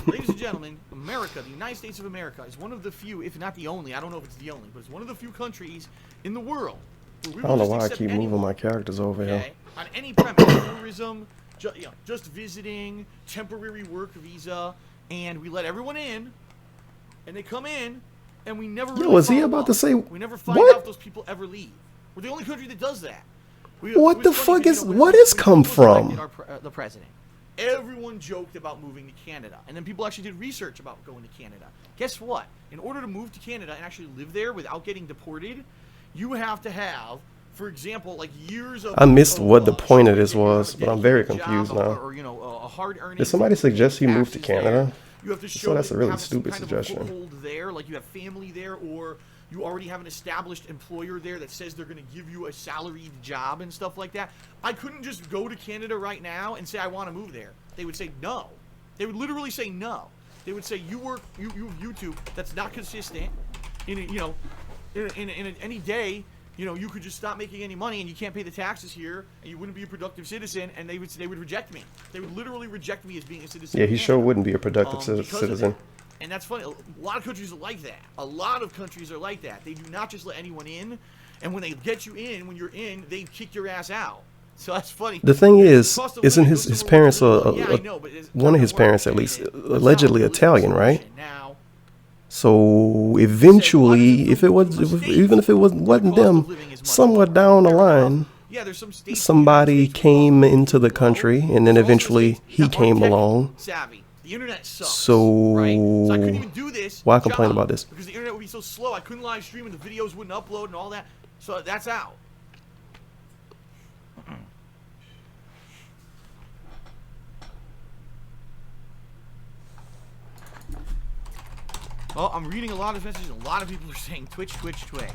Ladies and gentlemen, America, the United States of America, is one of the few, if not the only, I don't know if it's the only, but it's one of the few countries in the world where we I don't know why I keep moving my characters over here. On any premise, tourism, just visiting, temporary work visa, and we let everyone in, and they come in, and we never really was he about to say we never find what? out if those people ever leave. We're the only country that does that. What the fuck is, what is come from? The president. Everyone joked about moving to Canada, and then people actually did research about going to Canada. Guess what? In order to move to Canada and actually live there without getting deported, you have to have, for example, like years of. I missed what the point of this was, but I'm very confused now. Or you know, a hard earning. Did somebody suggest you move to Canada? You have to show so that's a really have stupid kind suggestion. Of a foothold there, like you have family there, or you already have an established employer there that says they're going to give you a salaried job and stuff like that. I couldn't just go to Canada right now and say I want to move there. They would say no. They would literally say no. They would say you have YouTube that's not consistent. In any day, you know, you could just stop making any money and you can't pay the taxes here and you wouldn't be a productive citizen, and they would reject me. They would literally reject me as being a citizen. Yeah, he sure wouldn't be a productive citizen. And that's funny. A lot of countries are like that. A lot of countries are like that. They do not just let anyone in. And when they get you in, when you're in, they kick your ass out. So that's funny. The thing is, isn't his parents, one of his parents at least, allegedly Italian, right? Now, So eventually, if it was, even if it wasn't them, somewhere down the line, yeah, there's some states, somebody came into the country, and then eventually he came along. Savvy. The internet sucks. So, right? So I couldn't even do this. Why complain about this? Because the internet would be so slow. I couldn't live stream and the videos wouldn't upload and all that. So that's out. Well, I'm reading a lot of messages. A lot of people are saying Twitch, Twitch, Twitch.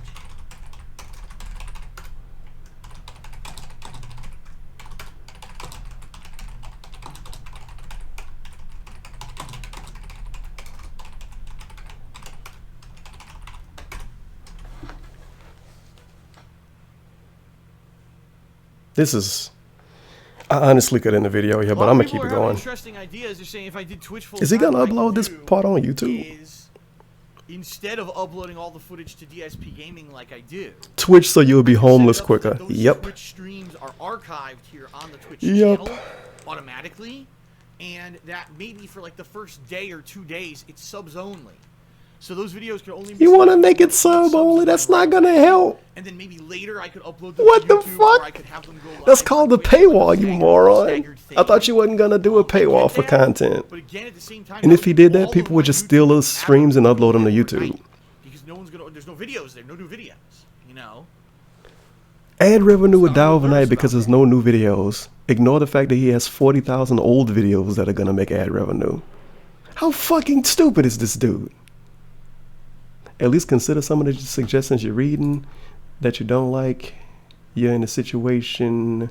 This is, I honestly could end the video here, but I'm gonna keep it going. Interesting ideas. They're saying if I did Twitch full is he gonna upload this part on YouTube? Instead of uploading all the footage to DSP Gaming like I do. Twitch, so you'll be homeless quicker. Yep. Twitch streams are archived here on the Twitch channel automatically, and that maybe for like the first day or 2 days it's subs only. So those videos can only be. You want to make it sub only? That's not gonna help. And then maybe later I could upload them what to the YouTube, fuck? or I could have them go live. That's called a paywall, you moron. I thought you wasn't gonna do a paywall for content. But again, at the same time, and if he did that, people would just steal those streams and upload them to YouTube. Because no one's gonna. There's no videos there. No new videos. You know. Ad revenue would die overnight because there's no new videos. Ignore the fact that he has 40,000 old videos that are gonna make ad revenue. How fucking stupid is this dude? At least consider some of the suggestions you're reading that you don't like. You're in a situation.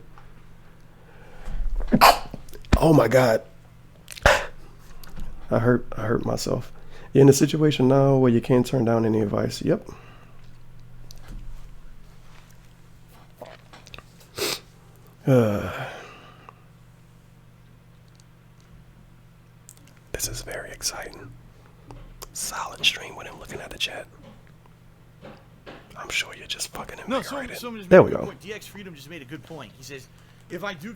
Oh my God. I hurt myself. You're in a situation now where you can't turn down any advice. Yep. This is very exciting. Solid stream when I'm looking at the chat. I'm sure you're just fucking invigorated. There we go. DX Freedom just made a good point. He says, if I do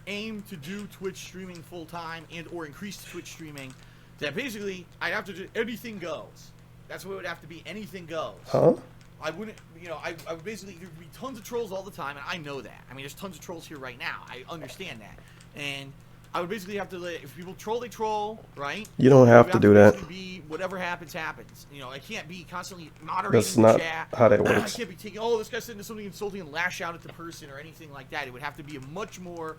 aim to do Twitch streaming full time and or increase Twitch streaming, that basically I'd have to do anything goes. That's what it would have to be. Anything goes. Huh? I wouldn't, I would basically, there'd be tons of trolls all the time, and I know that. I mean, there's tons of trolls here right now. I understand that. And I would basically have to let, if people troll, they troll, right? You don't have to do that. Be whatever happens, happens. You know, I can't be constantly moderating That's not chat. how that works. I can't be taking, oh, this guy's saying something insulting and lash out at the person or anything like that. It would have to be a much more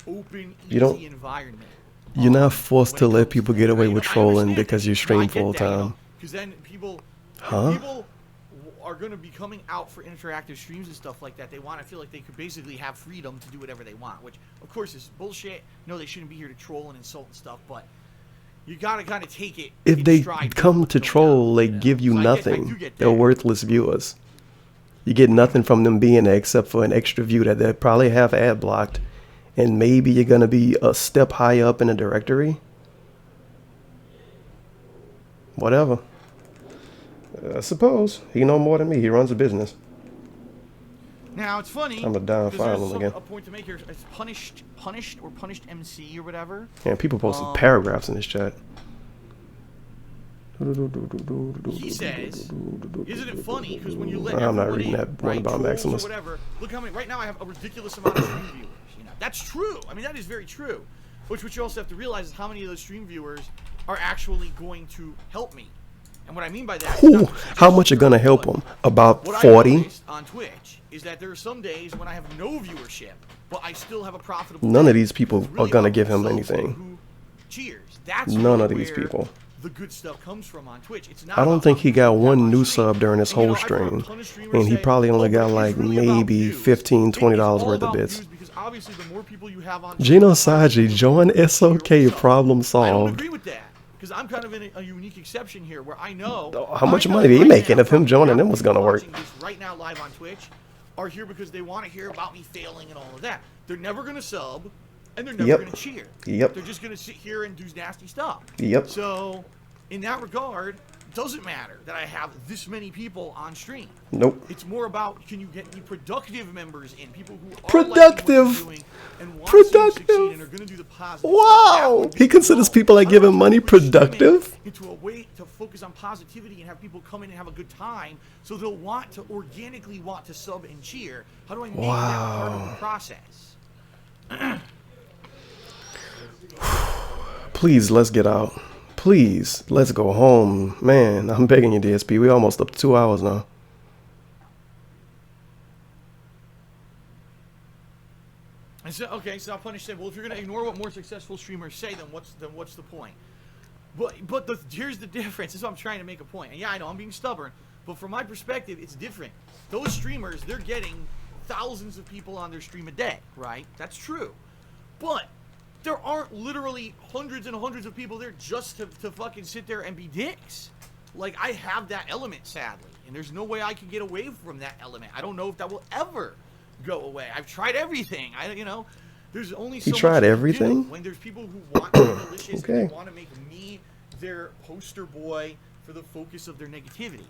open, easy environment. You're not forced to let people get away with trolling because you stream full time. Because then people, people are going to be coming out for interactive streams and stuff like that. They want to feel like they could basically have freedom to do whatever they want, which of course is bullshit. No, they shouldn't be here to troll and insult and stuff, but you got to kind of take it. If they come to troll, they give you nothing. They're worthless viewers. You get nothing from them being there except for an extra view that they probably have ad blocked, and maybe you're going to be a step high up in the directory. Whatever. I suppose. He know more than me. He runs a business. Now, it's funny. I'm a down file him again. A point to make here. It's punished MC or whatever. Yeah, people posted paragraphs in this chat. He says, isn't it funny? Because when you let I'm not reading that one about Maximus. Or whatever, look how many, right now I have a ridiculous amount of stream viewers. You know, that's true. I mean, that is very true. Which what you also have to realize is how many of those stream viewers are actually going to help me. And what I mean by that, how much are gonna help them? About 40. What I noticed on Twitch is that there are some days when I have no viewership, but I still have a profitable. None of these people are gonna give him anything. Cheers. That's none of these people. The good stuff comes from on Twitch. It's not. I don't think he got one new sub during this whole stream, and he probably only got like maybe $15, $20 worth of bits. Because obviously, the more people you have on Gino Saji, join SOK, problem solved. I don't agree with that. Because I'm kind of in a unique exception here where I know how much money are they making if him joining them was going to work. Right now live on Twitch are here because they want to hear about me failing and all of that. They're never going to sub and they're never going to cheer. They're just going to sit here and do nasty stuff. So in that regard, doesn't matter that I have this many people on stream. Nope. It's more about, can you get the productive members in, people who are Productive. liking what you're doing and want to see you succeed and are going to do the positive. Wow. He considers people that give him money productive. Into a way to focus on positivity and have people come in and have a good time, so they'll want to organically want to sub and cheer. How do I make that part of the process? Please, let's get out. Please, let's go home. Man, I'm begging you, DSP. We almost up to 2 hours now. And so, okay, so I'll punish say, well, if you're going to ignore what more successful streamers say, then what's the point? But here's the difference. This is what I'm trying to make a point. And yeah, I know I'm being stubborn, but from my perspective, it's different. Those streamers, they're getting thousands of people on their stream a day, right? That's true. But there aren't literally hundreds and hundreds of people there just to fucking sit there and be dicks. Like, I have that element, sadly, and there's no way I can get away from that element. I don't know if that will ever go away. I've tried everything. There's only so much tried everything? when there's people who want to be malicious Okay. and they want to make me their poster boy for the focus of their negativity.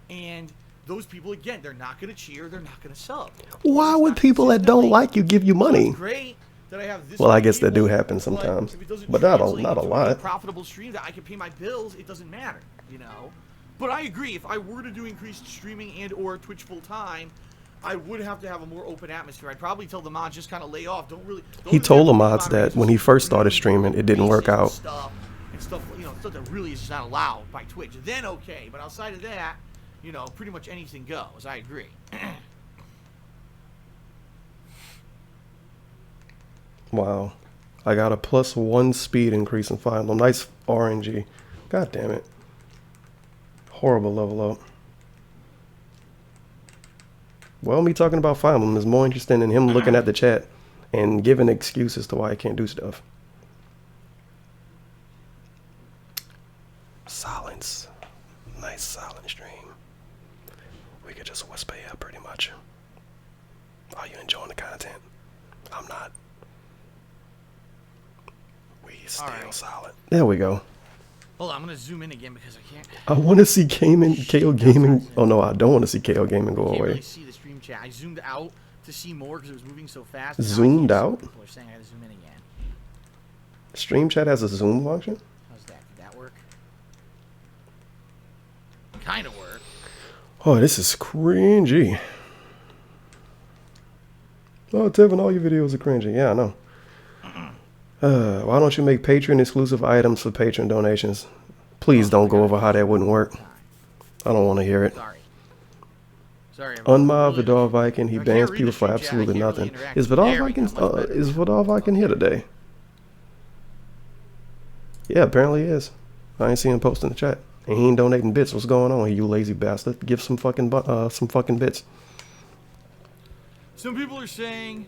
And those people, again, they're not going to cheer, they're not going to sub. Why would people that don't like you give you money? Great that I have this. Well, I guess that do people, happen sometimes, if it doesn't but not translate a into lot. Profitable stream that I can pay my bills, it doesn't matter, you know. But I agree, if I were to do increased streaming and or Twitch full time, I would have to have a more open atmosphere. I'd probably tell the mods just kind of lay off. Don't He told the mods that when he first started streaming, it didn't work out. Stuff, you know, stuff that really is not allowed by Twitch. Then okay, but outside of that, you know, pretty much anything goes. I agree. Wow. I got a +1 speed increase in Fire Emblem. Nice RNG. God damn it. Horrible level up. Well, me talking about Fire Emblem is more interesting than him looking at the chat and giving excuses to why I can't do stuff. Silence. Nice silent stream. We could just whisper here pretty much. Are you enjoying the content? I'm not. We still silent. There we go. Hold on, I'm gonna zoom in again because I can't. I want to see KO Gaming. Oh no, I don't want to see KO Gaming go I can't away. really see the stream chat. I zoomed out to see more because it was moving so fast. Zoomed out? People are saying I gotta zoom in again. Stream chat has a zoom function? How's that? Did that work? Kind of work. Oh, this is cringy. Oh, Tevin, all your videos are cringy. Yeah, I know. Why don't you make Patreon exclusive items for Patreon donations? Please don't go over how that wouldn't work. I don't want to hear it. Sorry. Unmob Vidal Viking, he bans people for absolutely nothing. Is Vidal Viking here today? Yeah, apparently he is. I ain't seen him post in the chat. And he ain't donating bits. What's going on, you lazy bastard? Give some fucking bits. Some people are saying,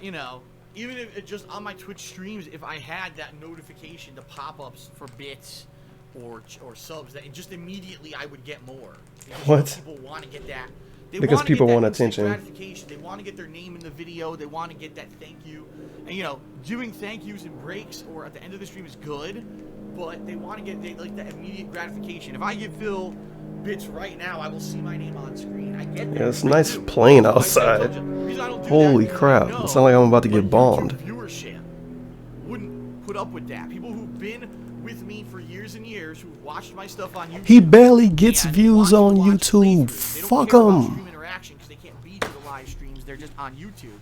you know, even if it just on my Twitch streams, if I had that notification to pop-ups for bits or subs, that just immediately I would get more. Because What? People want to get that. Because people want attention. Gratification. They want to get their name in the video. They want to get that thank you. And you know, doing thank yous and breaks or at the end of the stream is good, but they want to get like that immediate gratification. If I give Phil bits right now, I will see my name on screen. I get that. Yeah, it's nice plane outside. Holy crap. It sounds like I'm about to get bombed. Viewership wouldn't put up with that. People who've been with me for years and years, who've watched my stuff on YouTube. He barely gets views on YouTube. Fuck him. Stream interaction because they can't be to the live streams. They're just on YouTube.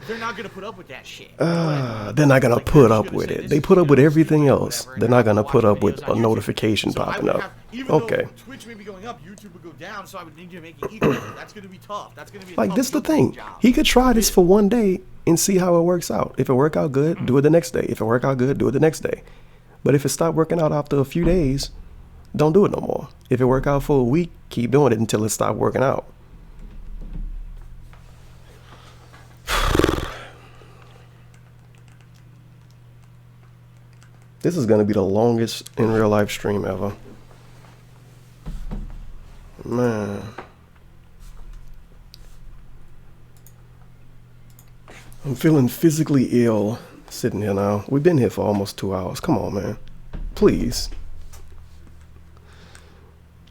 They're not gonna put up with that shit. They're not gonna put up with it. They put up with everything else. They're not gonna put up with a notification popping up. Okay. Twitch may be going up, YouTube would go down, so I would need to make it equal. That's gonna be tough. That's gonna be a Like, tough this the YouTube thing. job. He could try this for one day and see how it works out. If it work out good, do it the next day. If it work out good, do it the next day. But if it stop working out after a few days, don't do it no more. If it work out for a week, keep doing it until it stop working out. This is going to be the longest in real life stream ever. Man. I'm feeling physically ill sitting here now. We've been here for almost 2 hours. Come on, man. Please.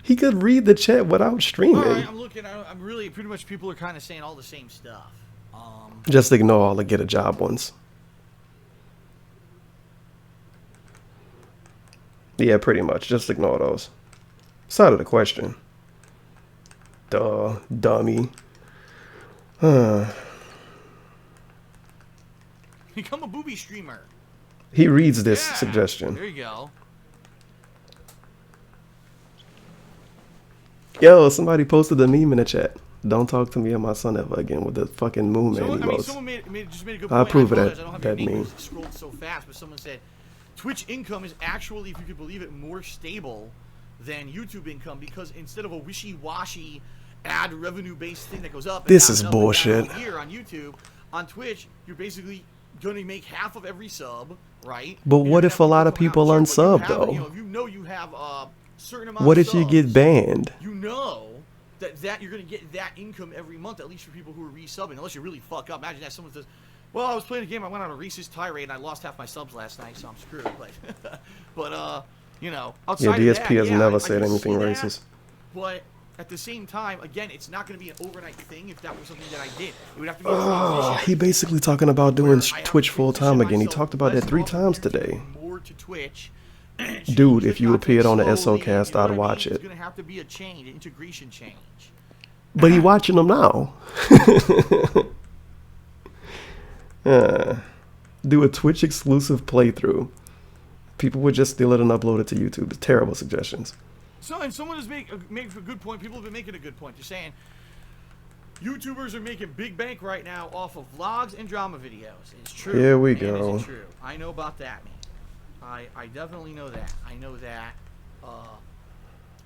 He could read the chat without streaming. All right, I'm looking. I'm really pretty much people are kind of saying all the same stuff. Just ignore all the get a job ones. Yeah, pretty much. Just ignore those. It's out of the question. Duh, dummy. Become a booby streamer. He reads this suggestion. There you go. Yo, somebody posted a meme in the chat. Don't talk to me or my son ever again with the fucking moon man emotes. Someone just made a good point. I approve of I don't have that your name meme. scrolled so fast, but someone said Twitch income is actually, if you could believe it, more stable than YouTube income because instead of a wishy-washy ad revenue-based thing that goes up. This is bullshit. Here on YouTube, on Twitch, you're basically going to make half of every sub, right? But what if a lot of people unsub though? You have a certain amount. What of if you subs, get banned? You know that you're going to get that income every month, at least for people who are resubbing, unless you really fuck up. Imagine that someone says, well, I was playing a game, I went on a racist tirade, and I lost half my subs last night, so I'm screwed. But you know, outside Yeah, of DSP that, has never said can anything see that, racist. but at the same time, again, it's not going to be an overnight thing if that was something that I did. It would have to be a transition. He basically talking about doing where I have Twitch to full time transition again. He myself talked about that less 3 off of times YouTube, today. more to Twitch. Dude, if you Content appeared on the slowly, SOcast, you know what I'd I mean? watch it. It's going to have to be a change, an integration change. But he watching them now. Do a Twitch exclusive playthrough. People would just steal it and upload it to YouTube. It's terrible suggestions. So, and someone has made a good point. People have been making a good point. They're saying YouTubers are making big bank right now off of vlogs and drama videos. It's true. Here we And go. is it true? I know about that, man. I definitely know that. I know that.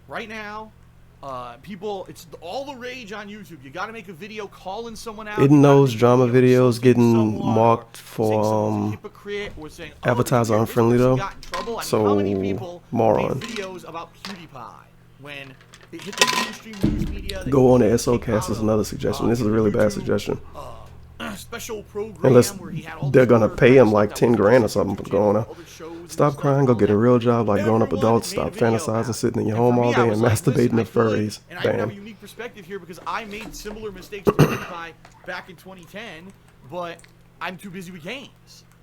Right now, people, it's all the rage on YouTube. You got to make a video calling someone out. Isn't those drama video, videos getting marked for advertiser unfriendly though? So how many people moron. made videos about PewDiePie when it hit the mainstream news media? Go on the SOcast is another suggestion. This is a really bad suggestion. Special program Unless where he had all they're these gonna other pay him stuff like that 10 was grand or on something for YouTube going channel, on. other shows and Stop stuff crying, and go all get a that. real job like grown up Everyone adults. made a Stop video fantasizing, about sitting in your it. home And for all me, I day was and like, masturbating listen, to I feel like- furries. And I have a Bam. unique perspective here because I made similar mistakes to PewDiePie back in 2010, but I'm too busy with games.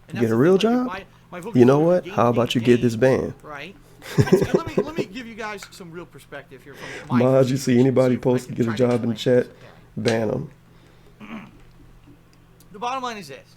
And Get that's a the real thing, job? like, my You know vocabulary what? for How about you get this ban? Right? And let me give you guys some real perspective here from my Maj, you see anybody so I post to can get a try to job in the explain chat, this. ban them. The bottom line is this.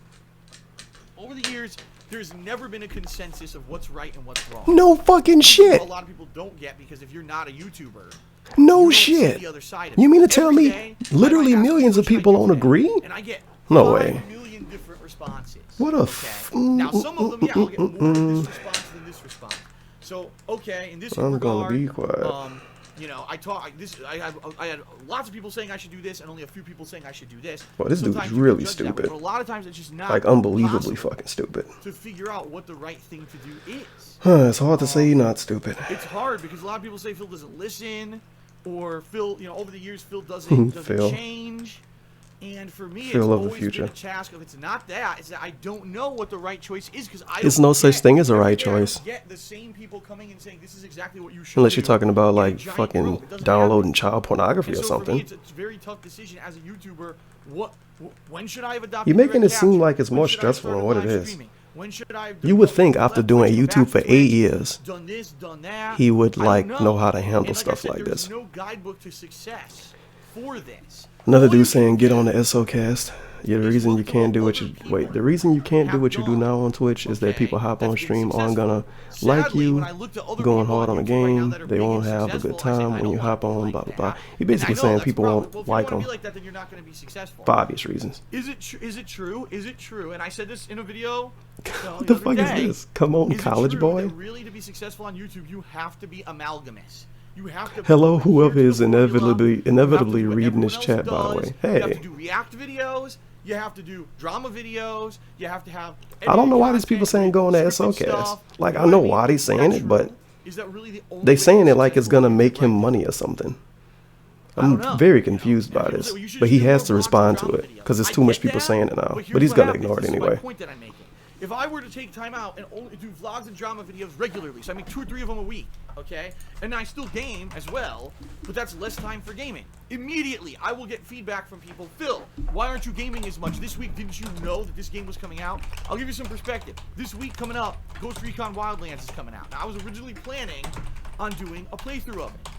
Over the years, there's never been a consensus of what's right and what's wrong. No fucking shit. A lot of people don't get because if you're not a YouTuber, No you don't see shit. the other side of You it. mean to tell Every me day, literally I might ask millions you, of "What should I people do don't today?" agree? And I get No 5 way. million different responses. What a okay? Now some of them, yeah, I'll get more of this response than this response. So okay, in this I'm regard, gonna be quiet. you know, I had lots of people saying I should do this, and only a few people saying I should do this. Well, this dude's Sometimes you can really judge that way, stupid. But a lot of times it's just not Like unbelievably possible fucking stupid. to figure out what the right thing to do is. It's hard to say you're not stupid. It's hard because a lot of people say Phil doesn't listen, or Phil, you know, over the years Phil doesn't Phil. change. And for me, Phil it's of the always future. been a task of it's not that. It's that I don't know what the right choice is because I. There's don't no such get- thing as a every right day I don't choice. Get the same people coming and saying this is exactly what you should. Unless you're do talking about in a like giant fucking room. It doesn't downloading happen. child pornography And or so for me, something. it's a very tough decision as a YouTuber. When should I have adopted? You're making direct it seem capture? like it's When more should I stressful start than what it live is. streaming? When should I have You would done think this, after left doing Twitch, YouTube back for to 8 Twitch, years, done this, done that. he would I like don't know how to handle And stuff I said, like there's this. no guidebook to success for this. Another All you dude saying can get do on the SOcast. Yeah, the is reason look you for can't do what what you other wait. people The reason you can't do have what you do done. now on Twitch is that Okay, people hop on that's being stream aren't gonna successful. like Sadly, you, when I looked at other going people hard on on the YouTube right now game. that are They big won't and have a successful, good I say, time I when don't you wanna hop be on. like Blah blah that. blah. He And basically I know saying that's people probably- won't well, if like you wanna him be like that, then you're not going to be successful. for obvious reasons. Is it true? Is it true? And I said this in a video. What the fuck is this? Come on, Is it college true boy. that really, to be successful on YouTube, you have to be amalgamous. You have to. Hello, adhere whoever to the is formula. inevitably You have to do what reading this everyone chat, by the else way. does. You have Hey. to do react videos. You have to do drama videos. You have to have. I don't know why these edited people content, saying go on the scripted SOcast. stuff. Like, You I what know mean? why they Is saying that it, but true? Is that really the only they way saying to it like it's successful gonna in make him right money or something. I don't know. I'm very confused by People this, say, well, you should but just he do has more to vlogs respond and to drama it because videos. there's I too much get people that, saying it now. here's But he's what gonna happens. ignore it This is my anyway. point that I'm making. If I were to take time out and only do vlogs and drama videos regularly, so I make 2 or 3 of them a week, okay? And I still game as well, but that's less time for gaming. Immediately, I will get feedback from people. Phil, why aren't you gaming as much? This week, didn't you know that this game was coming out? I'll give you some perspective. This week coming up, Ghost Recon Wildlands is coming out. Now, I was originally planning on doing a playthrough of it.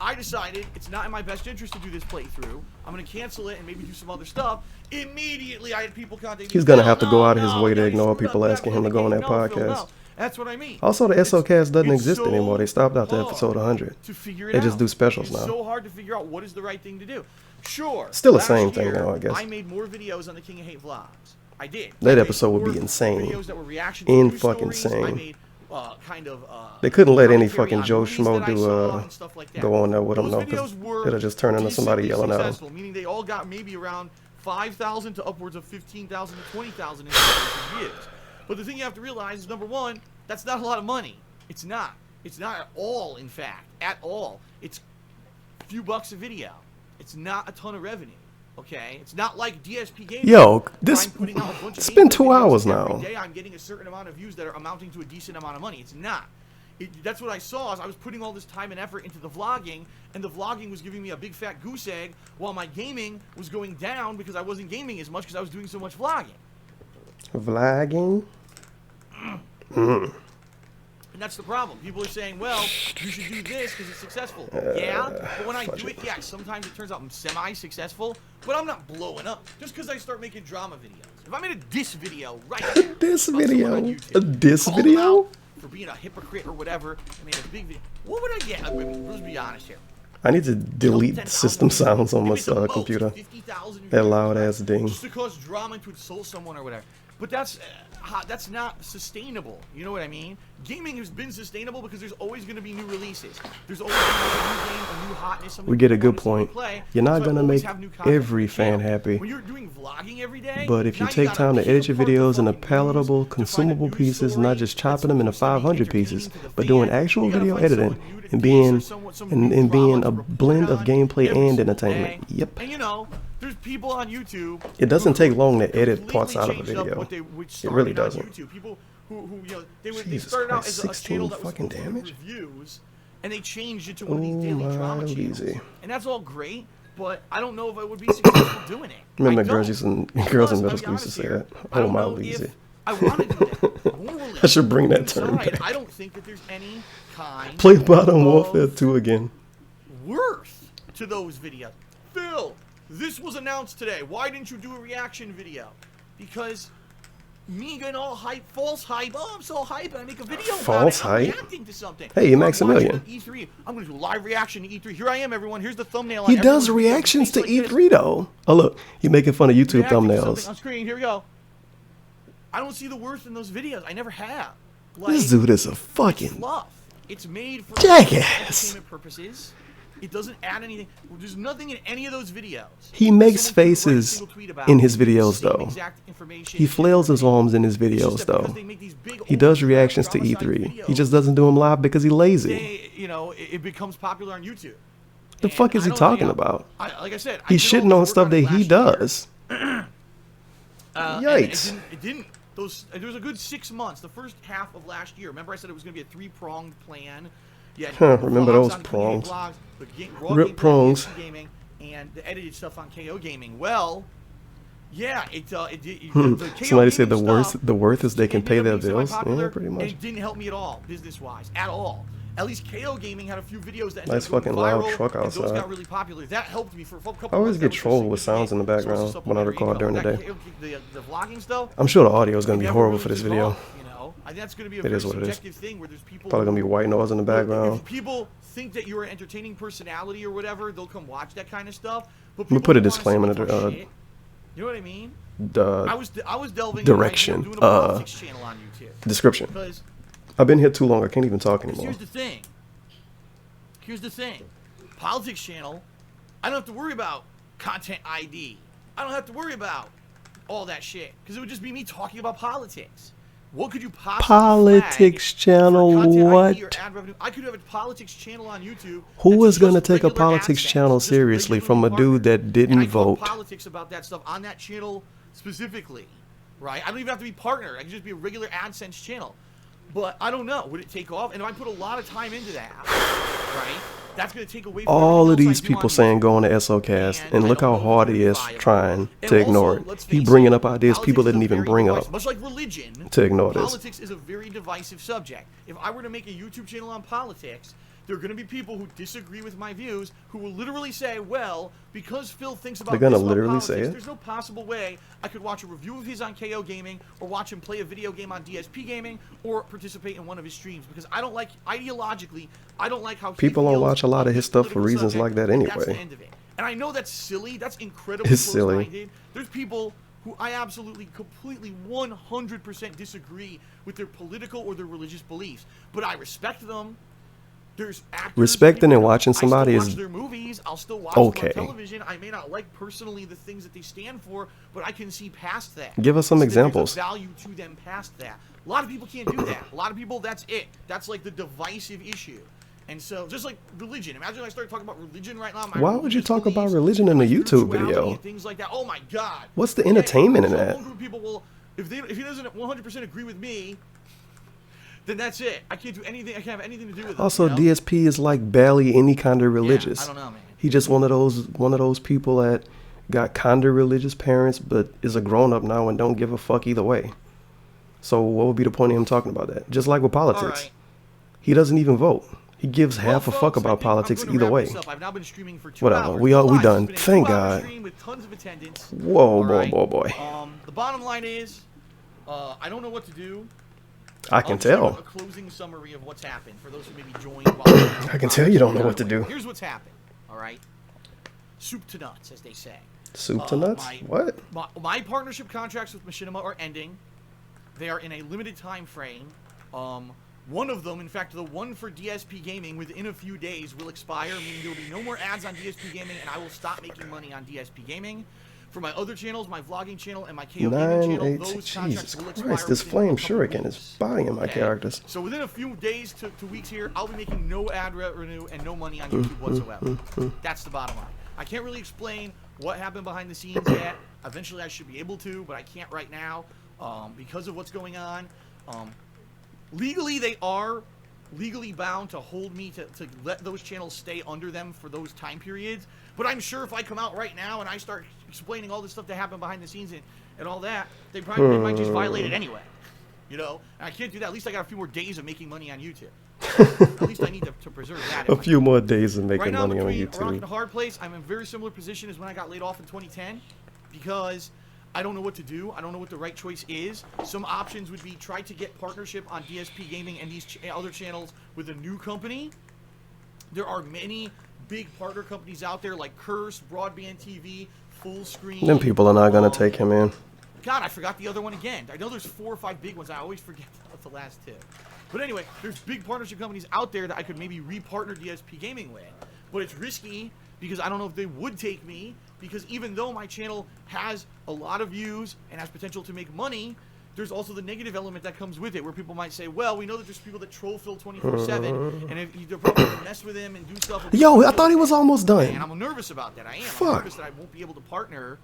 I decided it's not in my best interest to do this playthrough. I'm going to cancel it and maybe do some other stuff. Immediately, I had people contact me. He's going to have to go out of his way to ignore people asking him to go on that podcast. That's what I mean. Also, the SOcast doesn't exist anymore. They stopped after episode 100. They just do specials now. It's so hard to figure out what is the right thing to do. Sure. Still the same thing, though, I guess. I made more videos on the King of Hate vlogs. I did. That episode would be insane. Fucking insane. They couldn't let any fucking Joe Schmo do go on there with them, though, because it'll just turn into somebody yelling at them. Meaning they all got maybe around 5,000 to upwards of 15,000 to 20,000 views. But the thing you have to realize is, number one, that's not a lot of money. It's not. It's not at all, in fact. At all. It's a few bucks a video. It's not a ton of revenue. Okay? It's not like DSP Gaming. Yo, it's been 2 hours now. Every day I'm getting a certain amount of views that are amounting to a decent amount of money. It's not. That's what I saw. Is I was putting all this time and effort into the vlogging, and the vlogging was giving me a big fat goose egg, while my gaming was going down because I wasn't gaming as much because I was doing so much vlogging. Vlogging? And that's the problem. People are saying, well, you should do this because it's successful. Yeah, but when I do it, yeah, sometimes it turns out I'm semi-successful, but I'm not blowing up just because I start making drama videos. If I made a diss video right now, a diss video? For being a hypocrite or whatever, I made a big video. What would I get? I mean, let's be honest here. I need to delete system sounds on my computer. That loud ass ding. Just to cause drama and to insult someone or whatever. But that's not sustainable. You know what I mean? Gaming has been sustainable because there's always going to be new releases. There's always going to be a new game, a new hotness. We get a good point. You're not going to make every fan happy. When you're doing vlogging every day, but if you take time to edit your videos into palatable, consumable pieces, not just chopping them into 500 pieces, but doing actual video editing and being a blend of gameplay and entertainment. Yep. And you know, there's people on YouTube. It doesn't take long to edit parts out of a video. It really doesn't. People who you know, they started out as a channel that was full of reviews, and they changed it to one of these daily drama channels. And that's all great, but I don't know if I would be successful doing it. Remember, girls in middle school used to say that. Oh, my easy. I want to do that. I should bring that term back. I don't think that there's any kind. Play Modern Warfare 2 again. Worth to those videos. Phil, this was announced today. Why didn't you do a reaction video? Because me getting all hype, false hype. Oh, I'm so hype, and I make a video false about it. Hype? I'm reacting to something. Hey, Maximilian. E3. I'm going to do a live reaction to E3. Here I am, everyone. Here's the thumbnail. He does reactions to E3, though. Oh, look. You're making fun of YouTube thumbnails. On screen. Here we go. I don't see the worth in those videos. I never have. Like, this dude is a fucking fluff. It's made for jackass. Entertainment purposes. It doesn't add anything. There's nothing in any of those videos. He makes faces in his videos, though. He flails his arms in his videos, though. He does reactions to E3. He just doesn't do them live because he's lazy. You know, it becomes popular on YouTube. The fuck is he talking about? Like I said, he's shitting on stuff that he does. Yikes. It didn't. There was a good 6 months. The first half of last year. Remember I said it was going to be a 3-pronged plan? Remember those prongs. Rip prongs. Gaming, and the edited stuff on KO Gaming. Well, yeah, somebody said the worth is they can pay their bills. Yeah, pretty much. And it didn't help me at all, business-wise, at all. At least KO Gaming had a few videos that nice fucking loud truck outside. Those got really popular. That helped me for a couple. I always get trolled with sounds in the background when I record during the day. The vlogging stuff. I'm sure the audio is going to be horrible for this video. You know, I think that's going to be a very subjective thing where there's people. Probably going to be white noise in the background. If people think that you're an entertaining personality or whatever, they'll come watch that kind of stuff. But let me put a disclaimer in the you know what I mean? I was delving direction. Doing a politics channel on YouTube. Description. I've been here too long. I can't even talk anymore. Here's the thing. Politics channel, I don't have to worry about content ID. I don't have to worry about all that shit because it would just be me talking about politics. What could you possibly politics channel? What? I could have a politics channel on YouTube. Who is going to take a politics channel seriously from a dude that didn't vote? Politics about that stuff on that channel specifically. right? I don't even have to be partner. I can just be a regular AdSense channel. But I don't know. Would it take off? And if I put a lot of time into that, right? That's going to take away from all of everything these else I do people on saying YouTube. go on the SOcast, and I look how don't know hard if he it's is viable. trying And to ignore also, let's it. He face bringing it, up ideas people politics didn't is a even very bring divisive- up Much like religion, to ignore this. politics is a very divisive subject. If I were to make a YouTube channel on politics, there are going to be people who disagree with my views who will literally say, well, because Phil thinks about They're gonna this about literally politics, say it? there's no possible way I could watch a review of his on KO Gaming or watch him play a video game on DSP Gaming or participate in one of his streams because I don't like, ideologically, I don't like how People he don't feels watch a lot on of his this stuff for political reasons subject, like that and That's the anyway. end of it. And I know that's silly. That's incredibly It's silly. close-minded. There's people who I absolutely, completely, 100% disagree with their political or their religious beliefs. But I respect them. There's actors, Respecting and watching I still somebody watch is their movies. I'll still watch them okay. on television. I may not like personally the things that they stand for, but I can see past that. Give us some See that examples. There's a value to them past that. A lot of people can't do that. A lot of people, that's it. That's like the divisive issue. And so, just like religion. Imagine if I started talking about religion right now. Why would you talk about religion in a YouTube video? And things like that. Oh my God. What's the entertainment in that? People will, if he doesn't 100% agree with me, then that's it. I can't do anything. I can't have anything to do with it. Also, you know? DSP is like barely any kind of religious. Yeah, I don't know, man. He just one of those people that got kind of religious parents, but is a grown up now and don't give a fuck either way. So what would be the point of him talking about that? Just like with politics, Right. he doesn't even vote. He gives half a folks, fuck I about think I'm politics gonna either wrap way. this up. I've now been streaming for 2 Whatever. hours. We Live. done. It's been a Thank 2-hour God. stream with tons of attendance. Whoa, All boy, right. boy. The bottom line is, I don't know what to do. I can I'll just give tell. a closing summary of what's happened for those who maybe joined. While I can tell you don't know what to do. Here's what's happened. All right, soup to nuts, as they say. Soup to nuts? What? My partnership contracts with Machinima are ending. They are in a limited time frame. One of them, in fact, the one for DSP Gaming, within a few days will expire, meaning there will be no more ads on DSP Gaming, and I will stop making money on DSP Gaming. For my other channels, my vlogging channel and my KO Gaming channel, those contracts Jesus will expire Christ, this within flame a couple shuriken weeks. is buying my Okay? characters. So within a few days to weeks here, I'll be making no ad revenue and no money on YouTube whatsoever. That's the bottom line. I can't really explain what happened behind the scenes yet. Eventually I should be able to, but I can't right now because of what's going on. Legally, they are legally bound to hold me to let those channels stay under them for those time periods. But I'm sure if I come out right now and I start explaining all this stuff that happened behind the scenes and all that, they might just violate it anyway. You know? And I can't do that. At least I got a few more days of making money on YouTube. At least I need to preserve that. A few more days of making right now, money on between a rock and a YouTube. hard place, I'm in a very similar position as when I got laid off in 2010 because I don't know what to do. I don't know what the right choice is. Some options would be try to get partnership on DSP Gaming and these other channels with a new company. There are many big partner companies out there like Curse, Broadband TV, Full Screen. Them people are not gonna take him in. God, I forgot the other one again. I know there's 4 or 5 big ones. I always forget the last 2. But anyway, there's big partnership companies out there that I could maybe re-partner DSP Gaming with. But it's risky because I don't know if they would take me, because even though my channel has a lot of views and has potential to make money, there's also the negative element that comes with it, where people might say, well, we know that there's people that troll Phil 24/7, and if they're probably going to mess with him and do stuff. Yo, I thought he was almost And done. I'm nervous about that. I am. Fuck. I'm nervous that I won't be able to partner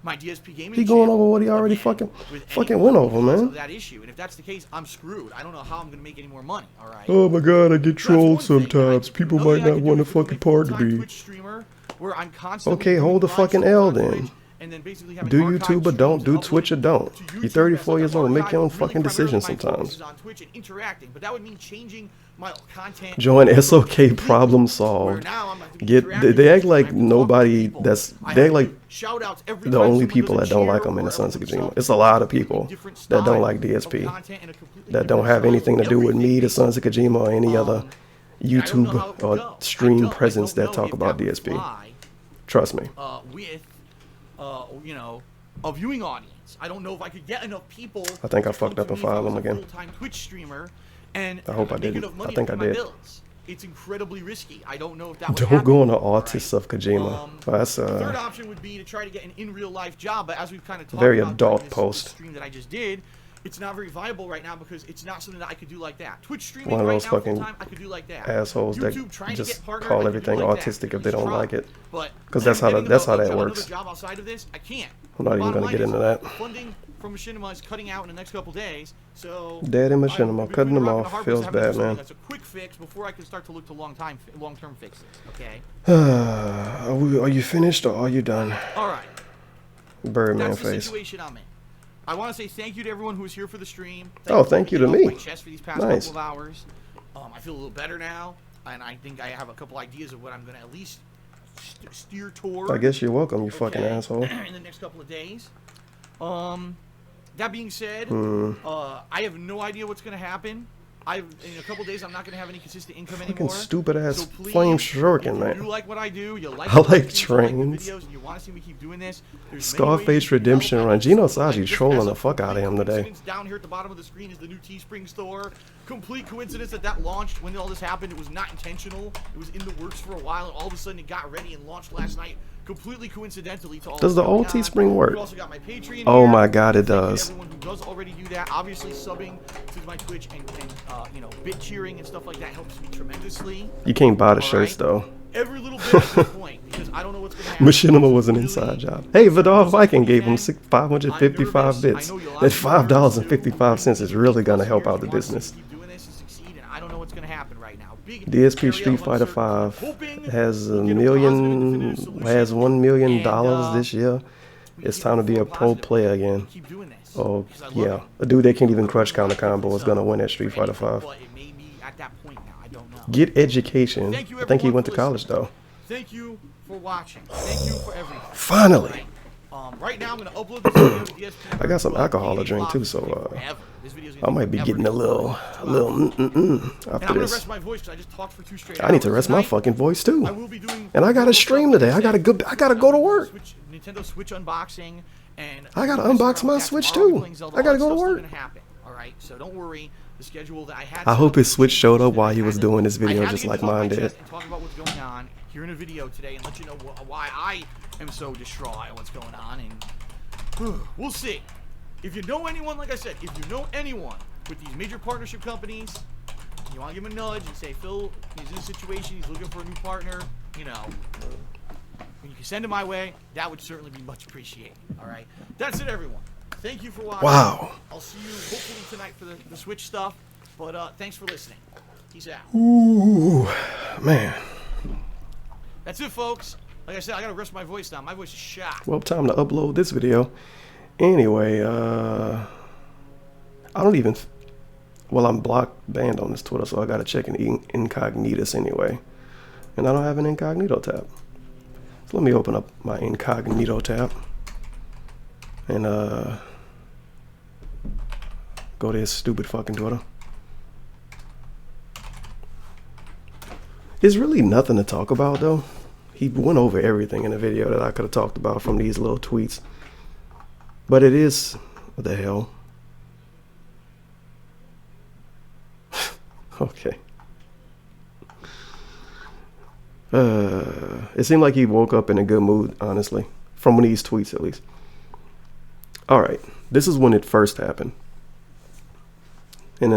my DSP Gaming He going channel over what he already again fucking with went over, because man. of that issue. And if that's the case, I'm screwed. I don't know how I'm going to make any more money, all right? Oh my god, I get So that's one trolled thing. sometimes. And People another might thing I not could want do to is become fucking a partner full-time me. Twitch streamer where I'm constantly Okay, doing hold the live fucking streams L on then. Twitch, and then basically having Do archived YouTube or don't. streams Do uploaded Twitch or don't. to YouTube. You're 34 That's years old. Make your own archived, fucking really decisions primarily my focus sometimes. is on Twitch and interacting, but that would mean changing my content. Join SOK completely, problem where solved. now I'm not Get interacting they with act people, like I have to talk to nobody people. that's I they have act like to shout outs every the time only someone people does that a don't like cheer him in the or Sons of themselves. Kojima. It's a lot of Completely people different that don't style like of DSP, content and a completely that don't different have style anything to of do with everything, me, the Sons of Kojima, or any other I don't know how YouTube it would or go. stream I presence don't that know talk if about that would DSP. fly, Trust me. with you know, a viewing audience. I don't know if I could get enough people. I think I to come fucked to up and me if I followed was him a again. Full-time Twitch streamer, and I hope I make didn't. enough money I think to I pay my did. bills. It's incredibly risky. I don't know if that would Don't happen. go on the All artist of Kojima. That's the third option would be to try to get an in real life job, but as we've kind of talked Very about adult during post. this stream that I just did, it's not very viable right now because it's not something that I could do like that. Twitch streaming one of right those now fucking full-time, I could do like that. assholes that YouTube, trying to just get partnered, I call could do everything like that. autistic if they At least don't try. like it. But 'Cause that's how getting that another works. job outside of this, I can't. I'm not even Bottom gonna line get is into that. Funding from Machinima is cutting out in the next couple days. So Dead in Machinima, between cutting them a rock and a off hard feels place, having to do bad, something man. That's a quick fix before I can start to look to long-term fixes. Okay. Are you finished or are you done? All right. Birdman That's the face. situation I'm in. I want to say thank you to everyone who was here for the stream. Thank you to me. My chest for these past Nice. couple of hours. I feel a little better now, and I think I have a couple ideas of what I'm going to at least steer toward. I guess you're welcome, you fucking asshole. In the next couple of days. That being said, I have no idea what's going to happen. In a couple of days, I'm not going to have any consistent income anymore. Fucking stupid ass So please, flame shuriken, if you man. like what I do, you like I like the trains. videos, and you want to see me keep doing this, there's Scarface Redemption Run. Gino Saji's trolling the fuck out of him today. Down here at the bottom of the screen is the new Teespring store. Complete coincidence that launched when all this happened. It was not intentional. It was in the works for a while, and all of a sudden it got ready and launched last night. Completely coincidentally to all. Does the old Teespring work? You also got my Patreon. Oh my god, it does. Everyone who does already do that, obviously subbing to my Twitch and bit cheering and stuff like that helps me tremendously. You can't buy the shirts though. Every little bit at this point, because I don't know what's going to happen. Machinima was an inside job. Hey, Vidal Viking gave him 555 bits. That $5.55 is really gonna help out the business. I don't know what's going to happen right now. DSP Street Fighter 5 has $1 million this year. It's time to be a pro player again. Oh yeah, a dude that can't even crush counter combo is gonna win at Street Fighter 5. Get education. I think he went to college though. Thank you for watching. Thank you for everything. Finally. Right now I'm gonna upload this video to DSP. I got some alcohol to drink too, so I might be getting a little after this. Rest my voice 'cause I just talked for 2 straight I need to hours rest my tonight. fucking voice too. I will be doing And I got a stream today. I gotta go to work. Nintendo Switch unboxing, and I gotta unbox my Switch too. I gotta go to work. All right, so don't worry. The schedule that I had. I hope his Switch showed up while he was doing this video, just like mine did. And talk about what's going on here in a video today, and let you know why I am so distraught at what's going on, and we'll see. If you know anyone, like I said, if you know anyone with these major partnership companies, you want to give him a nudge and say, Phil, he's in a situation, he's looking for a new partner, you can send it my way, that would certainly be much appreciated. All right, that's it, everyone. Thank you for watching. Wow. I'll see you hopefully tonight for the Switch stuff, but thanks for listening. Peace out. Ooh, man. That's it, folks. Like I said, I gotta rest my voice now. My voice is shot. Well, time to upload this video. Anyway, I don't even. Well, I'm banned on this Twitter, so I gotta check in incognitus anyway. And I don't have an incognito tab. So let me open up my incognito tab. And go to his stupid fucking Twitter. There's really nothing to talk about though. He went over everything in the video that I could have talked about from these little tweets. But it is, what the hell? Okay. It seemed like he woke up in a good mood, honestly. From these tweets at least. Alright, this is when it first happened. And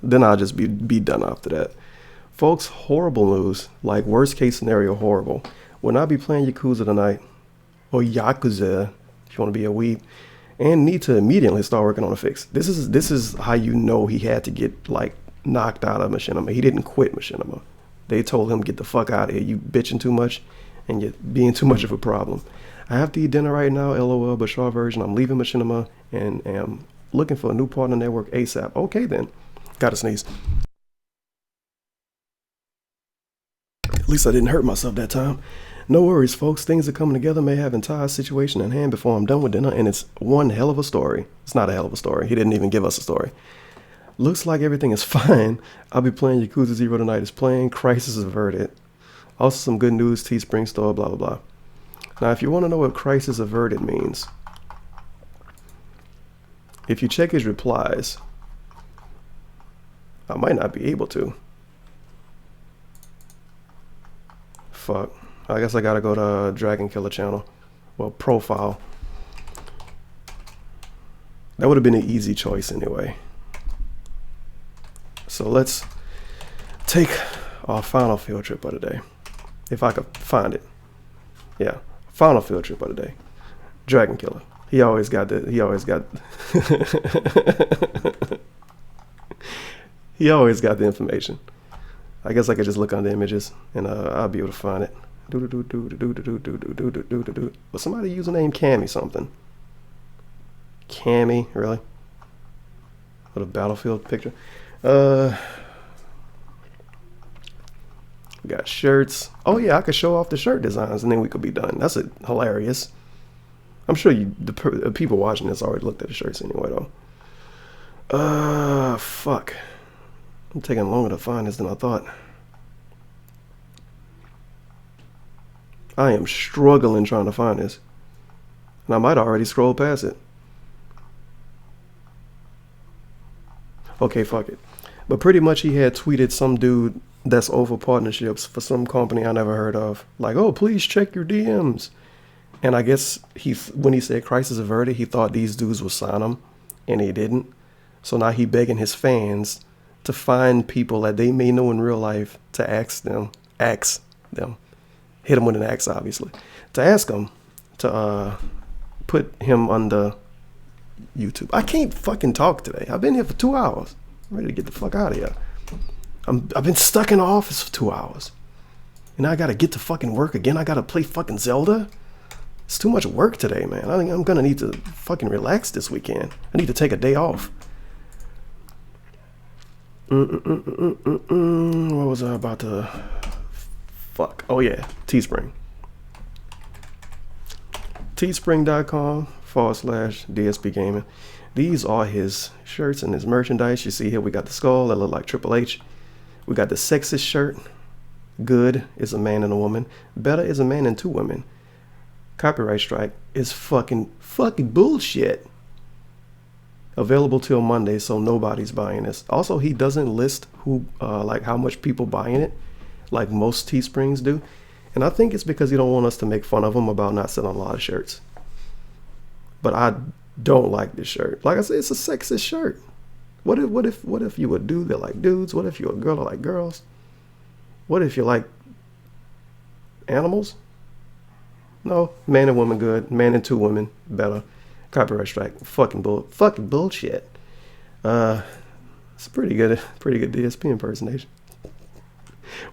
then I'll just be done after that. Folks, horrible news. Like, worst case scenario, horrible. Will not be playing Yakuza tonight. Or Yakuza, if you want to be a weeb. And need to immediately start working on a fix. This is how you know he had to get, like, knocked out of Machinima. He didn't quit Machinima. They told him, get the fuck out of here. You bitching too much, and you're being too much of a problem. I have to eat dinner right now, LOL, but short version, I'm leaving Machinima and am looking for a new partner network ASAP. Okay then. Gotta sneeze. At least I didn't hurt myself that time. No worries, folks. Things are coming together. May have entire situation in hand before I'm done with dinner, and it's one hell of a story. It's not a hell of a story. He didn't even give us a story. Looks like everything is fine. I'll be playing Yakuza 0 tonight. Is playing. Crisis averted. Also some good news. Teespring store. Blah blah blah. Now, if you want to know what crisis averted means, if you check his replies, I might not be able to. Fuck. I guess I gotta go to Dragon Killer channel. Well, profile. That would have been an easy choice anyway. So let's take our final field trip of the day. If I could find it. Yeah. Final field trip of the day. Dragon Killer. He always got the. He always got. He always got the information. I guess I could just look on the images and I'll be able to find it. Was somebody username Cammy something? Cammy, really? What a Battlefield picture. We got shirts. Oh yeah, I could show off the shirt designs and then we could be done. That's hilarious. I'm sure the people watching this already looked at the shirts anyway though. Fuck. I'm taking longer to find this than I thought. I am struggling trying to find this. And I might already scroll past it. Okay, fuck it. But pretty much he had tweeted some dude that's over partnerships for some company I never heard of. Like, oh, please check your DMs. And I guess when he said crisis averted, he thought these dudes would sign him. And they didn't. So now he begging his fans to find people that they may know in real life to ask them. Hit him with an axe, obviously. To ask him to put him under YouTube. I can't fucking talk today. I've been here for 2 hours. I'm ready to get the fuck out of here. I've been stuck in the office for 2 hours. And now I gotta get to fucking work again. I gotta play fucking Zelda. It's too much work today, man. I think I'm gonna need to fucking relax this weekend. I need to take a day off. What was I about to... Fuck. Oh yeah, Teespring. Teespring.com/DSP Gaming. These are his shirts and his merchandise. You see here we got the skull that look like Triple H. We got the sexist shirt. Good is a man and a woman. Better is a man and two women. Copyright strike is fucking bullshit. Available till Monday, so nobody's buying this. Also, he doesn't list who like how much people buying it, like most Teesprings do. And I think it's because he don't want us to make fun of him about not selling a lot of shirts. But I don't like this shirt. Like I said, it's a sexist shirt. What if you a dude that like dudes? What if you're a girl that like girls? What if you like animals? No, man and woman good. Man and two women better. Copyright strike. Fucking bullshit. It's a pretty good DSP impersonation.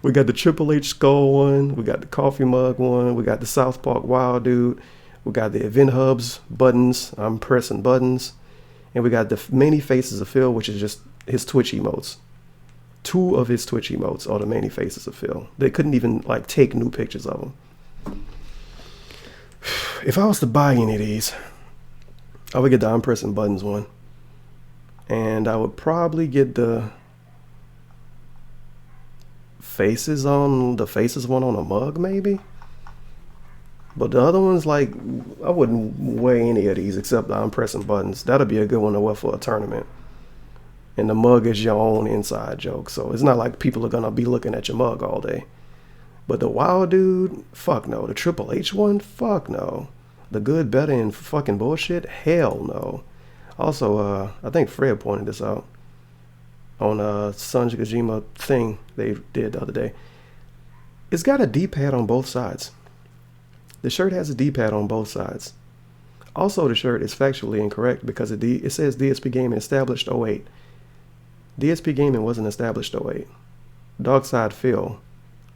We got the Triple H skull one. We got the coffee mug one. We got the South Park Wild Dude. We got the Event Hubs buttons. I'm pressing buttons. And we got the Many Faces of Phil, which is just his Twitch emotes. 2 of his Twitch emotes are the Many Faces of Phil. They couldn't even like take new pictures of him. If I was to buy any of these, I would get the I'm pressing buttons one. And I would probably get the faces one on a mug, maybe. But the other ones, like, I wouldn't wear any of these except the I'm pressing buttons. That'll be a good one to wear for a tournament. And the mug is your own inside joke, so it's not like people are gonna be looking at your mug all day. But the Wild Dude, fuck no. The Triple H one, fuck no. The Good, Better, and fucking bullshit, hell no. Also, I think Fred pointed this out on Sanji Kojima thing they did the other day. It's got a D-pad on both sides. The shirt has a D-pad on both sides. Also, the shirt is factually incorrect because it says DSP Gaming established 08. DSP Gaming wasn't established 08. Darkside Phil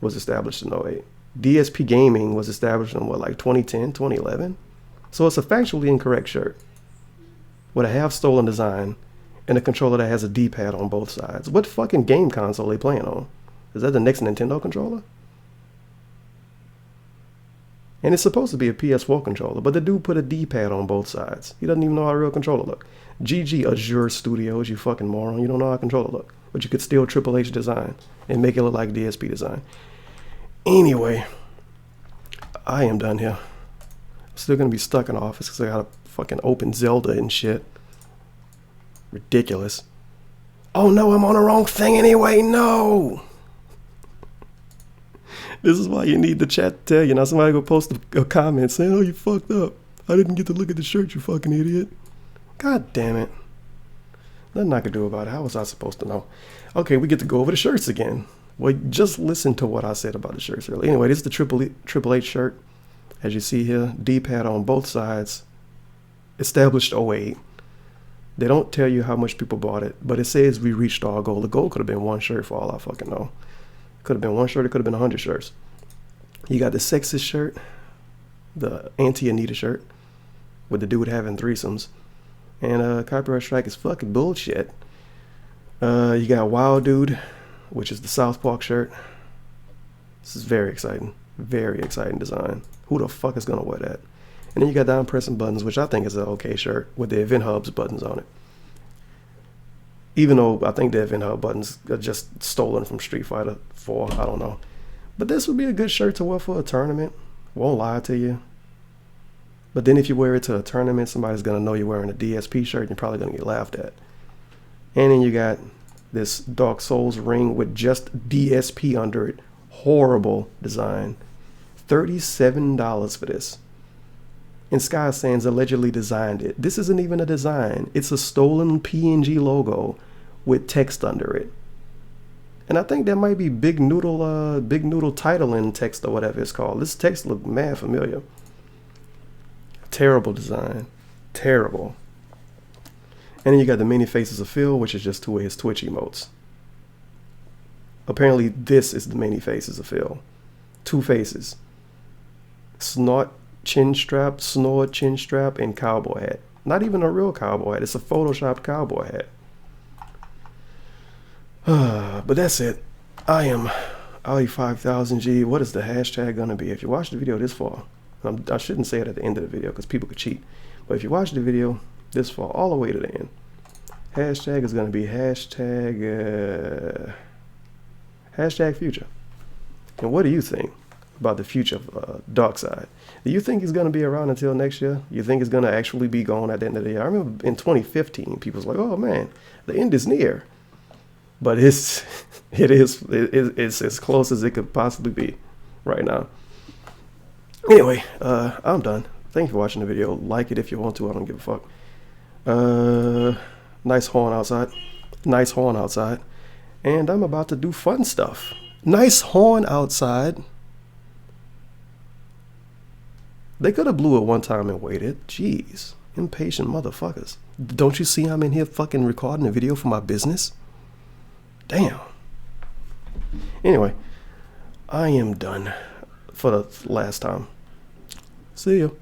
was established in 08. DSP Gaming was established in like 2010, 2011? So it's a factually incorrect shirt with a half-stolen design and a controller that has a D-pad on both sides. What fucking game console are they playing on? Is that the next Nintendo controller? And it's supposed to be a PS4 controller, but the dude put a D-pad on both sides. He doesn't even know how a real controller look. GG Azure Studios, you fucking moron. You don't know how a controller look. But you could steal Triple H design and make it look like DSP design. Anyway, I am done here. I'm still going to be stuck in the office because I got to fucking open Zelda and shit. Ridiculous. Oh no, I'm on the wrong thing anyway. No! This is why you need the chat to tell you. Now somebody go post a comment saying, oh, you fucked up. I didn't get to look at the shirt, you fucking idiot. God damn it. Nothing I could do about it. How was I supposed to know? Okay, we get to go over the shirts again. Well, just listen to what I said about the shirts earlier. Anyway, this is the Triple H shirt. As you see here, D-pad on both sides. established '08. They don't tell you how much people bought it, but it says we reached our goal. The goal could have been one shirt for all I fucking know. Could have been one shirt. It could have been 100 shirts. You got the sexist shirt, the anti-Anita shirt, with the dude having threesomes, and copyright strike is fucking bullshit. You got Wild Dude, which is the South Park shirt. This is very exciting design. Who the fuck is gonna wear that? And then you got Down Pressing Buttons, which I think is an okay shirt with the Event Hubs buttons on it. Even though I think the Event Hub buttons are just stolen from Street Fighter 4, I don't know. But this would be a good shirt to wear for a tournament. Won't lie to you. But then if you wear it to a tournament, somebody's gonna know you're wearing a DSP shirt and you're probably gonna get laughed at. And then you got this Dark Souls ring with just DSP under it. Horrible design. $37 for this. And Sky Sands allegedly designed it. This isn't even a design. It's a stolen PNG logo with text under it. And I think that might be Big Noodle titling text or whatever it's called. This text looked mad familiar. Terrible design. Terrible. And then you got the Many Faces of Phil, which is just two of his Twitch emotes. Apparently this is the Many Faces of Phil. Two faces. Snort chin strap, snort chin strap, and cowboy hat. Not even a real cowboy hat. It's a photoshopped cowboy hat. But that's it. I am Ali5000G. What is the hashtag gonna be? If you watch the video this far, I shouldn't say it at the end of the video because people could cheat. But if you watch the video this far, all the way to the end, hashtag is gonna be hashtag future. And what do you think about the future of Darkseid? Do you think he's going to be around until next year? You think he's going to actually be gone at the end of the year? I remember in 2015, people was like, "Oh man, the end is near," but it's as close as it could possibly be right now. Anyway, I'm done. Thank you for watching the video. Like it if you want to. I don't give a fuck. Nice horn outside. Nice horn outside. And I'm about to do fun stuff. Nice horn outside. They could have blew it one time and waited. Jeez. Impatient motherfuckers. Don't you see I'm in here fucking recording a video for my business? Damn. Anyway, I am done for the last time. See you.